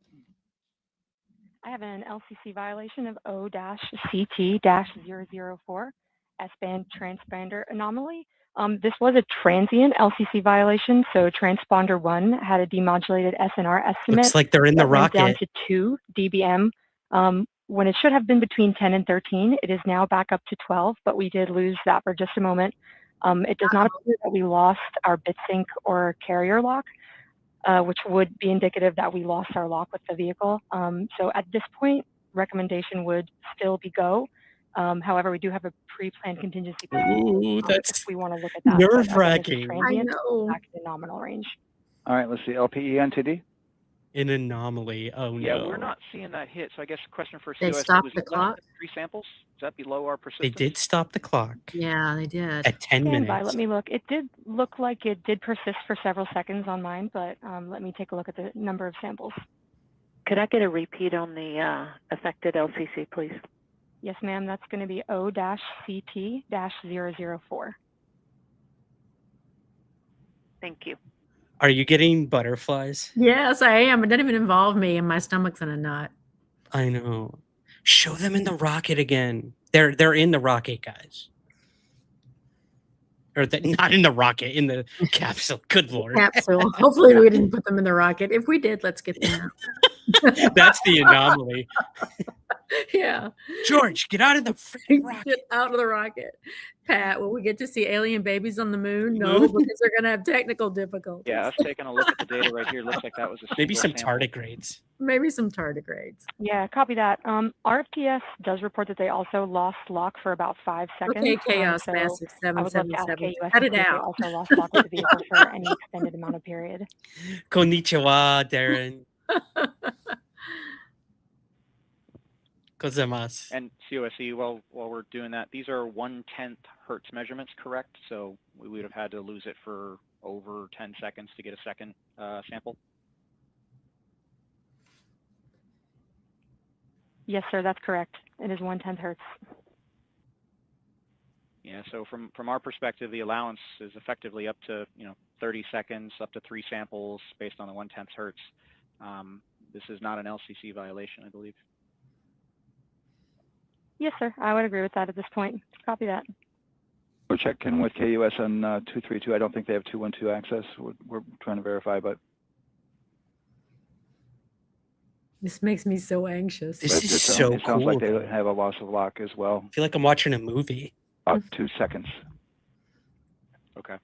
I have an LCC violation of O-CT-004, S-band transponder anomaly. This was a transient LCC violation, so transponder 1 had a demodulated SNR estimate. Looks like they're in the that went down rocket. to 2 dBm. When it should have been between 10 and 13, it is now back up to 12, but we did lose that for just a moment. It does not appear that we lost our bit sync or carrier lock, which would be indicative that we lost our lock with the vehicle. So at this point, recommendation would still be go. However, we do have a pre-planned contingency plan Ooh, if that's we want to look at that. But again, this is nerve-wracking. transient, back in nominal range. All right, let's see. LPE NTD. An anomaly. Oh Yeah, no. we're not seeing that hit. So I guess the question for They COS stopped was the 1 clock? to 3 samples. Is that below our They persistence? did stop the clock Yeah, they did. at 10 Stand by, minutes. let me look. It did look like it did persist for several seconds on mine, but let me take a look at the number of samples. Could I get a repeat on the affected LCC, please? Yes, ma'am, that's going to be O-CT-004. Thank you. Are you getting butterflies? Yes, I am. It doesn't even involve me, and my stomach's in a knot. I know. Show them in the rocket again. They're in the rocket, guys. Or not in the rocket, in the capsule. Good Lord. Capsule. Hopefully, we didn't put them in the rocket. If we did, let's get them out. That's the anomaly. Yeah. George, get out of the freaking rocket. Get out of the rocket. Pat, will we get to see alien babies on the moon? No, because they're going to have technical difficulties. Yeah, us taking a look at the data right here. Looks like that was a Maybe some single sample. tardigrades. Maybe some tardigrades. Yeah, copy that. RFTS does report that they also lost lock for about 5 seconds. Okay, Chaos so Massive I would love to ask 777. KUS Cut to it see if they out. also lost lock with the vehicle for any extended amount of period. Konnichiwa, Darren. Gozaimasu. And COSE, while we're doing that, these are 1/10 hertz measurements, correct? So we would have had to lose it for over 10 seconds to get a second sample. Yes, sir, that's correct. It is 1/10 hertz. Yeah, so from our perspective, the allowance is effectively up to 30 seconds, up to 3 samples based on the 1/10 hertz. This is not an LCC violation, I believe. Yes, sir, I would agree with that at this point. Copy that. We're checking with KUS on 232. I don't think they have 212 access. We're trying to verify, but This makes me so anxious. This is so it sounds like cool. they have a loss of lock as well. I feel like I'm watching a movie. About 2 seconds. Okay.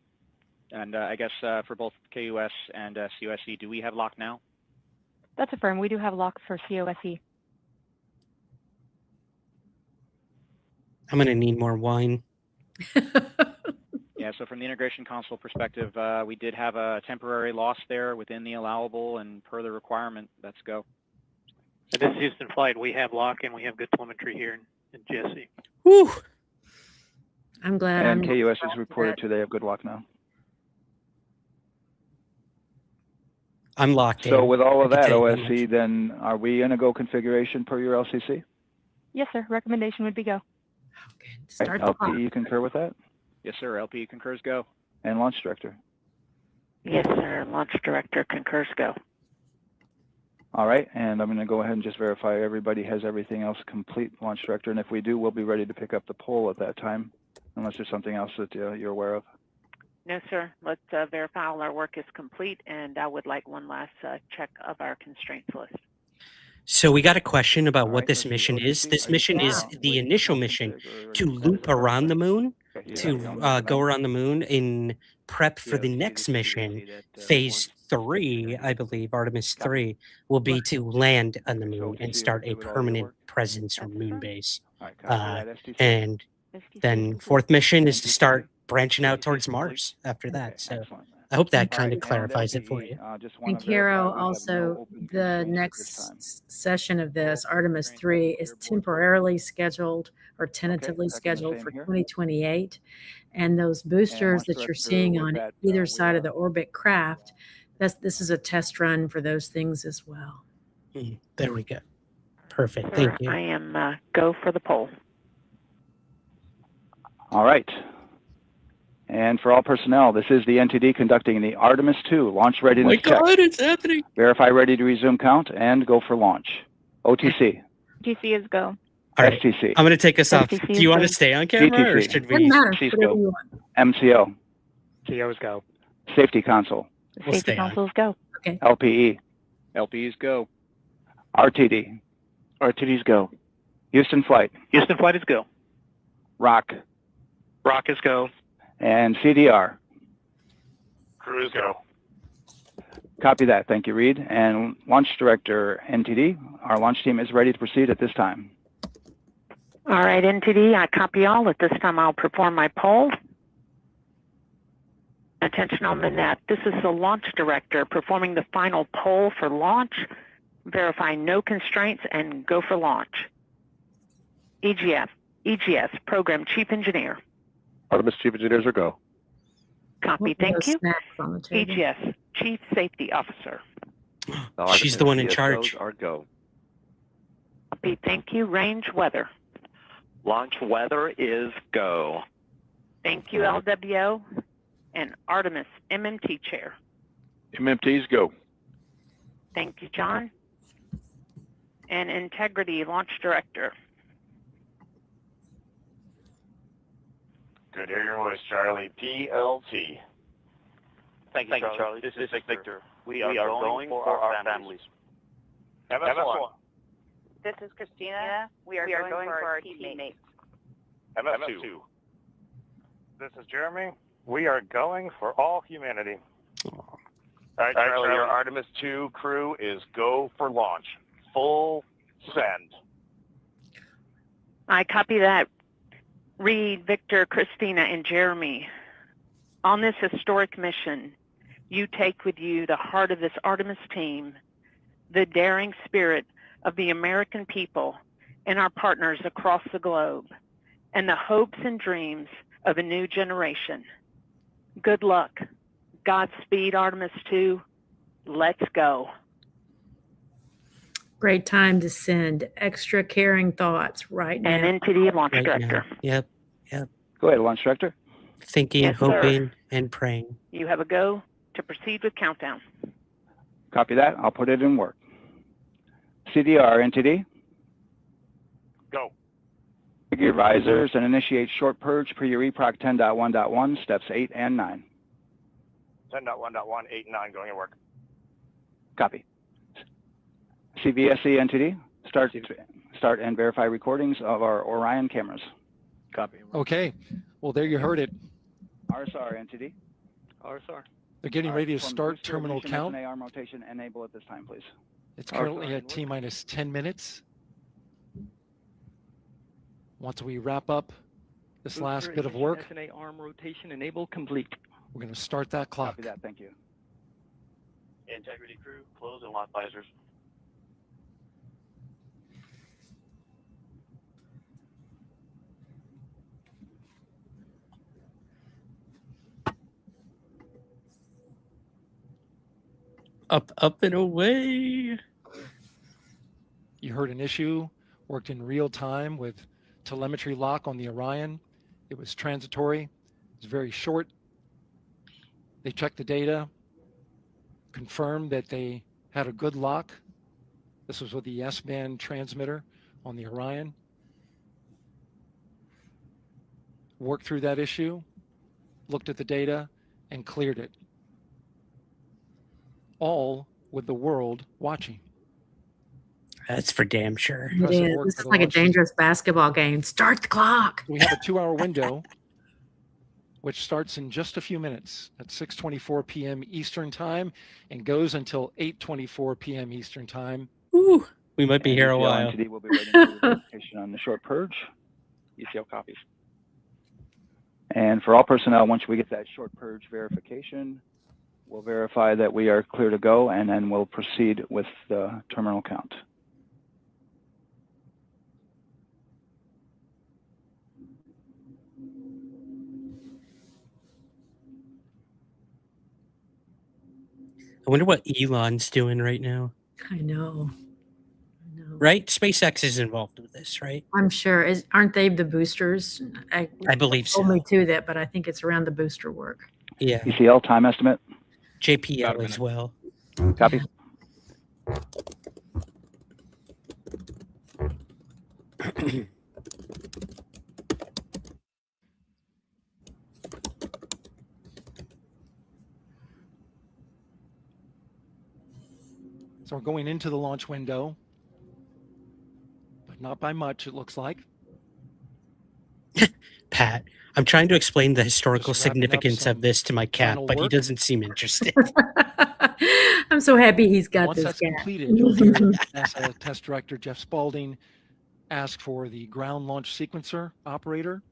And I guess for both KUS and COSE, do we have lock now? That's affirmed. We do have lock for COSE. I'm going to need more wine. Yeah, so from the integration console perspective, we did have a temporary loss there within the allowable, and per the requirement, let's go. And this is Houston Flight. We have lock and we have good telemetry here in GSC. Woo! I'm glad. And I'm KUS is reported to they have good lock now. I'm locked in. So with all of I can that, tell you OSC, then are we in a go configuration per your LCC? Yes, sir. Recommendation would be go. Start the LPE, clock. you concur with that? Yes, sir. LPE concurs go. And launch director? Yes, sir. Launch director concurs go. All right, and I'm going to go ahead and just verify everybody has everything else complete, launch director, and if we do, we'll be ready to pick up the poll at that time, unless there's something else that you're aware of. No, sir. Let's verify all our work is complete, and I would like one last check of our constraints list. So we got a question about what this mission is. This mission is the initial mission to loop around the moon, to go around the moon in prep for the next mission. Phase 3, I believe, Artemis 3, will be to land on the moon and start a permanent presence or moon base. And then fourth mission is to start branching out towards Mars after that. So I hope that kind of clarifies it for you. And Caro, also, the next session of this, Artemis 3, is temporarily scheduled or tentatively scheduled for 2028. And those boosters that you're seeing on either side of the orbit craft, this is a test run for those things as well. There we go. Perfect. Sir, Thank you. I am go for the poll. All right. And for all personnel, this is the NTD conducting the Artemis II launch readiness check. Oh my God, it's happening. Verify ready to resume count and go for launch. OTC. TC is go. All right. STC. I'm going to take us off. STC Do you want to is stay on camera or DTC. should Doesn't we? matter. Cease Whatever go. you want. MCO. TOs go. Safety console. We'll Safety stay on. consoles go. Okay. LPE. LPs go. RTD. RTDs go. Houston flight. Houston flight is go. ROC. Rock is go. And CDR. Crews go. Copy that. Thank you, Reid. And Launch Director NTD, our launch team is ready to proceed at this time. All right, NTD, I copy all. At this time, I'll perform my poll. Attention on the net. This is the launch director performing the final poll for launch. Verify no constraints and go for launch. EGS, Program Chief Engineer. Artemis Chief Engineers are go. Copy, What were thank those you. snacks on the table? EGS, Chief Safety Officer. She's the one in charge. Are go. Copy, thank you. Range Weather. Launch weather is go. Thank you, LWO. And Artemis MMT Chair. MMTs go. Thank you, John. And Integrity Launch Director. Good to hear your voice, Charlie. PLT. Thank you, Charlie. This is Victor. We are going for our families. MS1. This is Christina. We are going for our teammates. MS2. This is Jeremy. We are going for all humanity. All right, Charlie, your Artemis II crew is go for launch. Full send. I copy that. Reid, Victor, Christina, and Jeremy. On this historic mission, you take with you the heart of this Artemis team, the daring spirit of the American people and our partners across the globe, and the hopes and dreams of a new generation. Good luck. Godspeed, Artemis II. Let's go. Great time to send extra caring thoughts right now. And NTD Launch Right Director. now. Yep. Yep. Go ahead, Launch Director. Thinking, Yes, sir. hoping, and praying. You have a go to proceed with countdown. Copy that. I'll put it in work. CDR NTD. Go. Your risers and initiate short purge per your EPROC 10.1.1, steps 8 and 9. 10.1.1, 8, and 9 going to work. Copy. CVSE NTD, start and verify recordings of our Orion cameras. Copy. Okay, well, there you heard it. RSR NTD. RSR. They're getting ready to From start booster terminal ignition, count. SNA arm rotation, enable at this time, please. It's currently at T-minus 10 minutes. Once we wrap up this last bit of work, SNA arm rotation enable complete. we're going to start that clock. Copy that, thank you. Integrity crew, close and lock visors. Up, up, and away. You heard an issue, worked in real time with telemetry lock on the Orion. It was transitory, it was very short. They checked the data, confirmed that they had a good lock. This was with the S-band transmitter on the Orion. Worked through that issue, looked at the data, and cleared it. All with the world watching. That's for damn sure. It is. This is like a dangerous basketball game. Start the clock. We have a 2-hour window, which starts in just a few minutes at 6:24 p.m. Eastern Time and goes until 8:24 p.m. Eastern Time. Ooh, we might be here a while. NTD will be waiting for verification on the short purge. ECL copies. And for all personnel, once we get that short purge verification, we'll verify that we are clear to go, and then we'll proceed with the terminal count. I wonder what Elon's doing right now. I know. I know. right? SpaceX is involved with this, right? I'm sure. Aren't they the boosters? I believe so. Told me to that, but I think it's around the booster work. Yeah. ECL time estimate? JPL as well. Copy. So we're going into the launch window, but not by much, it looks like. Pat, I'm trying to explain the historical Just wrapping up significance of some this to my cat, final but he work. doesn't seem interested. I'm so happy he's got Once this that's cat. completed, you'll hear NASA Test Director Jeff Spaulding ask for the ground launch sequencer operator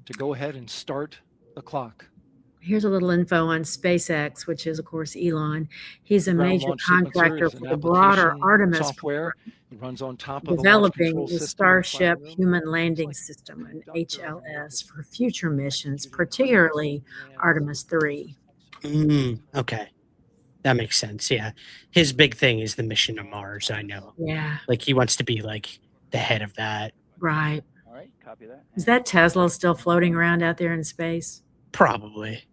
to go ahead and start the clock. Here's a little info on SpaceX, which is, of course, Elon. He's a Ground major launch sequencer contractor is an for the broader application Artemis software. It runs on top of the launch developing control the system. Starship Human Landing System, an HLS, for future missions, particularly Artemis III. Okay. That makes sense. Yeah. His big thing is the mission to Mars, I know. Yeah. Like he wants to be like the head of that. Right. All right, copy that. Is that Tesla still floating around out there in space? Probably.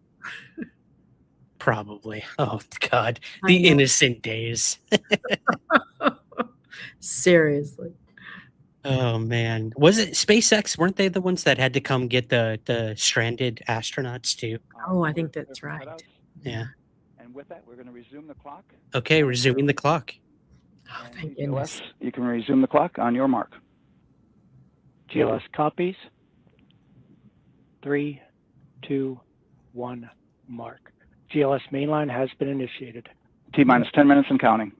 Probably. Oh God. I The know. innocent days. Seriously. Oh man. Was it SpaceX? Weren't they the ones that had to come get the stranded astronauts too? Oh, I think that's right. Yeah. And with that, we're going to resume the clock. Okay, resuming the clock. Oh, thank GLS, goodness. you can resume the clock on your mark. GLS copies. 3, 2, 1, mark. GLS mainline has been initiated. T-minus 10 minutes and counting.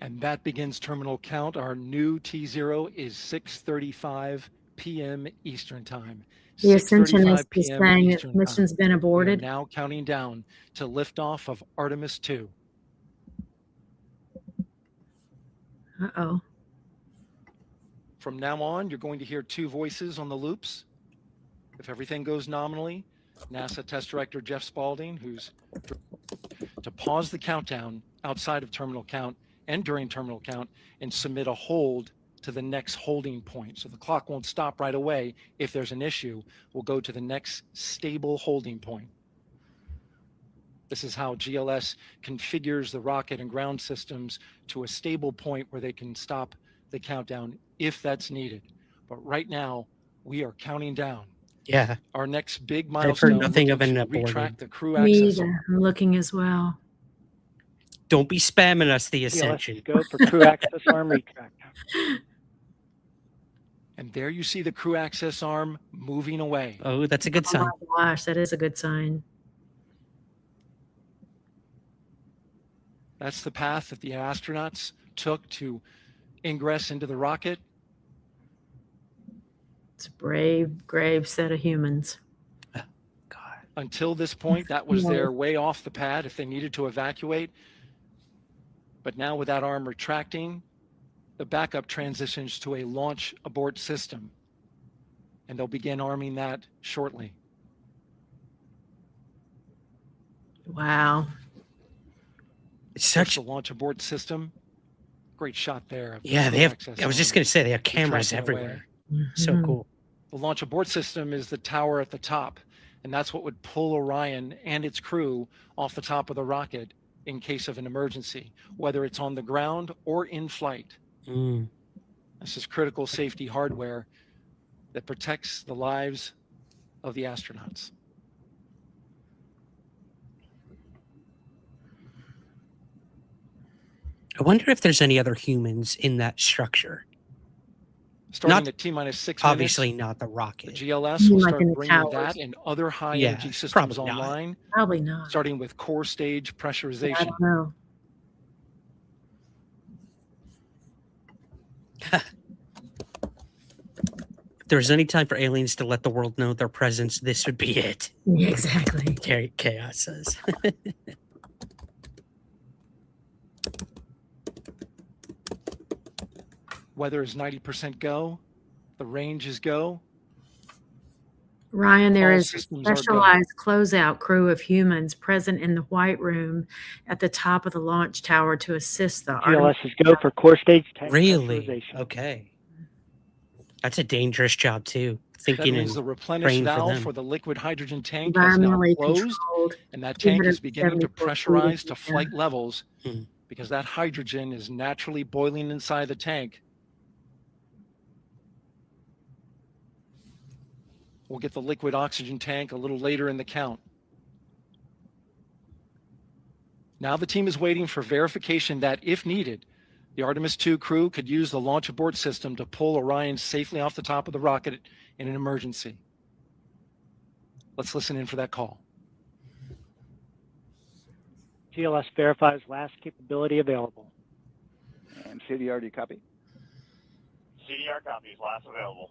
And that begins terminal count. Our new T0 is 6:35 p.m. Eastern Time. The Ascensionist 6:35 is p.m. saying Eastern its mission's time. been We are aborted. now counting down to liftoff of Artemis II. Uh-oh. From now on, you're going to hear two voices on the loops. If everything goes nominally, NASA Test Director Jeff Spaulding, who's to pause the countdown outside of terminal count and during terminal count and submit a hold to the next holding point. So the clock won't stop right away. If there's an issue, we'll go to the next stable holding point. This is how GLS configures the rocket and ground systems to a stable point where they can stop the countdown if that's needed. But right now, we are counting down. Yeah. Our next big I've heard milestone nothing will of be an to aborted. retract the crew Me access. either. I'm looking as well. Don't be spamming us the GLS Ascension. go for crew access arm retract. And there you see the crew access arm moving away. Oh, that's a good Oh sign. my gosh, that is a good sign. That's the path that the astronauts took to ingress into the rocket. It's a brave, grave set of humans. Until this point, that was Yeah. their way off the pad if they needed to evacuate. But now with that arm retracting, the backup transitions to a launch abort system. And they'll begin arming that shortly. Wow. It's such a launch abort system. Great shot there. of the Yeah, crew they have. access I was just arm going to say they have cameras retracting away. everywhere. So Mhm. cool. The launch abort system is the tower at the top, and that's what would pull Orion and its crew off the top of the rocket in case of an emergency, whether it's on the ground or in flight. Mm. This is critical safety hardware that protects the lives of the astronauts. I wonder if there's any other humans in that structure. Starting Not- at T-minus 6 Obviously minutes, not the the rocket. GLS will Like start in the bringing towers. that and other high Yeah, energy systems probably not. online, Probably not. starting with core stage I pressurization. don't know. If there was any time for aliens to let the world know their presence, this would be it. Yeah, exactly. Chaos says. Weather is 90% go. The range is go. Ryan, there All is a systems are go. specialized closeout crew of humans present in the White Room at the top of the launch tower to assist the Artemis. GLS is go for core stage tank Really? pressurization. Okay. That's a dangerous job too. That Thinking means and the replenish praying for valve them. for the liquid hydrogen tank has now Environmentally closed, controlled, and that tank is beginning to 274 feet pressurize to in the flight air. levels because that hydrogen is naturally boiling inside the tank. We'll get the liquid oxygen tank a little later in the count. Now the team is waiting for verification that, if needed, the Artemis II crew could use the launch abort system to pull Orion safely off the top of the rocket in an emergency. Let's listen in for that call. GLS verifies last capability available. And CDR, do you copy? CDR copies, last available.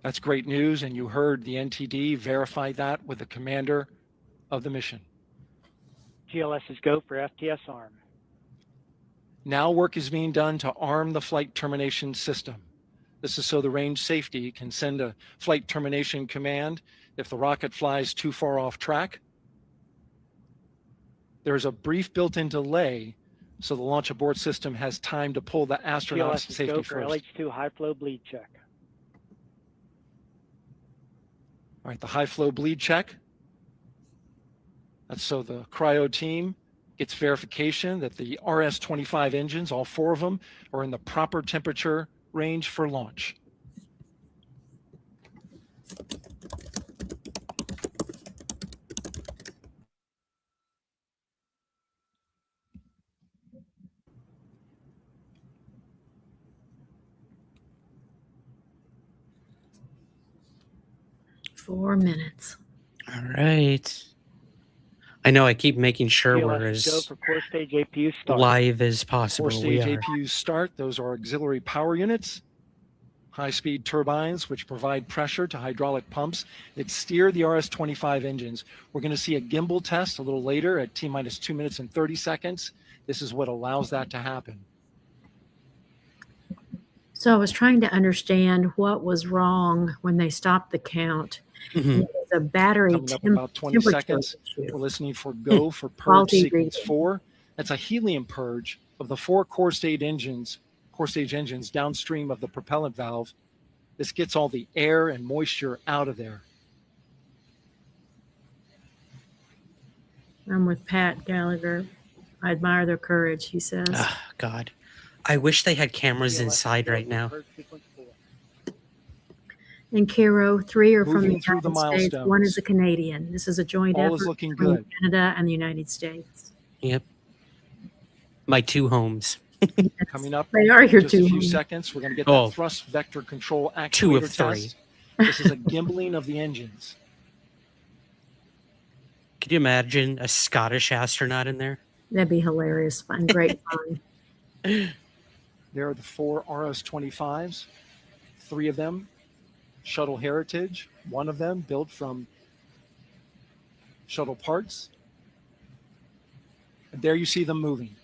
That's great news, and you heard the NTD verify that with the commander of the mission. GLS is go for FTS arm. Now work is being done to arm the flight termination system. This is so the range safety can send a flight termination command if the rocket flies too far off track. There's a brief built-in delay, so the launch abort system has time to pull the astronauts to GLS is safety go for first. LH2 high flow bleed check. All right, the high flow bleed check. That's so the cryo team gets verification that the RS-25 engines, all 4 of them, are in the proper temperature range for launch. Four minutes. All right. I know I keep making sure GLS we're is go as for core stage APU start. live as possible. Core We stage are. APUs start. Those are auxiliary power units, high-speed turbines, which provide pressure to hydraulic pumps that steer the RS-25 engines. We're going to see a gimbal test a little later at T-minus 2 minutes and 30 seconds. This is what allows that to happen. So I was trying to understand what was wrong when they stopped the count. Mhm. It was a battery Coming up in about 20 temperature seconds, issue. we're listening for go for purge Faulty sequence reading. 4. That's a helium purge of the 4 core stage engines downstream of the propellant valve. This gets all the air and moisture out of there. I'm with Pat Gallagher. I admire their courage, he says. Oh, God. I wish they had cameras inside right now. And Cairo, 3 are from the Moving through the United States. 1 milestones. is a Canadian. This is a joint All effort is looking between good. Canada and the United States. Yep. My 2 homes. Coming up They are your just a 2 few homes. seconds, we're going to get Oh. that thrust vector control 2 of actuator 3. test. This is a gimbling of the engines. Could you imagine a Scottish astronaut in there? That'd be hilarious and great fun. There are the 4 RS-25s, 3 of them shuttle heritage, 1 of them built from shuttle parts. And there you see them moving.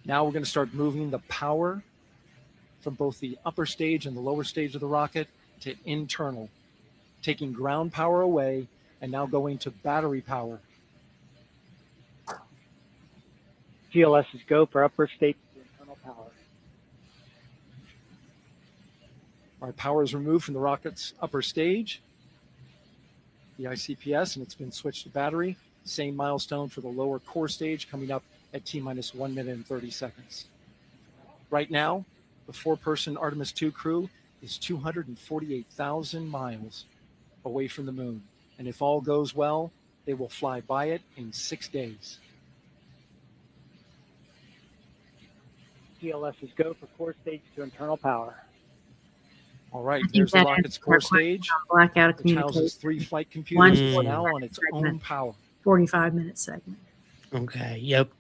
Now we're going to start moving the power from both the upper stage and the lower stage of the rocket to internal, taking ground power away and now going to battery power. GLS is go for upper stage internal power. Our power is removed from the rocket's upper stage, the ICPS, and it's been switched to battery. Same milestone for the lower core stage coming up at T-minus 1 minute and 30 seconds. Right now, the 4-person Artemis II crew is 248,000 miles away from the moon. And if all goes well, they will fly by it in 6 days. GLS is go for core stage to internal power. All right, I think there's the that rocket's answers core our question stage, on blackout of which houses communication. 3 flight One computers. It's 45 now on its own segment, power. 45-minute segment. Okay. Yep.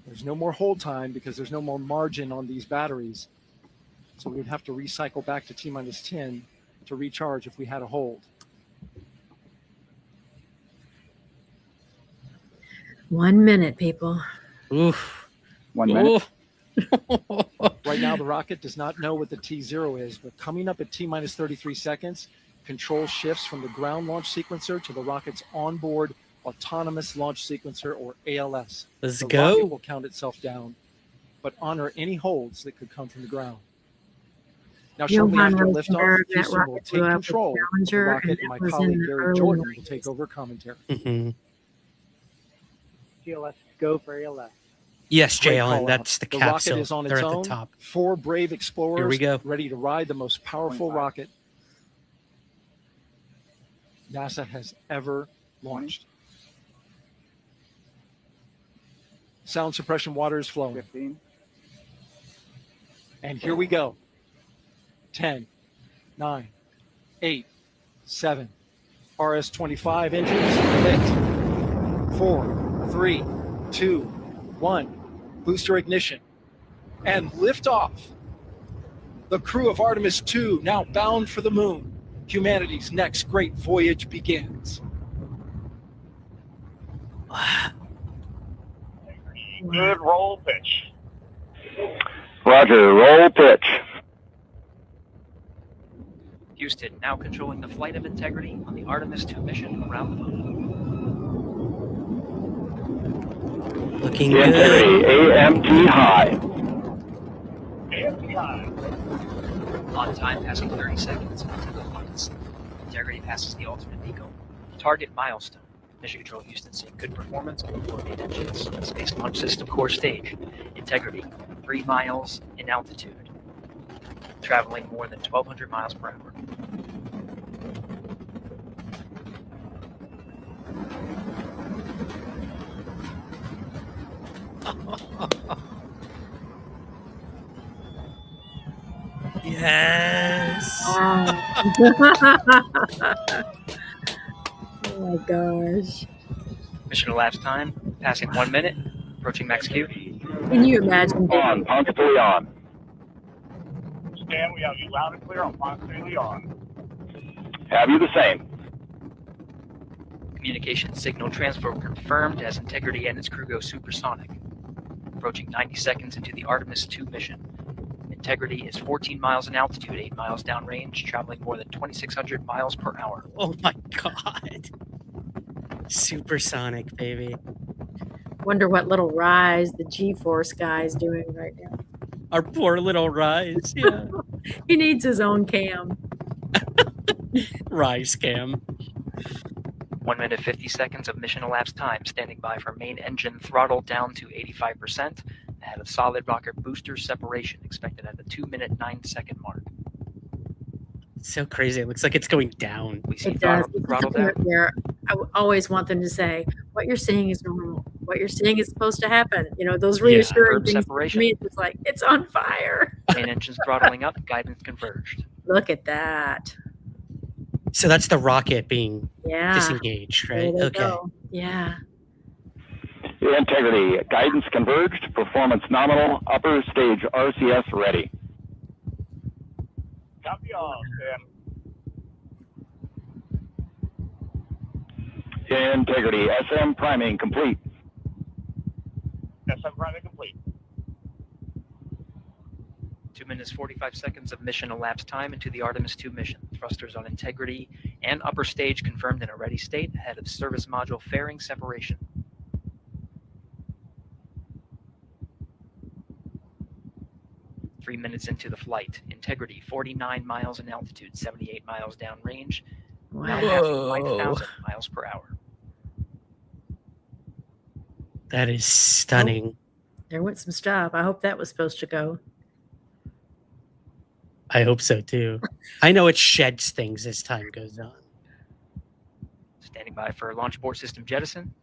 There's no more hold time because there's no more margin on these batteries. So we would have to recycle back to T-minus 10 to recharge if we had a hold. 1 minute, people. Oof. 1 minute. Right now, the rocket does not know what the T0 is, but coming up at T-minus 33 seconds, control shifts from the ground launch sequencer to the rocket's onboard autonomous launch sequencer, or ALS. Let's the go. rocket will count itself down, but honor any holds that could come from the ground. Now, shortly after liftoff, Houston will take control of the rocket, and my colleague Gary Jordan will take over commentary. Mm-hmm. GLS, go for ALS. Yes, Great Jalen, call that's out. the The capsule. rocket is on They're its at own. the top. 4 brave explorers Here we go. ready to ride the most powerful rocket NASA has ever launched. Sound suppression water is flowing. 15. And here we go. 10, 9, 8, 7. RS-25 engines lit. 4, 3, 2, 1. Booster ignition. And liftoff. The crew of Artemis II now bound for the moon. Humanity's next great voyage begins. Good roll pitch. Roger, roll pitch. Houston now controlling the flight of Integrity on the Artemis II mission around the moon. Looking Integrity, good. AMT high. AMT high. On time, passing 30 seconds until the flights. Integrity passes the ultimate beacon. Target milestone. Mission Control Houston seeing good performance on the 4 main engines. Space Launch System core stage. Integrity, 3 miles in altitude. Traveling more than 1,200 miles per hour. Yes. Oh my gosh. Mission elapsed time, passing 1 minute, approaching max Q. Can you imagine? On, punctually on. Stan, we have you loud and clear on punctually on. Have you the same? Communication signal transfer confirmed as Integrity and its crew go supersonic. Approaching 90 seconds into the Artemis II mission. Integrity is 14 miles in altitude, 8 miles downrange, traveling more than 2,600 miles per hour. Oh my God. Supersonic, baby. Wonder what little rise the G-Force guy is doing right now. Our poor little Rise. Yeah. He needs his own cam. Rise cam. 1 minute 50 seconds of mission elapsed time, standing by for main engine throttle down to 85%, ahead of solid rocket booster separation, expected at the 2 minute 9 second mark. So crazy. It looks like it's going down. We see It does. throttle down. Where I always want them to say, what you're seeing is normal. What you're seeing is supposed to happen. You know, those reassuring things. Separation. To me, it's just like, it's on fire. Main engines throttling up, guidance converged. Look at that. So that's the rocket being Yeah. disengaged, right? There they Okay. go. Yeah. Integrity, guidance converged, performance nominal, upper stage RCS ready. Copy all, Stan. Integrity, SM priming complete. SM priming complete. 2 minutes 45 seconds of mission elapsed time into the Artemis II mission. Thrusters on Integrity and upper stage confirmed in a ready state ahead of service module fairing separation. Three minutes into the flight. Integrity 49 miles in altitude, 78 miles downrange. Now passing 5,000 miles per hour. That is stunning. There went some stuff. I hope that was supposed to go. I hope so too. I know it sheds things as time goes on. Standing by for launch abort system jettison.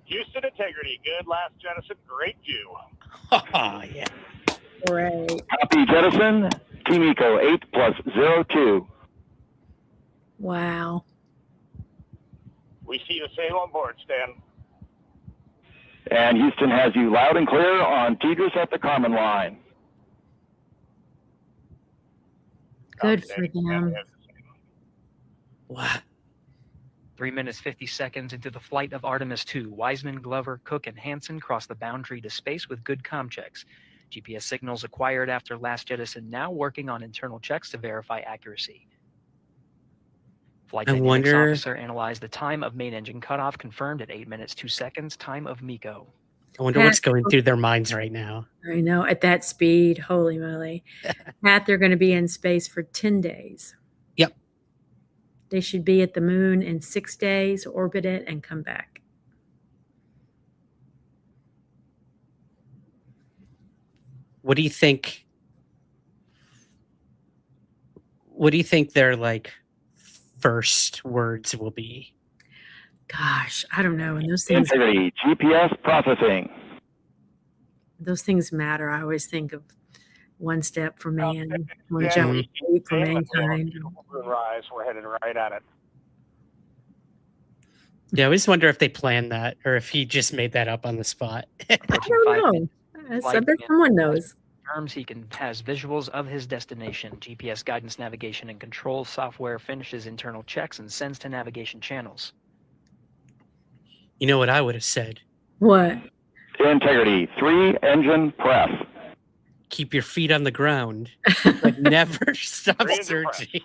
Houston Integrity, good last jettison, great view. Oh, yeah. Great. Copy jettison, Team Eco 8+02. Wow. We see the same on board, Stan. And Houston has you loud and clear on Tigris at the Common line. Good for them. Wow. 3 minutes 50 seconds into the flight of Artemis II, Wiseman, Glover, Cook, and Hansen crossed the boundary to space with good comm checks. GPS signals acquired after last jettison now working on internal checks to verify accuracy. Flight Dynamics Officer analyzed the time of main engine cutoff, confirmed at 8 minutes 2 seconds, time of MECO. I wonder what's going through their minds right now. I know, at that speed, holy moly. Pat, they're going to be in space for 10 days. Yep. They should be at the moon in 6 days, orbit it, and come back. What do you think? What do you think their like first words will be? Gosh, I don't know. And those things, Integrity, GPS processing. those things matter. I always think of one step for man, one jump for mankind. Rise, we're headed right at it. Yeah, I always wonder if they planned that or if he just made that up on the spot. I don't know. I bet someone knows. He has visuals of his destination. GPS guidance, navigation, and control software finishes internal checks and sends to navigation channels. You know what I would have said? What? Integrity, 3 engine press. Keep your feet on the ground, but never stop searching.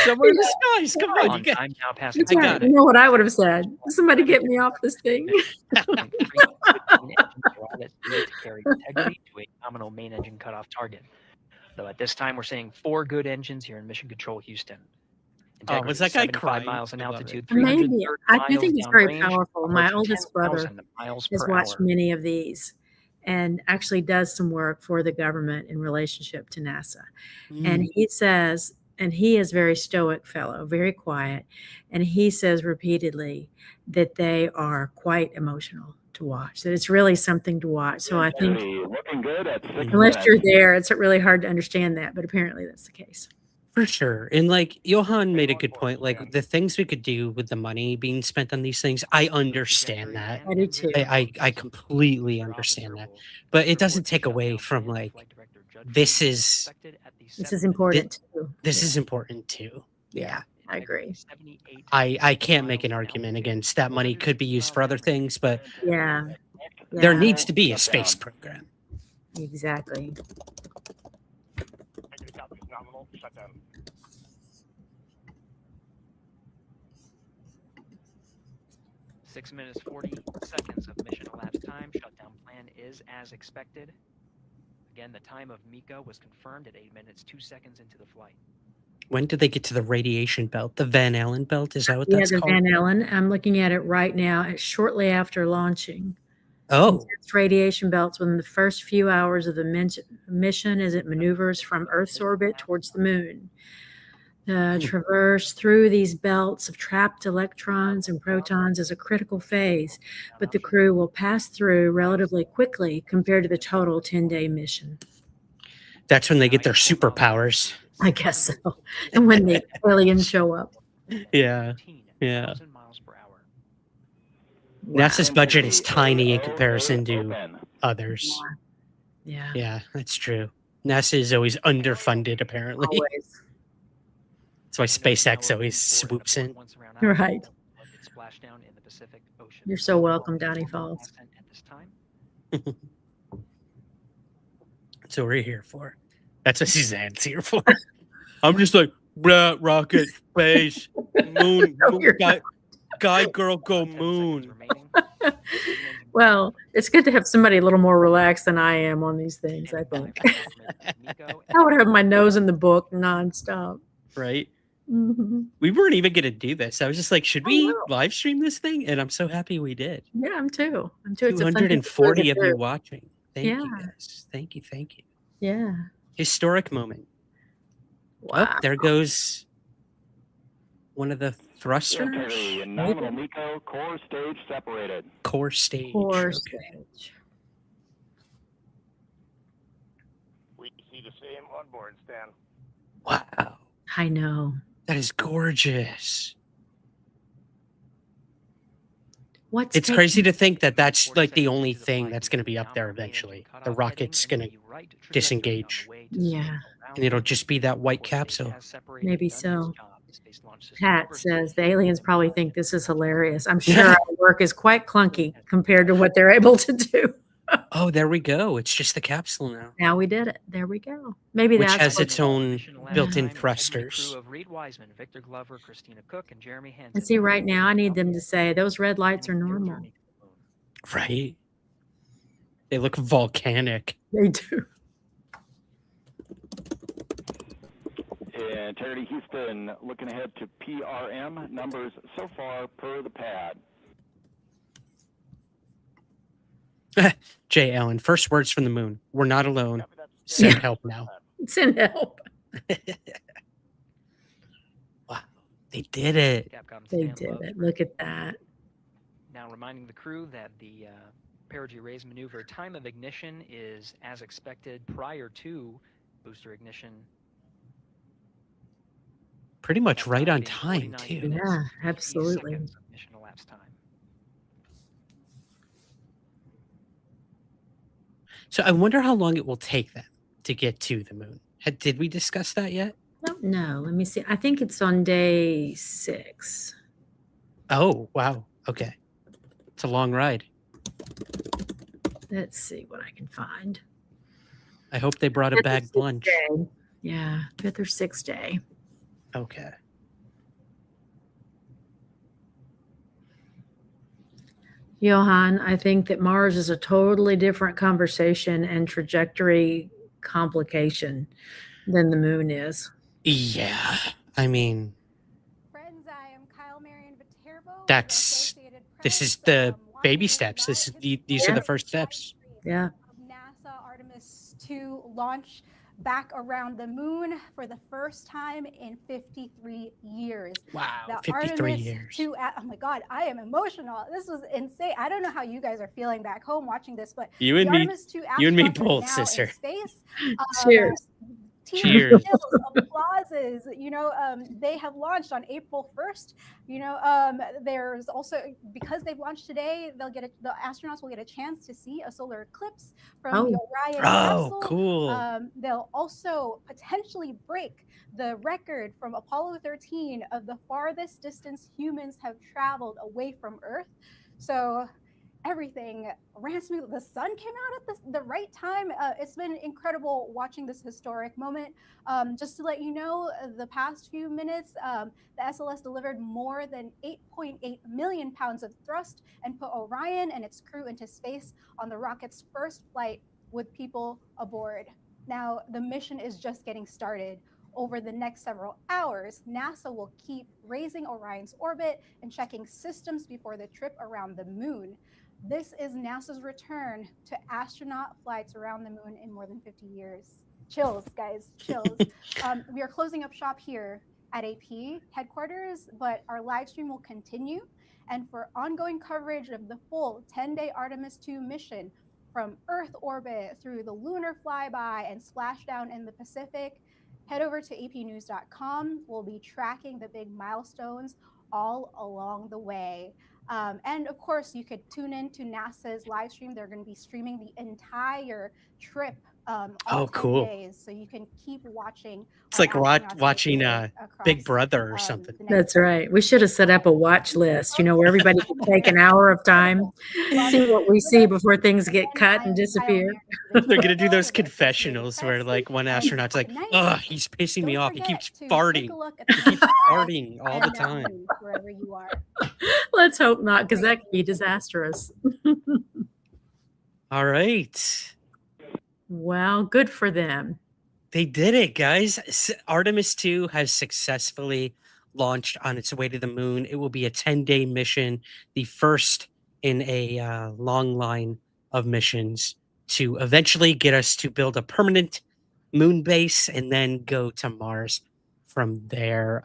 Somewhere in the skies. Come on, you got time now passing. I got You it. know what I would have said? Somebody get me off this thing. To carry integrity to a nominal main engine cutoff target. Though at this time we're seeing 4 good engines here in Mission Control Houston. Oh, was that guy 75 crying? miles in I love altitude, it. Maybe. 330 I do think it's miles very downrange, powerful. My approaching oldest brother 10,000 miles has per watched hour. many of these and actually does some work for the government in relationship to NASA. And he says, and he is a very stoic fellow, very quiet, and he says repeatedly that they are quite emotional to watch, that it's really something to watch. So I think Looking good at 6 unless minutes. you're there, it's really hard to understand that, but apparently that's the case. For sure. And like Johan made a good point, like the things we could do with the money being spent on these things, I understand that. I do too. I completely understand that. But it doesn't take away from like this is important too. This is important too. Yeah, I agree. I can't make an argument against that money could be used for other things, but Yeah. there Yeah. needs to be a space program. Exactly. Nominal, shut down. Six minutes 40 seconds of mission elapsed time. Shutdown plan is as expected. Again, the time of MECO was confirmed at 8 minutes 2 seconds into the flight. When did they get to the radiation belt? The Van Allen belt? Is that what Yeah, that's the called? Van Allen. I'm looking at it right now. It's shortly after launching. Oh. Intense radiation belts within the first few hours of the mission as it maneuvers from Earth's orbit towards the moon. Traverse through these belts of trapped electrons and protons is a critical phase, but the crew will pass through relatively quickly compared to the total 10-day mission. That's when they get their superpowers. I guess so. And when the aliens show up. Yeah. Yeah. NASA's budget is tiny in comparison to others. Yeah. Yeah, that's true. NASA is always underfunded, apparently. Always. That's why SpaceX always swoops in. Right. You're so welcome, Donnie Falls. That's what we're here for. That's what Suzanne's here for. I'm just like, blah, rocket, space, moon, guy, girl, go moon. Well, it's good to have somebody a little more relaxed than I am on these things, I think. I would have my nose in the book nonstop. Right? Mm-hmm. We weren't even going to do this. I was just like, should we live stream this thing? And I'm so happy we did. Yeah, I'm too. It's a fun thing to 240 of do. you watching. Thank you, Yeah. guys. Thank you. Thank you. Yeah. Historic moment. Wow. Oh, there goes one of the thrusters. Integrity and nominal MECO, core stage separated. Core stage. Core okay. stage. We see the same on board, Stan. Wow. I know. That is gorgeous. What's It's crazy to think that that's like the only thing that's going to be up there eventually. The rocket's going to disengage. Yeah, And it'll just be that white capsule. maybe so. Space Launch System. Pat says the aliens probably think this is hilarious. I'm sure our work is quite clunky compared to what they're able to do. Oh, there we go. It's just the capsule now. Now we did it. There we go. Maybe Which that's has what- its own Mission last built-in time, thrusters. Crew of Reid Wiseman, Victor Glover, Christina Koch, and Jeremy Hansen. And see, right now, I need them to say those red lights are normal. Right? They look volcanic. They do. Integrity Houston, looking ahead to PRM numbers so far per the pad. Jay Allen, first words from the moon. We're not alone. Send help now. Send help. Wow. They did it. They did it. Look at that. Now reminding the crew that the perigee raise maneuver time of ignition is as expected prior to booster ignition. Pretty much right on time, too. Yeah, absolutely. Seconds of mission elapsed time. So I wonder how long it will take them to get to the moon. Did we discuss that yet? No, let me see. I think it's on day 6. Oh, wow. Okay. It's a long ride. Let's see what I can find. I hope they brought a bagged lunch. Day. Yeah, 5th or 6th day. Okay. Johan, I think that Mars is a totally different conversation and trajectory complication than the moon is. Yeah. I mean, Friends, I am Kyle Marion Viterbo. this is the baby steps. These are the first steps. Yeah. NASA Artemis II launch back around the moon for the first time in 53 years. Wow, the 53 Artemis years. II, oh my God, I am emotional. This was insane. I don't know how you guys are feeling back home watching this, but You and the me- Artemis II you and me astronauts are both, now sister. in space. Cheers. Cheers. Applauses. They have launched on April 1st. There's also, because they've launched today, the astronauts will get a chance to see a solar eclipse from the Orion capsule. Cool. They'll also potentially break the record from Apollo 13 of the farthest distance humans have traveled away from Earth. So everything ran smooth. The sun came out at the right time. It's been incredible watching this historic moment. Just to let you know, the past few minutes, the SLS delivered more than 8.8 million pounds of thrust and put Orion and its crew into space on the rocket's first flight with people aboard. Now, the mission is just getting started. Over the next several hours, NASA will keep raising Orion's orbit and checking systems before the trip around the moon. This is NASA's return to astronaut flights around the moon in more than 50 years. Chills, guys, chills. We are closing up shop here at AP headquarters, but our live stream will continue. And for ongoing coverage of the full 10-day Artemis II mission from Earth orbit through the lunar flyby and splashdown in the Pacific, head over to apnews.com. We'll be tracking the big milestones all along the way. And of course, you could tune in to NASA's live stream. They're going to be streaming the entire trip. All 10 days, so you can keep watching. It's like watching Big Brother or something. That's right. We should have set up a watch list, where everybody can take an hour of time, see what we see before things get cut and disappear. They're going to do those confessionals where like one astronaut's like, oh, he's pissing me off. He keeps farting. He keeps farting all the time. Wherever you are. Let's hope not, because that could be disastrous. All right. Well, good for them. They did it, guys. Artemis II has successfully launched on its way to the moon. It will be a 10-day mission, the first in a long line of missions to eventually get us to build a permanent moon base and then go to Mars from there.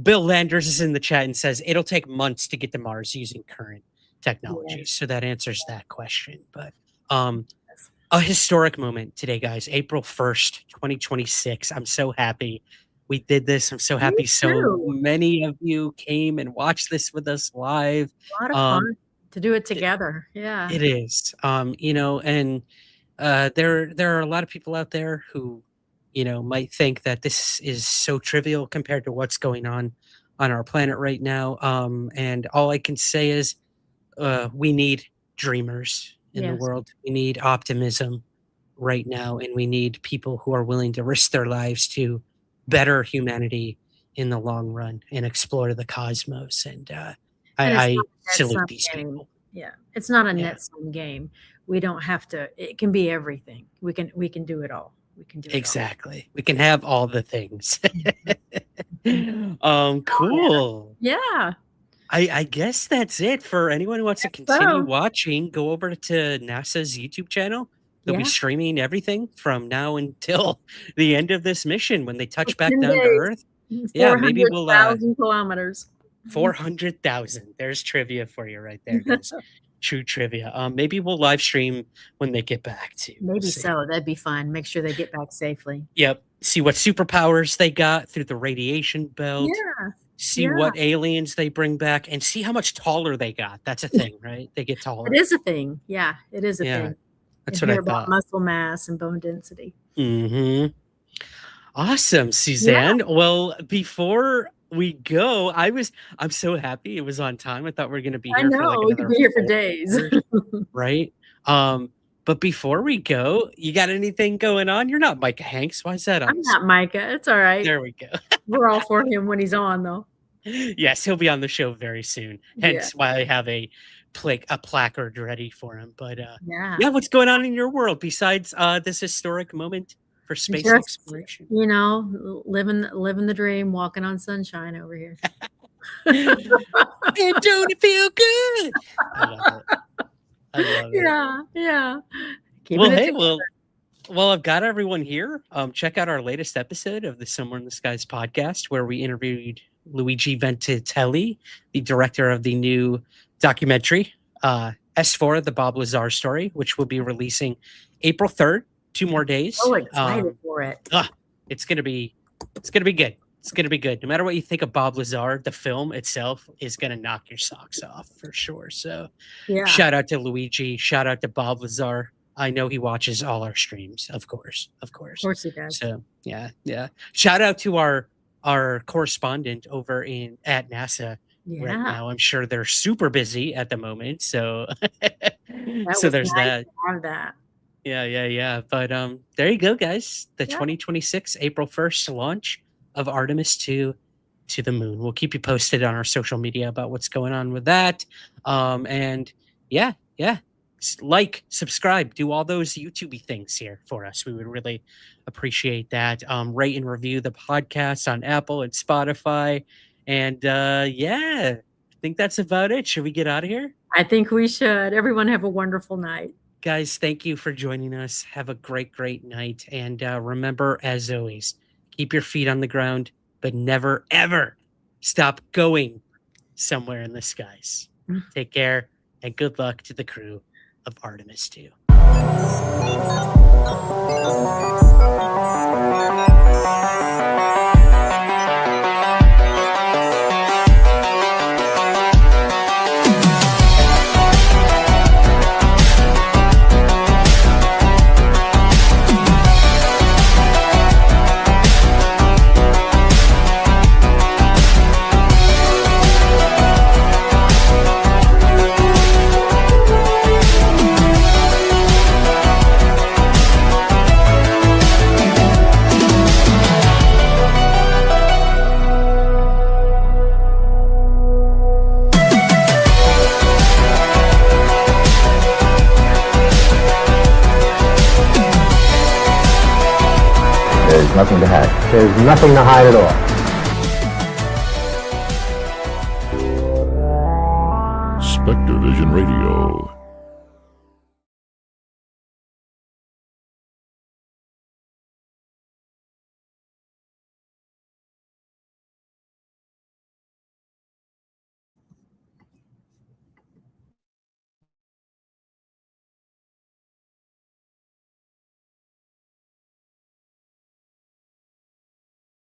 Bill Landers is in the chat and says it'll take months to get to Mars using current technology. So that answers that question. But a historic moment today, guys. April 1st, 2026. I'm so happy we did this. I'm so happy so many of you came and watched this with us live. A lot of fun to do it together. Yeah. It is. And there are a lot of people out there who might think that this is so trivial compared to what's going on our planet right now. And all I can say is we need dreamers in the Yes. world. We need optimism right now, and we need people who are willing to risk their lives to better humanity in the long run and explore the cosmos. And And it's I not a net salute sum these game. people. Yeah, it's not a Yeah. net sum game. We don't have to. It can be everything. We can do it all. We can do it all. Exactly. We can have all the things. Oh, Cool. yeah. I guess that's it for anyone who wants to continue So, watching. Go over to NASA's YouTube channel. They'll be yeah, streaming everything from now until the end of this mission when they for touch back 10 down to days, Earth. Yeah, maybe we'll 400,000 kilometers. 400,000. There's trivia for you right there, guys. True trivia. Maybe we'll live stream when they get back too. We'll Maybe see. so. That'd be fun. Make sure they get back safely. Yep. See what superpowers they got through the radiation belt. Yeah. See Yeah. what aliens they bring back, and see how much taller they got. That's a thing, right? They get taller. It is a thing. Yeah, it is a Yeah, thing. that's And what I hear about thought. muscle mass and bone density. Mm-hmm. Awesome, Yeah. Suzanne. Well, before we go, I'm so happy it was on time. I thought we were gonna be I here for like know. We could another be here for 4 days. hours, right? But before we go, you got anything going on? You're not Micah Hanks. Why is that on I'm the not Micah. It's all right. There we go. We're all for him when he's on, though. Yes, he'll be on the show very soon. Yeah. Hence why I have a placard ready for him. But Yeah. yeah, what's going on in your world besides this historic moment for space Just, exploration? living the dream, walking on sunshine over here. And don't it feel good? I love it. I love it. Yeah, yeah. Keeping Well, it hey, together. well, I've got everyone here. Check out our latest episode of the Somewhere in the Skies podcast, where we interviewed Luigi Ventitelli, the director of the new documentary S4, the Bob Lazar story, which will be releasing April 3rd. 2 more days. So excited for it. It's gonna be good. It's gonna be good. No matter what you think of Bob Lazar, the film itself is gonna knock your socks off for sure. So Yeah. shout out to Luigi, shout out to Bob Lazar. I know he watches all our streams, of course. Of course he does. So yeah. Shout out to our correspondent over at NASA right Yeah. now. I'm sure they're super busy at the moment. So That so was there's nice that. to have that. Yeah. But there you go, guys. The Yeah. 2026 April 1st launch of Artemis II to the moon. We'll keep you posted on our social media about what's going on with that. And yeah. Like, subscribe, do all those YouTube things here for us. We would really appreciate that. Rate and review the podcast on Apple and Spotify. And yeah, I think that's about it. Should we get out of here? I think we should. Everyone have a wonderful night. Guys, thank you for joining us. Have a great night. And remember, as always, keep your feet on the ground, but never, ever stop going somewhere in the skies. Take care, and good luck to the crew of Artemis II. There's nothing to hide. There's nothing to hide at all. Spectavision Radio.